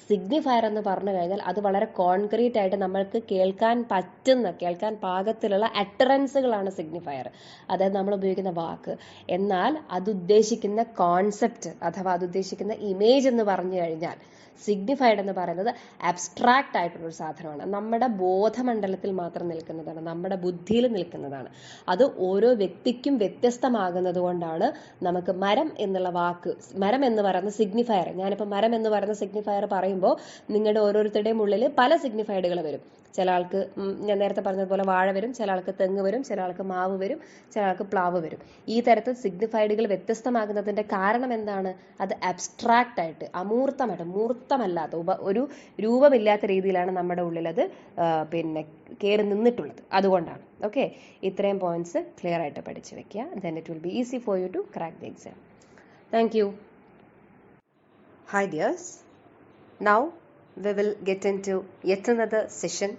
സിഗ്നിഫയർ എന്ന് പറഞ്ഞു കഴിഞ്ഞാൽ അത് വളരെ കോൺക്രീറ്റ് ആയിട്ട് നമ്മൾക്ക് കേൾക്കാൻ പാകത്തിലുള്ള അറ്ററൻസുകളാണ് സിഗ്നിഫയർ, അതായത് നമ്മൾ ഉപയോഗിക്കുന്ന വാക്ക്. എന്നാൽ അത് ഉദ്ദേശിക്കുന്ന കോൺസെപ്റ്റ് അഥവാ അത് ഉദ്ദേശിക്കുന്ന ഇമേജ് എന്ന് പറഞ്ഞു കഴിഞ്ഞാൽ സിഗ്നിഫൈഡ് എന്ന് പറയുന്നത് അബ്സ്ട്രാക്റ്റ് ആയിട്ടുള്ളൊരു സാധനമാണ്. നമ്മുടെ ബോധമണ്ഡലത്തിൽ മാത്രം നിൽക്കുന്നതാണ്, നമ്മുടെ ബുദ്ധിയിൽ നിൽക്കുന്നതാണ്. അത് ഓരോ വ്യക്തിക്കും വ്യത്യസ്തമാകുന്നത് കൊണ്ടാണ് നമുക്ക് മരം എന്നുള്ള വാക്ക്, മരം എന്ന് പറയുന്ന സിഗ്നിഫയർ, ഞാനിപ്പോൾ മരം എന്ന് പറയുന്ന സിഗ്നിഫയർ പറയുമ്പോൾ നിങ്ങളുടെ ഓരോരുത്തരുടെയും ഉള്ളിൽ പല സിഗ്നിഫൈഡുകൾ വരും. ചില ആൾക്ക് ഞാൻ നേരത്തെ പറഞ്ഞതുപോലെ വാഴ വരും, ചില ആൾക്ക് തെങ്ങ് വരും, ചില ആൾക്ക് മാവ് വരും, ചില ആൾക്ക് പ്ലാവ് വരും. ഈ തരത്തിൽ സിഗ്നിഫൈഡുകൾ വ്യത്യസ്തമാകുന്നതിന്റെ കാരണം എന്താണ്? അത് അബ്സ്ട്രാക്റ്റ് ആയിട്ട്, അമൂർത്തമായിട്ട്, മൂർത്തമല്ലാത്ത ഒരു രൂപമില്ലാത്ത രീതിയിലാണ് നമ്മുടെ ഉള്ളിൽ അത് കയറി നിന്നിട്ടുള്ളത്. അതുകൊണ്ടാണ്. ഓക്കെ, ഇത്രയും പോയിന്റ്സ് ക്ലിയർ ആയിട്ട് പഠിച്ചു വെക്കുക. Then it will be easy for you to crack the exam. Thank you. Hi dears. Now we will get into yet another session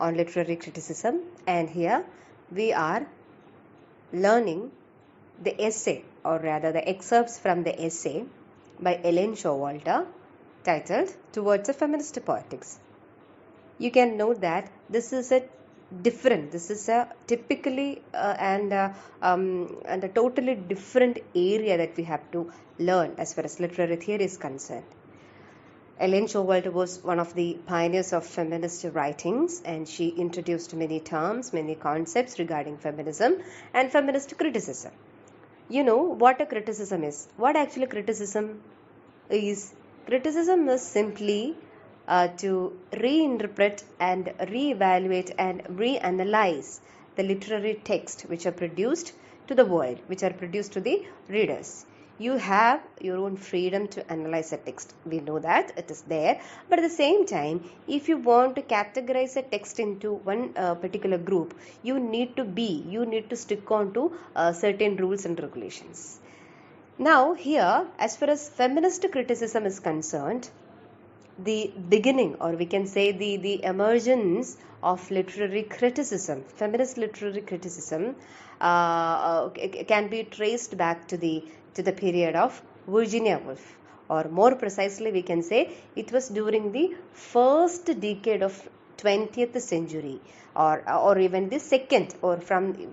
on literary criticism, and here we are learning the essay, or rather the excerpts from the essay by Ellen Showalter titled Towards a Feminist Poetics. You can note that this is a typically and a totally different area that we have to learn as far as literary theory is concerned. Ellen Showalter was one of the pioneers of feminist writings, and she introduced many terms, many concepts regarding feminism and feminist criticism. You know what a criticism is. What actually criticism is? Criticism is simply to reinterpret and reevaluate and reanalyze the literary text which are produced to the world, which are produced to the readers. You have your own freedom to analyze a text. We know that it is there, but at the same time, if you want to categorize a text into one particular group, you need to stick on to certain rules and regulations. Now here, as far as feminist criticism is concerned, the beginning, or we can say the emergence of literary criticism, feminist literary criticism, can be traced back to the period of Virginia Woolf, or more precisely we can say it was during the first decade of 20th century, or even the second, or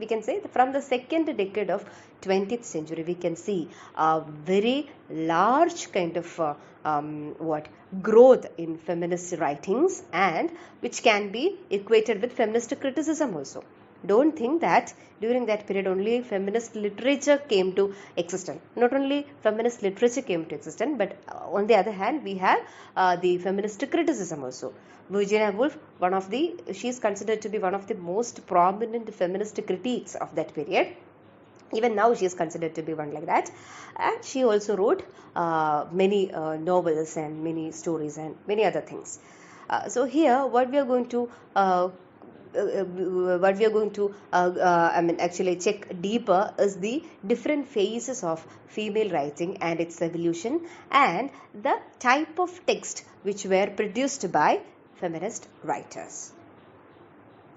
we can say from the second decade of 20th century, we can see a very large kind of growth in feminist writings, and which can be equated with feminist criticism also. Don't think that during that period only feminist literature came to existence. Not only feminist literature came to existence, but on the other hand, we have the feminist criticism also. Virginia Woolf, she is considered to be one of the most prominent feminist critiques of that period. Even now she is considered to be one like that, and she also wrote many novels and many stories and many other things. So here what we are going to actually check deeper is the different phases of female writing and its evolution, and the type of text which were produced by feminist writers.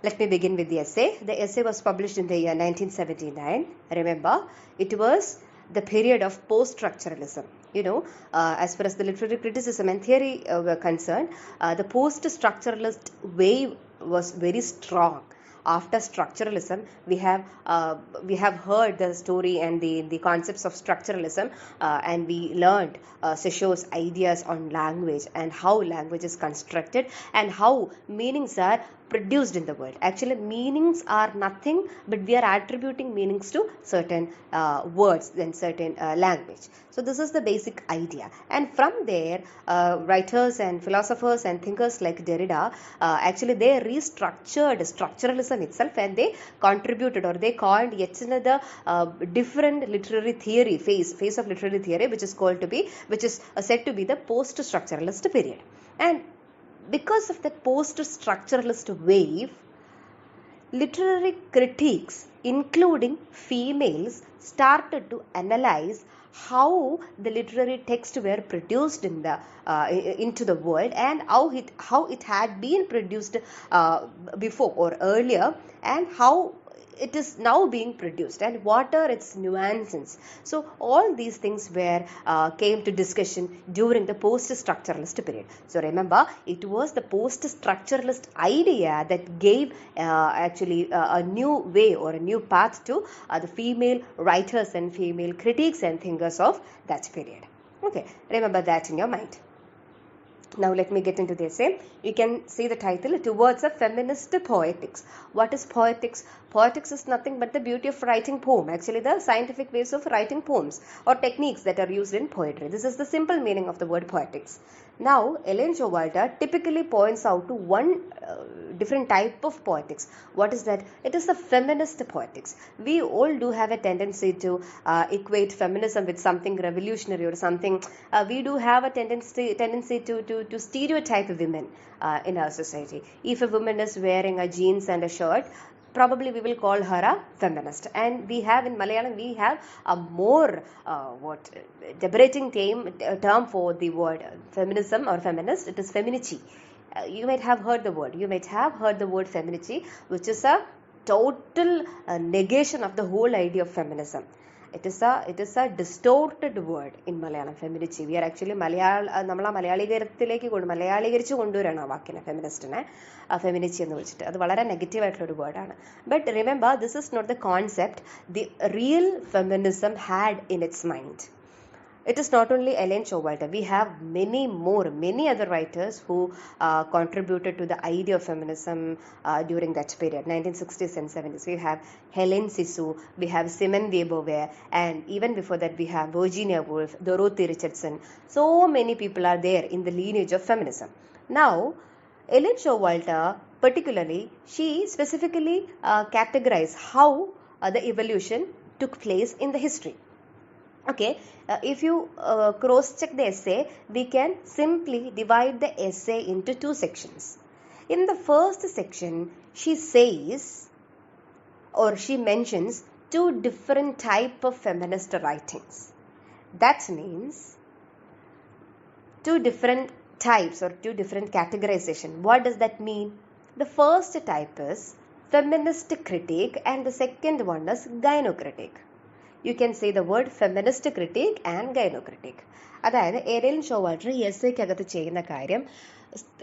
Let me begin with the essay. The essay was published in the year 1979. Remember, it was the period of post-structuralism. As far as the literary criticism and theory were concerned, the post-structuralist wave was very strong. After structuralism, we have heard the story and the concepts of structuralism, and we learned Cecil's ideas on language and how language is constructed and how meanings are produced in the world. Actually, meanings are nothing, but we are attributing meanings to certain words and certain language. So this is the basic idea, and from there writers and philosophers and thinkers like Derrida actually they restructured structuralism itself, and they contributed, or they coined yet another different literary theory phase of literary theory, which is said to be the post-structuralist period. And because of the post-structuralist wave, literary critiques, including females, started to analyze how the literary texts were produced into the world, and how it had been produced before or earlier, and how it is now being produced, and what are its nuances. So all these things came to discussion during the post-structuralist period. So remember, it was the post-structuralist idea that gave a new way or a new path to the female writers and female critics and thinkers of that period. Okay, remember that in your mind. Now let me get into the essay. You can see the title, Towards a Feminist Poetics. What is poetics? Poetics is nothing but the beauty of writing poem. Actually, the scientific ways of writing poems or techniques that are used in poetry. This is the simple meaning of the word poetics. Now, Ellen Showalter typically points out to one different type of poetics. What is that? It is the feminist poetics. We all do have a tendency to equate feminism with something revolutionary or something. We do have a tendency to stereotype women in our society. If a woman is wearing a jeans and a shirt, probably we will call her a feminist. And we have in Malayalam, we have a more debating term for the word feminism or feminist. It is feminici. You might have heard the word. Feminici, which is a total negation of the whole idea of feminism. It is a distorted word in Malayalam, feminici. We are actually മലയാളീകരിച്ചു കൊണ്ടുവരാണ് ആ വാക്കിനെ, ഫെമിനിസ്റ്റിനെ ഫെമിനിച്ചി എന്ന് വെച്ചിട്ട്. അത് വളരെ negative ആയിട്ടുള്ളൊരു വേർഡാണ്. But remember, this is not the concept the real feminism had in its mind. It is not only Ellen Showalter. We have many other writers who contributed to the idea of feminism during that period, 1960s and 70s. We have Helen Sissou, we have Simone de Beauvoir, and even before that we have Virginia Woolf, Dorothy Richardson. So many people are there in the lineage of feminism. Now, Ellen Showalter particularly, she specifically categorized how the evolution took place in the history. Okay, if you cross-check the essay, we can simply divide the essay into two sections. In the first section, she says, or she mentions, two different types of feminist writings. That means two different types or two different categorization. What does that mean? The first type is feminist critique, and the second one is gynocritique. You can say the word feminist critique and gynocritique. അതായത് Ellen Showalter ഈ എസ്സേക്കകത്ത് ചെയ്യുന്ന കാര്യം,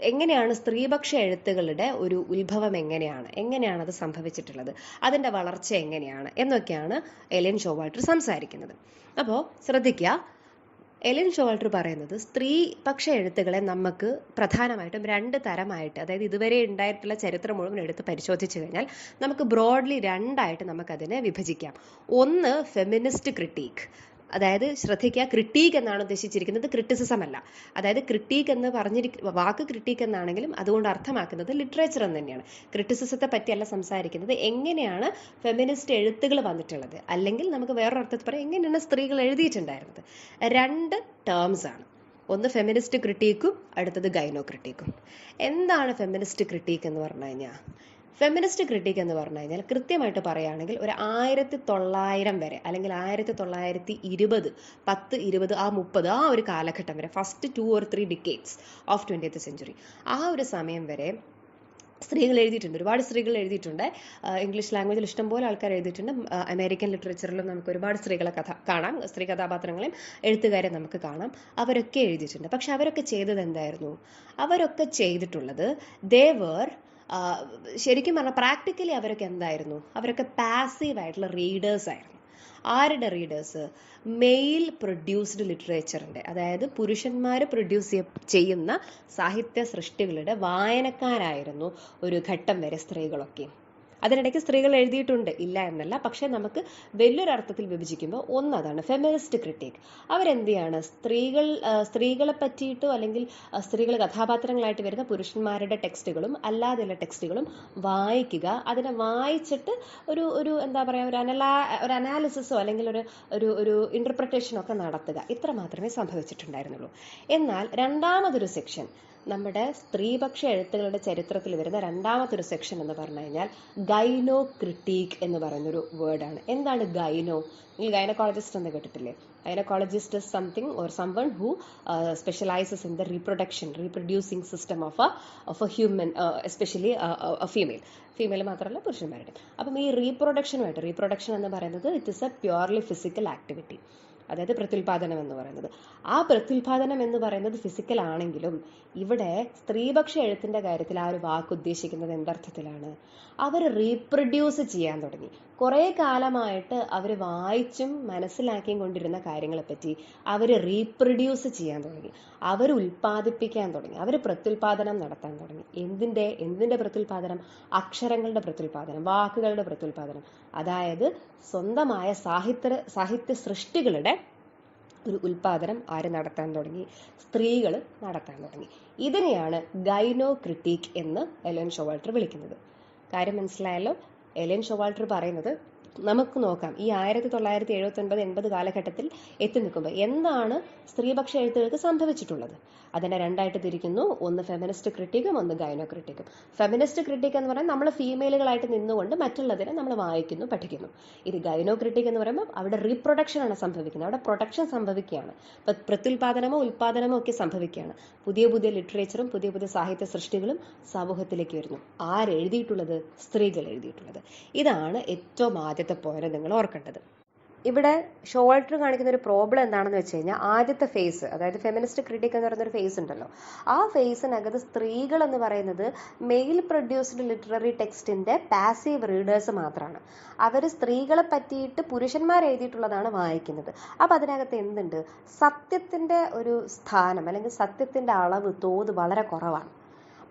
എങ്ങനെയാണ് സ്ത്രീപക്ഷ എഴുത്തുകളുടെ ഒരു ഉത്ഭവം എങ്ങനെയാണ് അത് സംഭവിച്ചിട്ടുള്ളത്, അതിൻ്റെ വളർച്ച എങ്ങനെയാണ് എന്നൊക്കെയാണ് എലൻ ഷോവാൾട്ടർ സംസാരിക്കുന്നത്. അപ്പോൾ ശ്രദ്ധിക്കുക, എലൻ ഷോവാൾട്ടർ പറയുന്നത് സ്ത്രീപക്ഷ എഴുത്തുകളെ നമുക്ക് പ്രധാനമായിട്ടും 2 തരമായിട്ട്, അതായത് ഇതുവരെ ഉണ്ടായിട്ടുള്ള ചരിത്രം മുഴുവൻ എടുത്ത് പരിശോധിച്ചു കഴിഞ്ഞാൽ നമുക്ക് ബ്രോഡ്ലി 2ആയിട്ട് നമുക്കതിനെ വിഭജിക്കാം. ഒന്ന് ഫെമിനിസ്റ്റ് ക്രിട്ടീക്ക്, അതായത് ശ്രദ്ധിക്കുക, ക്രിട്ടീക്ക് എന്നാണ് ഉദ്ദേശിച്ചിരിക്കുന്നത്, ക്രിറ്റിസിസം അല്ല. അതായത് ക്രിട്ടീക്ക് എന്ന് വാക്ക് ക്രിട്ടീക്ക് എന്നാണെങ്കിലും അതുകൊണ്ട് അർത്ഥമാക്കുന്നത് ലിറ്ററേച്ചർ എന്ന് തന്നെയാണ്. ക്രിറ്റിസിസത്തെ പറ്റിയല്ല സംസാരിക്കുന്നത്, എങ്ങനെയാണ് ഫെമിനിസ്റ്റ് എഴുത്തുകൾ വന്നിട്ടുള്ളത്, അല്ലെങ്കിൽ നമുക്ക് വേറൊരു അർത്ഥത്തിൽ പറയാം എങ്ങനെയാണ് സ്ത്രീകൾ എഴുതിയിട്ടുണ്ടായിരുന്നത്. 2 ടേംസ് ആണ്. ഒന്ന് ഫെമിനിസ്റ്റ് ക്രിട്ടീക്കും അടുത്തത് ഗൈനോ ക്രിട്ടീക്കും. എന്താണ് ഫെമിനിസ്റ്റ് ക്രിട്ടീക്ക് എന്ന് പറഞ്ഞു കഴിഞ്ഞാൽ? ഫെമിനിസ്റ്റ് ക്രിട്ടിക് എന്ന് പറഞ്ഞു കഴിഞ്ഞാൽ കൃത്യമായിട്ട് പറയുകയാണെങ്കിൽ ഒരു 1900 വരെ, അല്ലെങ്കിൽ 1920, 10, 20, 30 ആ ഒരു കാലഘട്ടം വരെ, first 2 or 3 decades of 20th century, ആ ഒരു സമയം വരെ സ്ത്രീകൾ എഴുതിയിട്ടുണ്ട്. ഒരുപാട് സ്ത്രീകൾ എഴുതിയിട്ടുണ്ട്. ഇംഗ്ലീഷ് ലാംഗ്വേജിൽ ഇഷ്ടംപോലെ ആൾക്കാർ എഴുതിയിട്ടുണ്ട്. അമേരിക്കൻ ലിറ്ററേച്ചറിലും നമുക്ക് ഒരുപാട് സ്ത്രീകളെ കാണാം, സ്ത്രീ കഥാപാത്രങ്ങളെയും എഴുത്തുകാരെ നമുക്ക് കാണാം. അവരൊക്കെ എഴുതിയിട്ടുണ്ട്. പക്ഷെ അവരൊക്കെ ചെയ്തത് എന്തായിരുന്നു? അവരൊക്കെ ചെയ്തിട്ടുള്ളത് ശരിക്കും പറഞ്ഞാൽ പ്രാക്ടിക്കലി അവരൊക്കെ എന്തായിരുന്നു? അവരൊക്കെ പാസീവായിട്ടുള്ള റീഡേഴ്സ് ആയിരുന്നു. ആരുടെ റീഡേഴ്സ്? മെയിൽ പ്രൊഡ്യൂസ്ഡ് ലിറ്ററേച്ചറിൻ്റെ, അതായത് പുരുഷന്മാർ പ്രൊഡ്യൂസ് ചെയ്യുന്ന സാഹിത്യ സൃഷ്ടികളുടെ വായനക്കാരായിരുന്നു ഒരു ഘട്ടം വരെ സ്ത്രീകളൊക്കെ. അതിനിടയ്ക്ക് സ്ത്രീകൾ എഴുതിയിട്ടുണ്ട്, ഇല്ല എന്നല്ല. പക്ഷെ നമുക്ക് വലിയൊരർത്ഥത്തിൽ വിഭജിക്കുമ്പോൾ ഒന്നതാണ് ഫെമിനിസ്റ്റ് ക്രിട്ടിക്. അവരെന്ത് ചെയ്യാണ്? സ്ത്രീകളെ പറ്റിയിട്ടോ അല്ലെങ്കിൽ സ്ത്രീകൾ കഥാപാത്രങ്ങളായിട്ട് വരുന്ന പുരുഷന്മാരുടെ ടെക്സ്റ്റുകളും അല്ലാതെയുള്ള ടെക്സ്റ്റുകളും വായിക്കുക, അതിനെ വായിച്ചിട്ട് ഒരു എന്താ പറയുക, ഒരു അനാലിസിസോ അല്ലെങ്കിൽ ഒരു ഇന്റർപ്രിട്ടേഷനോ ഒക്കെ നടത്തുക. ഇത്ര മാത്രമേ സംഭവിച്ചിട്ടുണ്ടായിരുന്നുള്ളൂ. എന്നാൽ രണ്ടാമതൊരു സെക്ഷൻ, നമ്മുടെ സ്ത്രീപക്ഷ എഴുത്തുകളുടെ ചരിത്രത്തിൽ വരുന്ന രണ്ടാമത്തൊരു സെക്ഷൻ എന്ന് പറഞ്ഞു കഴിഞ്ഞാൽ ഗൈനോ ക്രിട്ടീക്ക് എന്ന് പറയുന്നൊരു വേർഡാണ്. എന്താണ് ഗൈനോ? നിങ്ങൾ ഗൈനക്കോളജിസ്റ്റ് എന്ന് കേട്ടിട്ടില്ലേ? Gynecologist is something or someone who specializes in the reproducing system of a human, especially a female മാത്രമല്ല പുരുഷന്മാരുടെ. അപ്പം ഈ റീപ്രൊഡക്ഷൻ എന്ന് പറയുന്നത് it is A purely physical activity, അതായത് പ്രത്യുൽപാദനം എന്ന് പറയുന്നത്. ആ പ്രത്യുൽപാദനം എന്ന് പറയുന്നത് ഫിസിക്കൽ ആണെങ്കിലും ഇവിടെ സ്ത്രീപക്ഷ എഴുത്തിന്റെ കാര്യത്തിൽ ആ ഒരു വാക്ക് ഉദ്ദേശിക്കുന്നത് എന്തർത്ഥത്തിലാണ്? അവർ റീപ്രൊഡ്യൂസ് ചെയ്യാൻ തുടങ്ങി. കുറേ കാലമായിട്ട് അവർ വായിച്ചും മനസ്സിലാക്കിയും കൊണ്ടിരുന്ന കാര്യങ്ങളെപ്പറ്റി അവർ റീപ്രൊഡ്യൂസ് ചെയ്യാൻ തുടങ്ങി, അവർ ഉൽപ്പാദിപ്പിക്കാൻ തുടങ്ങി, അവർ പ്രത്യുൽപാദനം നടത്താൻ തുടങ്ങി. എന്തിന്റെ പ്രത്യുൽപാദനം? അക്ഷരങ്ങളുടെ പ്രത്യുൽപാദനം, വാക്കുകളുടെ പ്രത്യുൽപാദനം. അതായത് സ്വന്തമായ സാഹിത്യ സൃഷ്ടികളുടെ ഒരു ഉൽപാദനം ആര് നടത്താൻ തുടങ്ങി? സ്ത്രീകൾ നടത്താൻ തുടങ്ങി. ഇതിനെയാണ് ഗൈനോ ക്രിട്ടീക്ക് എന്ന് എലൻ ഷോവാൾട്ടർ വിളിക്കുന്നത്. കാര്യം മനസ്സിലായല്ലോ? എലൻ ഷോവാൾട്ടർ പറയുന്നത് നമുക്ക് നോക്കാം, ഈ 1979-80 കാലഘട്ടത്തിൽ എത്തി നിൽക്കുമ്പോൾ എന്താണ് സ്ത്രീപക്ഷ എഴുത്തുകൾക്ക് സംഭവിച്ചിട്ടുള്ളത്. അതിനെ 2ആയിട്ട് തിരിക്കുന്നു. ഒന്ന് ഫെമിനിസ്റ്റ് ക്രിട്ടിക്കും, ഒന്ന് ഗൈനോ ക്രിട്ടിക്കും. ഫെമിനിസ്റ്റ് ക്രിട്ടിക് എന്ന് പറയുമ്പോൾ നമ്മൾ ഫീമെയിലുകളായിട്ട് നിന്നുകൊണ്ട് മറ്റുള്ളതിനെ നമ്മൾ വായിക്കുന്നു, പഠിക്കുന്നു. ഇത് ഗൈനോ ക്രിട്ടിക് എന്ന് പറയുമ്പോൾ അവിടെ റീപ്രൊഡക്ഷൻ ആണ് സംഭവിക്കുന്നത്, അവിടെ പ്രൊഡക്ഷൻ സംഭവിക്കുകയാണ്, പ്രത്യുൽപാദനമോ ഉൽപാദനമോ ഒക്കെ സംഭവിക്കുകയാണ്. പുതിയ ലിറ്ററേച്ചറും പുതിയ സാഹിത്യ സൃഷ്ടികളും സമൂഹത്തിലേക്ക് വരുന്നു. ആരെഴുതിയിട്ടുള്ളത്? സ്ത്രീകൾ എഴുതിയിട്ടുള്ളത്. ഇതാണ് ഏറ്റവും ആദ്യത്തെ പോയിന്റ് നിങ്ങൾ ഓർക്കേണ്ടത്. ഇവിടെ ഷോവാൾട്ടർ കാണിക്കുന്ന ഒരു പ്രോബ്ലം എന്താണെന്ന് വെച്ച് കഴിഞ്ഞാൽ, ആദ്യത്തെ ഫേസ്, അതായത് ഫെമിനിസ്റ്റ് ക്രിട്ടിക് എന്ന് പറയുന്നൊരു ഫേസ് ഉണ്ടല്ലോ, ആ ഫേസിനകത്ത് സ്ത്രീകൾ എന്ന് പറയുന്നത് മെയിൽ പ്രൊഡ്യൂസ്ഡ് ലിറ്റററി ടെക്സ്റ്റിന്റെ പാസീവ് റീഡേഴ്സ് മാത്രമാണ്. അവർ സ്ത്രീകളെ പറ്റിയിട്ട് പുരുഷന്മാർ എഴുതിയിട്ടുള്ളതാണ് വായിക്കുന്നത്. അപ്പം അതിനകത്ത് എന്തുണ്ട്? സത്യത്തിന്റെ ഒരു സ്ഥാനം അല്ലെങ്കിൽ സത്യത്തിന്റെ അളവ്, തോത് വളരെ കുറവാണ്.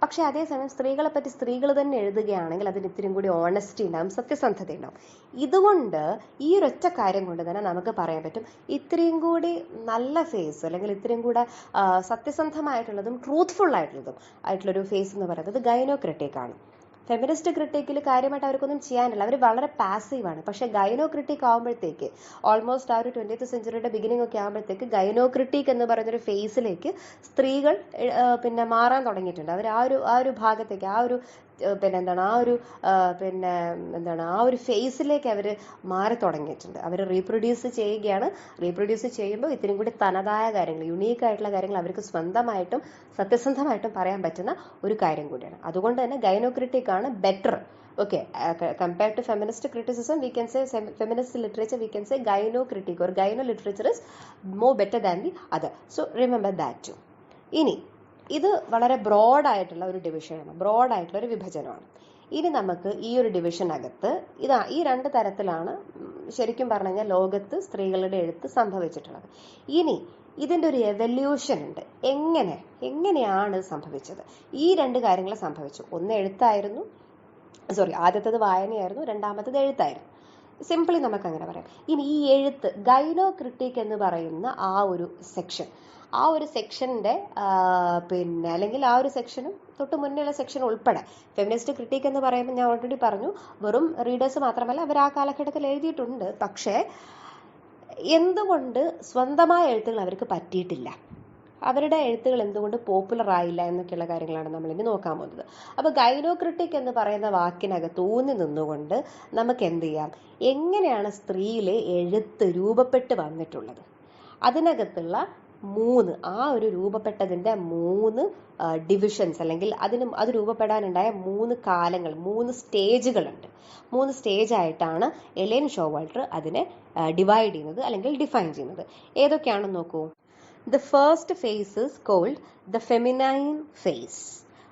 പക്ഷെ അതേസമയം സ്ത്രീകളെ പറ്റി സ്ത്രീകൾ തന്നെ എഴുതുകയാണെങ്കിൽ അതിന് ഇത്തിരി കൂടി ഓണസ്റ്റി ഉണ്ടാവും, സത്യസന്ധത ഉണ്ടാവും. ഇതുകൊണ്ട് ഈ ഒരൊറ്റ കാര്യം കൊണ്ട് തന്നെ നമുക്ക് പറയാൻ പറ്റും, ഇത്രയും കൂടി നല്ല ഫേസ് അല്ലെങ്കിൽ ഇത്രയും കൂടെ സത്യസന്ധമായിട്ടുള്ളതും ട്രൂത്ത്ഫുൾ ആയിട്ടുള്ളൊരു ഫേസ് എന്ന് പറയുന്നത് ഗൈനോ ക്രിട്ടിക് ആണ്. ഫെമിനിസ്റ്റ് ക്രിട്ടിക്കിൽ കാര്യമായിട്ട് അവർക്കൊന്നും ചെയ്യാനില്ല, അവർ വളരെ പാസീവാണ്. പക്ഷെ ഗൈനോ ക്രിട്ടിക് ആകുമ്പോഴത്തേക്ക് ഓൾമോസ്റ്റ് ആ ഒരു 20th centuryയുടെ ബിഗിനിങ് ഒക്കെ ആകുമ്പോഴത്തേക്ക് ഗൈനോ ക്രിട്ടിക് എന്ന് പറയുന്നൊരു ഫേസിലേക്ക് സ്ത്രീകൾ മാറാൻ തുടങ്ങിയിട്ടുണ്ട്. അവർ ആ ഒരു ഭാഗത്തേക്ക് ആ ഒരു ഫേസിലേക്ക് അവർ മാറി തുടങ്ങിയിട്ടുണ്ട്. അവർ റീപ്രൊഡ്യൂസ് ചെയ്യുകയാണ്. റീപ്രൊഡ്യൂസ് ചെയ്യുമ്പോൾ ഇത്തിരി കൂടി തനതായ കാര്യങ്ങൾ, യുണീക്ക് ആയിട്ടുള്ള കാര്യങ്ങൾ അവർക്ക് സ്വന്തമായിട്ടും സത്യസന്ധമായിട്ടും പറയാൻ പറ്റുന്ന ഒരു കാര്യം കൂടിയാണ്. അതുകൊണ്ട് തന്നെ ഗൈനോ ക്രിട്ടിക് ആണ് better. Okay, compared to feminist criticism, we can say feminist literature, we can say gyno critique or gyno literature is more better than the other. So remember that too. ഇനി ഇത് വളരെ ബ്രോഡായിട്ടുള്ള ഒരു ഡിവിഷനാണ്, ബ്രോഡായിട്ടുള്ള ഒരു വിഭജനമാണ്. ഇനി നമുക്ക് ഈ ഒരു ഡിവിഷനകത്ത് ഈ രണ്ട് തരത്തിലാണ് ശരിക്കും പറഞ്ഞു കഴിഞ്ഞാൽ ലോകത്ത് സ്ത്രീകളുടെ എഴുത്ത് സംഭവിച്ചിട്ടുള്ളത്. ഇനി ഇതിൻ്റെ ഒരു എവല്യൂഷൻ ഉണ്ട്. എങ്ങനെയാണ് സംഭവിച്ചത്? ഈ രണ്ട് കാര്യങ്ങൾ സംഭവിച്ചു. ഒന്ന് എഴുത്തായിരുന്നു, ആദ്യത്തേത് വായനയായിരുന്നു, രണ്ടാമത്തേത് എഴുത്തായിരുന്നു. സിംപിളി നമുക്ക് അങ്ങനെ പറയാം. ഇനി ഈ എഴുത്ത് ഗൈനോ ക്രിട്ടിക് എന്ന് പറയുന്ന ആ ഒരു സെക്ഷൻ്റെ അല്ലെങ്കിൽ ആ ഒരു സെക്ഷനും തൊട്ട് മുന്നേയുള്ള സെക്ഷൻ ഉൾപ്പെടെ ഫെമിനിസ്റ്റ് ക്രിട്ടിക് എന്ന് പറയുമ്പോൾ ഞാൻ ഓൾറെഡി പറഞ്ഞു, വെറും റീഡേഴ്സ് മാത്രമല്ല, അവർ ആ കാലഘട്ടത്തിൽ എഴുതിയിട്ടുണ്ട്. പക്ഷേ എന്തുകൊണ്ട് സ്വന്തമായ എഴുത്തുകൾ അവർക്ക് പറ്റിയിട്ടില്ല, അവരുടെ എഴുത്തുകൾ എന്തുകൊണ്ട് പോപ്പുലർ ആയില്ല എന്നൊക്കെയുള്ള കാര്യങ്ങളാണ് നമ്മൾ ഇനി നോക്കാൻ പോകുന്നത്. അപ്പോൾ ഗൈനോ ക്രിട്ടിക് എന്ന് പറയുന്ന വാക്കിനകത്ത് ഊന്നി നിന്നുകൊണ്ട് നമുക്ക് എന്ത് ചെയ്യാം, എങ്ങനെയാണ് സ്ത്രീയിലെ എഴുത്ത് രൂപപ്പെട്ട് വന്നിട്ടുള്ളത്, അതിനകത്തുള്ള ആ ഒരു രൂപപ്പെട്ടതിൻ്റെ 3 ഡിവിഷൻസ്, അല്ലെങ്കിൽ അത് രൂപപ്പെടാനുണ്ടായ 3 കാലങ്ങൾ, 3 സ്റ്റേജുകളുണ്ട്. 3 സ്റ്റേജായിട്ടാണ് എലൈൻ ഷോവാൾട്ടർ അതിനെ ഡിവൈഡ് ചെയ്യുന്നത് അല്ലെങ്കിൽ ഡിഫൈൻ ചെയ്യുന്നത്. ഏതൊക്കെയാണെന്ന് നോക്കൂ. The first phase is called the feminine phase.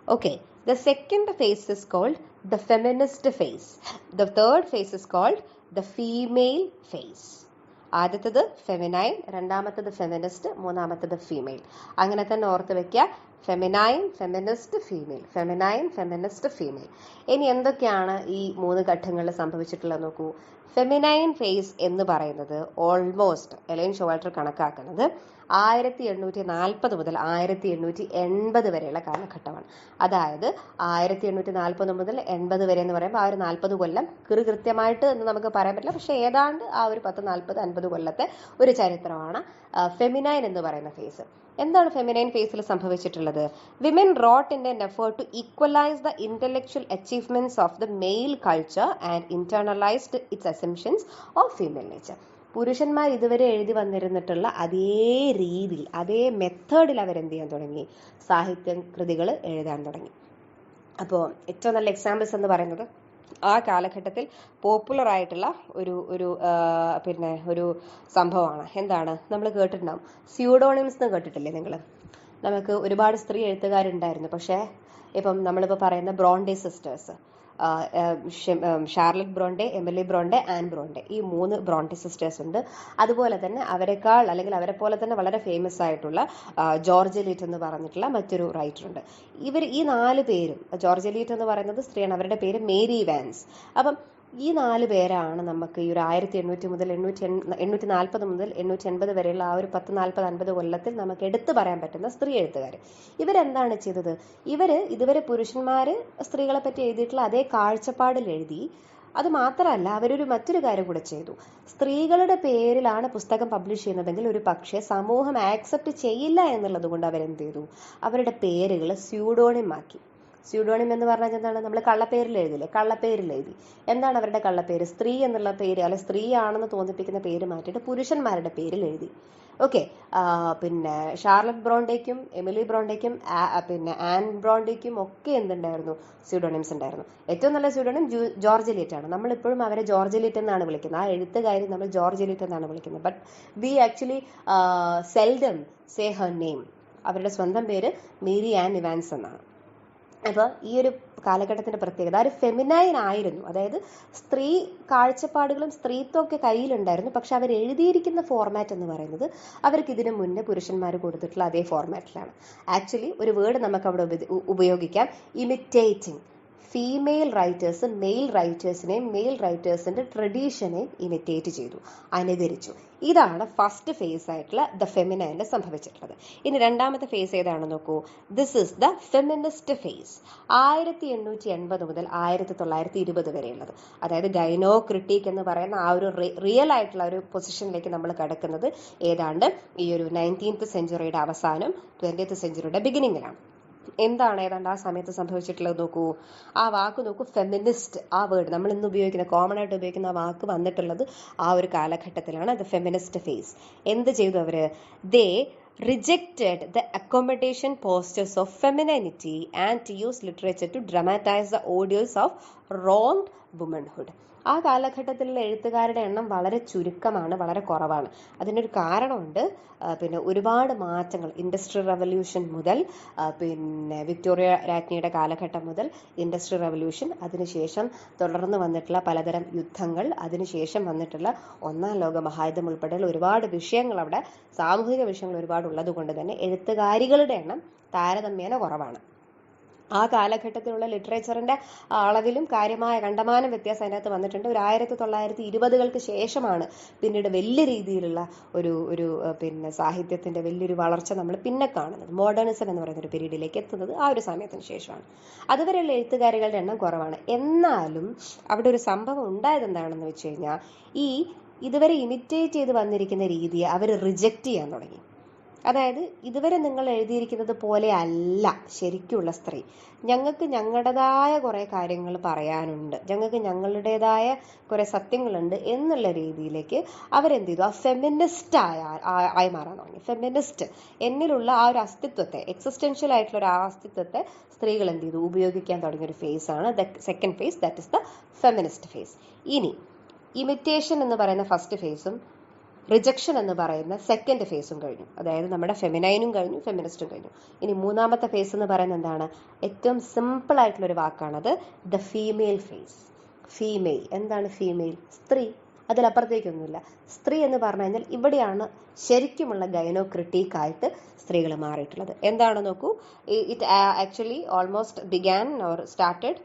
Okay. The second phase is called the feminist phase. The third phase is called the female phase. ആദ്യത്തേത് ഫെമിനൈൻ, രണ്ടാമത്തേത് ഫെമിനിസ്റ്റ്, മൂന്നാമത്തേത് female. അങ്ങനെ തന്നെ ഓർത്ത് വെക്കുക, feminine, feminist, female, feminine, feminist, female. ഇനി എന്തൊക്കെയാണ് ഈ 3 ഘട്ടങ്ങളിൽ സംഭവിച്ചിട്ടുള്ളത് നോക്കൂ. ഫെമിനൈൻ ഫേസ് എന്ന് പറയുന്നത് ഓൾമോസ്റ്റ് എലൈൻ ഷോവാൾട്ടർ കണക്കാക്കുന്നത് 1840 മുതൽ 1880 വരെയുള്ള കാലഘട്ടമാണ്. അതായത് 1840 മുതൽ 80 വരെ എന്ന് പറയുമ്പോൾ ആ ഒരു 40 കൊല്ലം കൃത്യമായിട്ട് എന്ന് നമുക്ക് പറയാൻ പറ്റില്ല, പക്ഷെ ഏതാണ്ട് ആ ഒരു 10-40-50 കൊല്ലത്തെ ഒരു ചരിത്രമാണ് ഫെമിനൈൻ എന്ന് പറയുന്ന ഫേസ്. എന്താണ് ഫെമിനൈൻ ഫേസിൽ സംഭവിച്ചിട്ടുള്ളത്? Women wrote in an effort to equalise the intellectual achievements of the male culture and internalised its assumptions of female nature. പുരുഷന്മാർ ഇതുവരെ എഴുതി വന്നിരുന്നിട്ടുള്ള അതേ രീതിയിൽ, അതേ മെത്തേഡിൽ അവരെന്ത് ചെയ്യാൻ തുടങ്ങി, സാഹിത്യ കൃതികൾ എഴുതാൻ തുടങ്ങി. അപ്പോൾ ഏറ്റവും നല്ല എക്സാമ്പിൾസ് എന്ന് പറയുന്നത് ആ കാലഘട്ടത്തിൽ പോപ്പുലർ ആയിട്ടുള്ള ഒരു സംഭവമാണ്. എന്താണ് നമ്മൾ കേട്ടിട്ടുണ്ടാവും, സ്യൂഡോണിംസ് എന്ന് കേട്ടിട്ടില്ലേ നിങ്ങൾ? നമുക്ക് ഒരുപാട് സ്ത്രീ എഴുത്തുകാരുണ്ടായിരുന്നു. പക്ഷേ ഇപ്പം നമ്മളിപ്പോൾ പറയുന്ന Bronte sisters, Charlotte Bronte, Emily Bronte, Anne Bronte, ഈ 3 ബ്രോണ്ടെ സിസ്റ്റേഴ്സ് ഉണ്ട്. അതുപോലെ തന്നെ അവരെ പോലെ തന്നെ വളരെ ഫേമസ് ആയിട്ടുള്ള ജോർജ് എലീറ്റ് എന്ന് പറഞ്ഞിട്ടുള്ള മറ്റൊരു റൈറ്റർ ഉണ്ട്. ഈ 4 പേരും, ജോർജ് എലീറ്റ് എന്ന് പറയുന്നത് സ്ത്രീയാണ്, അവരുടെ പേര് മേരി വാൻസ്. അപ്പം ഈ 4 പേരാണ് നമുക്ക് ഈ ഒരു 1840 മുതൽ 880 വരെയുള്ള ആ ഒരു 10-40-50 കൊല്ലത്തിൽ നമുക്ക് എടുത്തു പറയാൻ പറ്റുന്ന സ്ത്രീ എഴുത്തുകാർ. ഇവരെന്താണ് ചെയ്തത്? ഇതുവരെ പുരുഷന്മാർ സ്ത്രീകളെ പറ്റി എഴുതിയിട്ടുള്ള അതേ കാഴ്ചപ്പാടിൽ എഴുതി. അത് മാത്രമല്ല, മറ്റൊരു കാര്യം കൂടെ ചെയ്തു. സ്ത്രീകളുടെ പേരിലാണ് പുസ്തകം പബ്ലിഷ് ചെയ്യുന്നതെങ്കിൽ ഒരു പക്ഷേ സമൂഹം ആക്സെപ്റ്റ് ചെയ്യില്ല എന്നുള്ളത് കൊണ്ട് അവരെന്ത് ചെയ്തു, അവരുടെ പേരുകൾ സ്യൂഡോണിം ആക്കി. സ്യൂഡോണിം എന്ന് പറഞ്ഞാൽ എന്താണ്? നമ്മൾ കള്ളപ്പേരിൽ എഴുതില്ലേ, കള്ളപ്പേരിൽ എഴുതി. എന്താണ് അവരുടെ കള്ളപ്പേര്? സ്ത്രീ എന്നുള്ള പേര്, അല്ലെ സ്ത്രീ ആണെന്ന് തോന്നിപ്പിക്കുന്ന പേര് മാറ്റിയിട്ട് പുരുഷന്മാരുടെ പേരിൽ എഴുതി. ഓക്കെ. പിന്നെ ഷാർലറ്റ് ബ്രോണ്ടേക്കും എമിലി ബ്രോണ്ടേക്കും ആൻ ബ്രോണ്ടേക്കും ഒക്കെ എന്തുണ്ടായിരുന്നു? സ്യൂഡോണിംസ് ഉണ്ടായിരുന്നു. ഏറ്റവും നല്ല സ്യൂഡോണിം ജോർജ് എലീറ്റ് ആണ്. നമ്മളിപ്പോഴും അവരെ ജോർജ് എലീറ്റ് എന്നാണ് വിളിക്കുന്നത്. ആ എഴുത്തുകാരി നമ്മൾ ജോർജ് എലീറ്റ് എന്നാണ് വിളിക്കുന്നത്. But we actually seldom say her name. അവരുടെ സ്വന്തം പേര് മേരി ആൻ ഇവാൻസ് എന്നാണ്. അപ്പോൾ ഈ ഒരു കാലഘട്ടത്തിന്റെ പ്രത്യേകത ഒരു ഫെമിനൈൻ ആയിരുന്നു. അതായത് സ്ത്രീ കാഴ്ചപ്പാടുകളും സ്ത്രീത്വമൊക്കെ കയ്യിലുണ്ടായിരുന്നു. പക്ഷെ അവർ എഴുതിയിരിക്കുന്ന ഫോർമാറ്റ് എന്ന് പറയുന്നത് അവർക്ക് ഇതിനു മുന്നേ പുരുഷന്മാർ കൊടുത്തിട്ടുള്ള അതേ ഫോർമാറ്റിലാണ്. ആക്ച്വലി ഒരു വേർഡ് നമുക്ക് അവിടെ ഉപയോഗിക്കാം, ഇമിറ്റേറ്റിംഗ്. ഫീമെയിൽ റൈറ്റേഴ്സ് മെയിൽ റൈറ്റേഴ്സിനെയും മെയിൽ റൈറ്റേഴ്സിന്റെ ട്രഡീഷനെയും ഇമിറ്റേറ്റ് ചെയ്തു, അനുകരിച്ചു. ഇതാണ് ഫസ്റ്റ് ഫേസ് ആയിട്ടുള്ള ദ ഫെമിനൈനിൽ സംഭവിച്ചിട്ടുള്ളത്. ഇനി രണ്ടാമത്തെ ഫേസ് ഏതാണെന്ന് നോക്കൂ. This is the feminist phase. 1880 മുതൽ 1920 വരെയുള്ളത്. അതായത് ഗൈനോ ക്രിട്ടിക് എന്ന് പറയുന്ന ആ ഒരു റിയൽ ആയിട്ടുള്ള ഒരു പൊസിഷനിലേക്ക് നമ്മൾ കിടക്കുന്നത് ഏതാണ്ട് ഈ ഒരു 19th സെഞ്ചുറിയുടെ അവസാനം 20th സെഞ്ചുറിയുടെ ബിഗിനിങ്ങിലാണ്. എന്താണ് ഏതാണ്ട് ആ സമയത്ത് സംഭവിച്ചിട്ടുള്ളത് നോക്കൂ. ആ വാക്ക് നോക്കൂ, ഫെമിനിസ്റ്റ്. ആ വേർഡ് നമ്മൾ ഇന്ന് ഉപയോഗിക്കുന്ന, കോമൺ ആയിട്ട് ഉപയോഗിക്കുന്ന ആ വാക്ക് വന്നിട്ടുള്ളത് ആ ഒരു കാലഘട്ടത്തിലാണ്. The feminist phase. എന്ത് ചെയ്തു അവര്? ദേ rejected the accommodation postures of femininity and to use literature to dramatize the ordeals of wronged womanhood. ആ കാലഘട്ടത്തിലുള്ള എഴുത്തുകാരുടെ എണ്ണം വളരെ ചുരുക്കമാണ്, വളരെ കുറവാണ്. അതിനൊരു കാരണമുണ്ട്. പിന്നെ ഒരുപാട് മാറ്റങ്ങൾ, ഇൻഡസ്ട്രിയൽ റവല്യൂഷൻ മുതൽ പിന്നെ വിക്ടോറിയ രാജ്ഞിയുടെ കാലഘട്ടം മുതൽ ഇൻഡസ്ട്രിയൽ റവല്യൂഷൻ, അതിനുശേഷം തുടർന്ന് വന്നിട്ടുള്ള പലതരം യുദ്ധങ്ങൾ, അതിനുശേഷം വന്നിട്ടുള്ള ഒന്നാം ലോക മഹായുദ്ധം ഉൾപ്പെടെയുള്ള ഒരുപാട് വിഷയങ്ങൾ, അവിടെ സാമൂഹിക വിഷയങ്ങൾ ഒരുപാട് ഉള്ളത് കൊണ്ട് തന്നെ എഴുത്തുകാരികളുടെ എണ്ണം താരതമ്യേന കുറവാണ്. ആ കാലഘട്ടത്തിലുള്ള ലിറ്ററേച്ചറിന്റെ അളവിലും കാര്യമായ കണ്ടമാനം വ്യത്യാസം അതിനകത്ത് വന്നിട്ടുണ്ട്. ഒരു 1920-കൾക്ക് ശേഷമാണ് പിന്നീട് വലിയ രീതിയിലുള്ള ഒരു പിന്നെ സാഹിത്യത്തിന്റെ വലിയൊരു വളർച്ച നമ്മൾ പിന്നെ കാണുന്നത്. മോഡേണിസം എന്ന് പറയുന്ന ഒരു പീരീഡിലേക്ക് എത്തുന്നത് ആ ഒരു സമയത്തിന് ശേഷമാണ്. അതുവരെയുള്ള എഴുത്തുകാരികളുടെ എണ്ണം കുറവാണ്. എന്നാലും അവിടെ ഒരു സംഭവം ഉണ്ടായത് എന്താണെന്ന് വെച്ച് കഴിഞ്ഞാൽ, ഇതുവരെ ഇമിറ്റേറ്റ് ചെയ്ത് വന്നിരിക്കുന്ന രീതിയെ അവർ റിജക്റ്റ് ചെയ്യാൻ തുടങ്ങി. അതായത് ഇതുവരെ നിങ്ങൾ എഴുതിയിരിക്കുന്നത് പോലെ അല്ല ശരിക്കുള്ള സ്ത്രീ, ഞങ്ങൾക്ക് ഞങ്ങളുടേതായ കുറേ കാര്യങ്ങൾ പറയാനുണ്ട്, ഞങ്ങൾക്ക് ഞങ്ങളുടേതായ കുറേ സത്യങ്ങളുണ്ട് എന്നുള്ള രീതിയിലേക്ക് അവരെന്ത് ചെയ്തു, ആ ഫെമിനിസ്റ്റ് ആയി മാറാൻ തുടങ്ങി. ഫെമിനിസ്റ്റ് എന്നിലുള്ള ആ ഒരു അസ്തിത്വത്തെ, എക്സിസ്റ്റൻഷ്യൽ ആയിട്ടുള്ള ഒരു അസ്തിത്വത്തെ സ്ത്രീകൾ എന്ത് ചെയ്തു, ഉപയോഗിക്കാൻ തുടങ്ങിയ ഒരു ഫേസ് ആണ് second phase, that is the feminist phase. ഇനി ഇമിറ്റേഷൻ എന്ന് പറയുന്ന ഫസ്റ്റ് ഫേസും റിജക്ഷൻ എന്ന് പറയുന്ന സെക്കൻഡ് ഫേസും കഴിഞ്ഞു. അതായത് നമ്മുടെ ഫെമിനൈനും കഴിഞ്ഞു, ഫെമിനിസ്റ്റും കഴിഞ്ഞു. ഇനി മൂന്നാമത്തെ ഫേസ് എന്ന് പറയുന്നത് എന്താണ്? ഏറ്റവും സിമ്പിൾ ആയിട്ടുള്ള ഒരു വാക്കാണത്, ദ ഫീമെയിൽ ഫേസ്. ഫീമെയിൽ എന്താണ്? ഫീമെയിൽ സ്ത്രീ, അതിലപ്പുറത്തേക്കൊന്നുമില്ല. സ്ത്രീ എന്ന് പറഞ്ഞു കഴിഞ്ഞാൽ ഇവിടെയാണ് ശരിക്കുമുള്ള ഗൈനോക്രിട്ടിക് ആയിട്ട് സ്ത്രീകൾ മാറിയിട്ടുള്ളത്. എന്താണ് നോക്കൂ, it actually almost began or started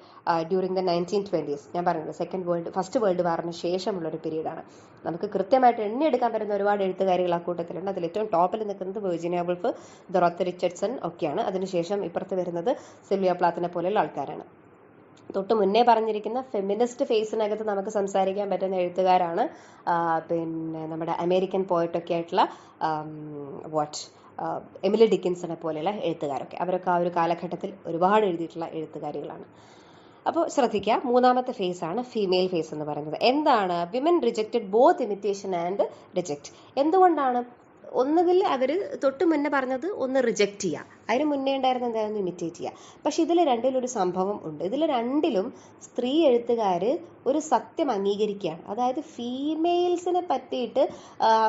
during the 1920s. ഞാൻ പറഞ്ഞത് ഫസ്റ്റ് വേൾഡ് വാറിന് ശേഷമുള്ള ഒരു പീരീഡാണ്. നമുക്ക് കൃത്യമായിട്ട് എണ്ണിയെടുക്കാൻ പറ്റുന്ന ഒരുപാട് എഴുത്തുകാരികൾ ആ കൂട്ടത്തിലുണ്ട്. അതിൽ ഏറ്റവും ടോപ്പിൽ നിൽക്കുന്നത് വെർജീനിയ വുൾഫ്, ഡൊറോത്തി റിച്ചർഡ്സൺ ഒക്കെയാണ്. അതിനുശേഷം ഇപ്പുറത്ത് വരുന്നത് സിൽവിയ പ്ലാത്തിനെ പോലെയുള്ള ആൾക്കാരാണ്. തൊട്ട് മുന്നേ പറഞ്ഞിരിക്കുന്ന ഫെമിനിസ്റ്റ് ഫേസിനകത്ത് നമുക്ക് സംസാരിക്കാൻ പറ്റുന്ന എഴുത്തുകാരാണ് പിന്നെ നമ്മുടെ അമേരിക്കൻ പോയറ്റൊക്കെ ആയിട്ടുള്ള എമിലി ഡിക്കിൻസനെ പോലെയുള്ള എഴുത്തുകാരൊക്കെ. അവരൊക്കെ ആ ഒരു കാലഘട്ടത്തിൽ ഒരുപാട് എഴുതിയിട്ടുള്ള എഴുത്തുകാരികളാണ്. അപ്പോൾ ശ്രദ്ധിക്കുക, മൂന്നാമത്തെ ഫേസ് ആണ് ഫീമെയിൽ ഫേസ് എന്ന് പറയുന്നത്. എന്താണ്? Women rejected both imitation and reject. എന്തുകൊണ്ടാണ്? ഒന്നുകിൽ അവർ തൊട്ട് മുന്നേ പറഞ്ഞത് ഒന്ന് റിജക്റ്റ് ചെയ്യുക, അതിന് മുന്നേ ഉണ്ടായിരുന്ന എന്തായിരുന്നു, ഇമിറ്റേറ്റ് ചെയ്യുക. പക്ഷെ ഇതിൽ രണ്ടിലൊരു സംഭവം ഉണ്ട്. ഇതിൽ രണ്ടിലും സ്ത്രീ എഴുത്തുകാർ ഒരു സത്യം അംഗീകരിക്കുകയാണ്. അതായത് ഫീമെയിൽസിനെ പറ്റിയിട്ട്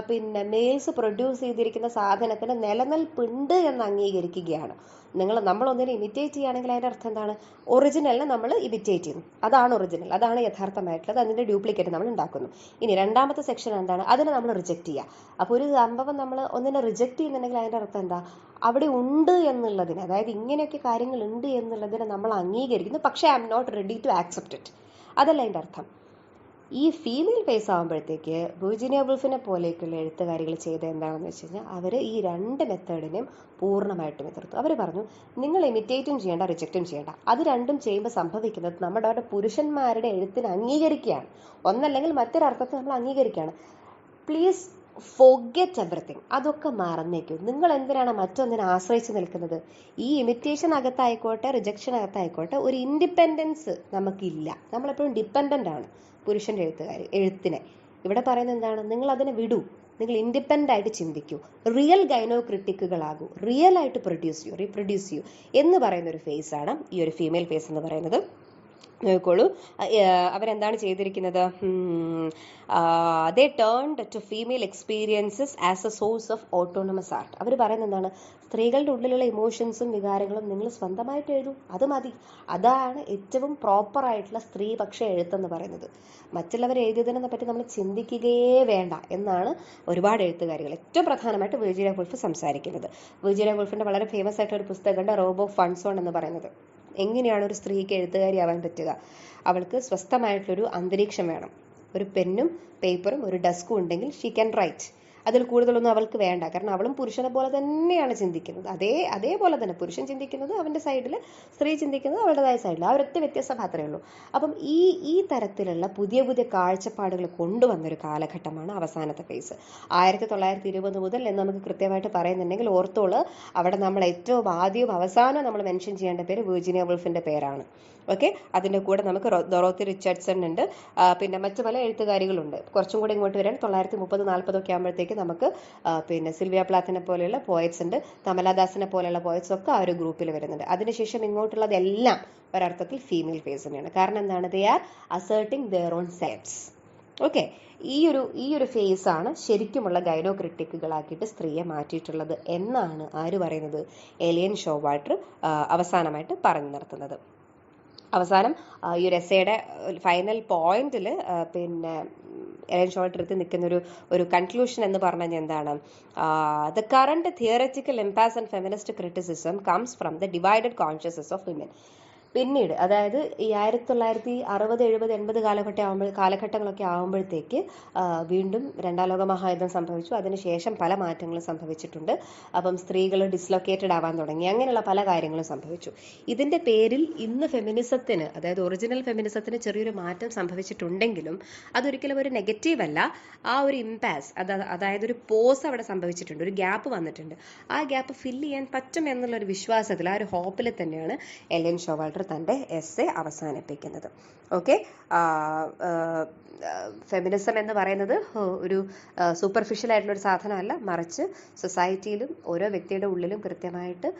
പിന്നെ മെയിൽസ് പ്രൊഡ്യൂസ് ചെയ്തിരിക്കുന്ന സാധനത്തിന് നിലനിൽപ്പുണ്ട് എന്ന് അംഗീകരിക്കുകയാണ്. നമ്മളൊന്നിനെ ഇമിറ്റേറ്റ് ചെയ്യുകയാണെങ്കിൽ അതിൻ്റെ അർത്ഥം എന്താണ്? ഒറിജിനലിനെ നമ്മൾ ഇമിറ്റേറ്റ് ചെയ്യുന്നു, അതാണ് ഒറിജിനൽ, അതാണ് യഥാർത്ഥമായിട്ടുള്ളത്, അതിൻ്റെ ഡ്യൂപ്ലിക്കേറ്റ് നമ്മൾ ഉണ്ടാക്കുന്നു. ഇനി രണ്ടാമത്തെ സെക്ഷൻ എന്താണ്? അതിനെ നമ്മൾ റിജക്റ്റ് ചെയ്യുക. അപ്പോൾ ഒരു സംഭവം നമ്മൾ ഒന്നിനെ റിജക്റ്റ് ചെയ്യുന്നുണ്ടെങ്കിൽ അതിൻ്റെ അർത്ഥം എന്താ? അവിടെ ഉണ്ട് എന്നുള്ളതിന്, അതായത് ഇങ്ങനെയൊക്കെ കാര്യങ്ങൾ ഉണ്ട് എന്നുള്ളതിനെ നമ്മൾ അംഗീകരിക്കുന്നു, പക്ഷേ I'm not ready to accept it. അതല്ല അതിൻ്റെ അർത്ഥം. ഈ ഫീമെയിൽ ഫേസ് ആകുമ്പോഴത്തേക്ക് വെർജീനിയ വുൾഫിനെ പോലെയൊക്കെയുള്ള എഴുത്തുകാരികൾ ചെയ്ത എന്താണെന്ന് വെച്ച് കഴിഞ്ഞാൽ, അവർ ഈ രണ്ട് മെത്തേഡിനെയും പൂർണ്ണമായിട്ടും എതിർത്തു. അവർ പറഞ്ഞു, നിങ്ങൾ ഇമിറ്റേറ്റും ചെയ്യേണ്ട, റിജക്റ്റും ചെയ്യേണ്ട. അത് രണ്ടും ചെയ്യുമ്പോൾ സംഭവിക്കുന്നത് നമ്മുടെ പുരുഷന്മാരുടെ എഴുത്തിനെ അംഗീകരിക്കുകയാണ്, ഒന്നല്ലെങ്കിൽ മറ്റൊരർത്ഥത്തിൽ നമ്മൾ അംഗീകരിക്കുകയാണ്. Please forget everything. അതൊക്കെ മറന്നേക്കും. നിങ്ങൾ എന്തിനാണ് മറ്റൊന്നിനെ ആശ്രയിച്ച് നിൽക്കുന്നത്? ഈ ഇമിറ്റേഷൻ അകത്തായിക്കോട്ടെ, റിജക്ഷൻ അകത്തായിക്കോട്ടെ, ഒരു ഇൻഡിപെൻഡൻസ് നമുക്കില്ല. നമ്മളെപ്പോഴും ഡിപ്പെൻഡൻ്റ് ആണ് പുരുഷൻ്റെ എഴുത്തിനെ. ഇവിടെ പറയുന്നത് എന്താണ്? നിങ്ങൾ അതിനെ വിടൂ, നിങ്ങൾ ഇൻഡിപെൻഡൻ്റ് ആയിട്ട് ചിന്തിക്കൂ, റിയൽ ഗൈനോക്രിട്ടിക്കുകളാകൂ, റിയൽ ആയിട്ട് റീപ്രൊഡ്യൂസ് ചെയ്യൂ എന്ന് പറയുന്ന ഒരു ഫേസാണ് ഈ ഒരു ഫീമെയിൽ ഫേസ് എന്ന് പറയുന്നത്. നോക്കോളൂ, അവരെന്താണ് ചെയ്തിരിക്കുന്നത്? They turned to female experiences as a source of autonomous art. അവർ പറയുന്നത് എന്താണ്? സ്ത്രീകളുടെ ഉള്ളിലുള്ള ഇമോഷൻസും വികാരങ്ങളും നിങ്ങൾ സ്വന്തമായിട്ട് എഴുതൂ, അത് മതി. അതാണ് ഏറ്റവും പ്രോപ്പറായിട്ടുള്ള സ്ത്രീപക്ഷ എഴുത്തെന്ന് പറയുന്നത്. മറ്റുള്ളവർ എഴുതിയതിനെ പറ്റി നമ്മൾ ചിന്തിക്കുകയേ വേണ്ട എന്നാണ് ഒരുപാട് എഴുത്തുകാരികൾ, ഏറ്റവും പ്രധാനമായിട്ട് വെർജീനിയ വുൾഫ് സംസാരിക്കുന്നത്. വെർജീനിയ വുൾഫിൻ്റെ വളരെ ഫേമസ് ആയിട്ടുള്ള ഒരു പുസ്തകമുണ്ട്, റോബ് ഓഫ് ഫൺസോൺ എന്ന് പറയുന്നത്. എങ്ങനെയാണ് ഒരു സ്ത്രീക്ക് എഴുത്തുകാരി ആവാൻ പറ്റുക? അവൾക്ക് സ്വസ്ഥമായിട്ടുള്ളൊരു അന്തരീക്ഷം വേണം. ഒരു പെന്നും പേപ്പറും ഒരു ഡെസ്കും ഉണ്ടെങ്കിൽ ഷീ ക്യാൻ റൈറ്റ്. അതിൽ കൂടുതലൊന്നും അവൾക്ക് വേണ്ട. കാരണം അവളും പുരുഷനെ പോലെ തന്നെയാണ് ചിന്തിക്കുന്നത്. അതേപോലെ തന്നെ പുരുഷൻ ചിന്തിക്കുന്നത് അവൻ്റെ സൈഡിൽ, സ്ത്രീ ചിന്തിക്കുന്നത് അവളുടേതായ സൈഡിൽ. ആ ഒരൊറ്റ വ്യത്യാസം മാത്രമേ ഉള്ളൂ. അപ്പം ഈ തരത്തിലുള്ള പുതിയ പുതിയ കാഴ്ചപ്പാടുകൾ കൊണ്ടുവന്നൊരു കാലഘട്ടമാണ് അവസാനത്തെ ഫേസ്. 1920 മുതൽ എന്ന് നമുക്ക് കൃത്യമായിട്ട് പറയുന്നുണ്ടെങ്കിൽ ഓർത്തോള്, അവിടെ നമ്മൾ ഏറ്റവും ആദ്യവും അവസാനവും നമ്മൾ മെൻഷൻ ചെയ്യേണ്ട പേര് വെർജീനിയ വുൾഫിൻ്റെ പേരാണ്. ഓക്കെ, അതിൻ്റെ കൂടെ നമുക്ക് ഡൊറോത്തി റിച്ചർഡ്സൺ ഉണ്ട്, പിന്നെ മറ്റു പല എഴുത്തുകാരികളുണ്ട്. കുറച്ചും കൂടെ ഇങ്ങോട്ട് വരാൻ 1930-40 ഒക്കെ ആകുമ്പോഴത്തേക്ക് വരുമ്പോഴത്തേക്ക് നമുക്ക് പിന്നെ സിൽവിയ പ്ലാത്തിനെ പോലെയുള്ള പോയറ്റ്സ് ഉണ്ട്, കമലാദാസിനെ പോലെയുള്ള പോയറ്റ്സ് ഒക്കെ ആ ഒരു ഗ്രൂപ്പിൽ വരുന്നുണ്ട്. അതിനുശേഷം ഇങ്ങോട്ടുള്ളതെല്ലാം ഒരർത്ഥത്തിൽ ഫീമെയിൽ ഫേസ് തന്നെയാണ്. കാരണം എന്താണ്? They are asserting their own selves. Okay, ഈ ഒരു ഫേസ് ആണ് ശരിക്കുമുള്ള ഗൈനോക്രിറ്റിക്കുകളാക്കിയിട്ട് സ്ത്രീയെ മാറ്റിയിട്ടുള്ളത് എന്നാണ് ആര് പറയുന്നത്? എലിയൻ ഷോവാൾട്ടർ അവസാനമായിട്ട് പറഞ്ഞു നിർത്തുന്നത്. അവസാനം ഈ ഒരു എസ്സേയുടെ ഫൈനൽ പോയിന്റിൽ പിന്നെ എലിയൻ ഷോവാൾട്ടർ എടുത്ത് നിൽക്കുന്ന ഒരു കൺക്ലൂഷൻ എന്ന് പറഞ്ഞാൽ എന്താണ്? The current theoretical impasse and feminist criticism comes from the divided consciousness of women. പിന്നീട് അതായത് ഈ 1960, 70, 80 കാലഘട്ടങ്ങളൊക്കെ ആകുമ്പോഴത്തേക്ക് വീണ്ടും രണ്ടാം ലോക മഹായുദ്ധം സംഭവിച്ചു. അതിനുശേഷം പല മാറ്റങ്ങളും സംഭവിച്ചിട്ടുണ്ട്. അപ്പം സ്ത്രീകൾ ഡിസ്ലൊക്കേറ്റഡ് ആവാൻ തുടങ്ങി, അങ്ങനെയുള്ള പല കാര്യങ്ങളും സംഭവിച്ചു. ഇതിൻ്റെ പേരിൽ ഇന്ന് ഫെമിനിസത്തിന്, അതായത് ഒറിജിനൽ ഫെമിനിസത്തിന് ചെറിയൊരു മാറ്റം സംഭവിച്ചിട്ടുണ്ടെങ്കിലും അതൊരിക്കലും ഒരു നെഗറ്റീവ് അല്ല. ആ ഒരു ഇംപാസ്, അതായത് ഒരു പോസ് അവിടെ സംഭവിച്ചിട്ടുണ്ട്, ഒരു ഗ്യാപ്പ് വന്നിട്ടുണ്ട്. ആ ഗ്യാപ്പ് ഫില്ല് ചെയ്യാൻ പറ്റും എന്നുള്ളൊരു വിശ്വാസത്തിൽ, ആ ഒരു ഹോപ്പിൽ തന്നെയാണ് എലിയൻ ഷോവാൾട്ടർ തൻ്റെ എസ്സേ അവസാനിപ്പിക്കുന്നത്. ഓക്കെ, ഫെമിനിസം എന്ന് പറയുന്നത് ഒരു സൂപ്പർഫിഷ്യൽ ആയിട്ടുള്ള ഒരു സാധനമല്ല, മറിച്ച് സൊസൈറ്റിയിലും ഓരോ വ്യക്തിയുടെ ഉള്ളിലും കൃത്യമായിട്ട്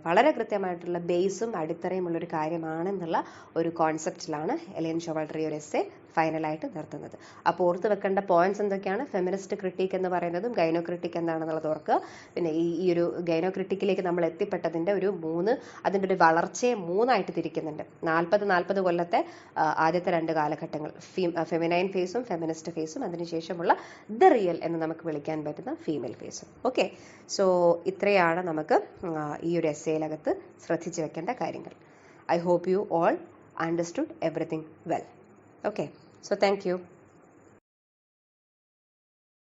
വളരെ കൃത്യമായിട്ടുള്ള ബേസും അടിത്തറയും ഉള്ളൊരു കാര്യമാണെന്നുള്ള ഒരു കോൺസെപ്റ്റിലാണ് എലിയൻ ഷോവാൾട്ടർ ഈ ഒരു എസ്സേ ഫൈനലായിട്ട് നിർത്തുന്നത്. അപ്പോൾ ഓർത്ത് വെക്കേണ്ട പോയിന്റ്സ് എന്തൊക്കെയാണ്? ഫെമിനിസ്റ്റ് ക്രിട്ടിക് എന്ന് പറയുന്നതും ഗൈനോ ക്രിട്ടിക് എന്താണെന്നുള്ളത് ഓർക്കുക. പിന്നെ ഈ ഒരു ഗൈനോ ക്രിട്ടിക്കിലേക്ക് നമ്മൾ എത്തിപ്പെട്ടതിൻ്റെ അതിൻ്റെ ഒരു വളർച്ചയെ 3 ആയിട്ട് തിരിക്കുന്നുണ്ട്. 40 കൊല്ലത്തെ ആദ്യത്തെ 2 കാലഘട്ടങ്ങൾ, ഫെമിനൈൻ ഫേസും ഫെമിനിസ്റ്റ് ഫേസും, അതിനുശേഷമുള്ള ദ റിയൽ എന്ന് നമുക്ക് വിളിക്കാൻ പറ്റുന്ന ഫീമെയിൽ ഫേസും. ഓക്കെ, സോ ഇത്രയാണ് നമുക്ക് ഈ ഒരു എസ്സേയിലകത്ത് ശ്രദ്ധിച്ചു വെക്കേണ്ട കാര്യങ്ങൾ. I hope you all understood everything well. Okay, so thank you.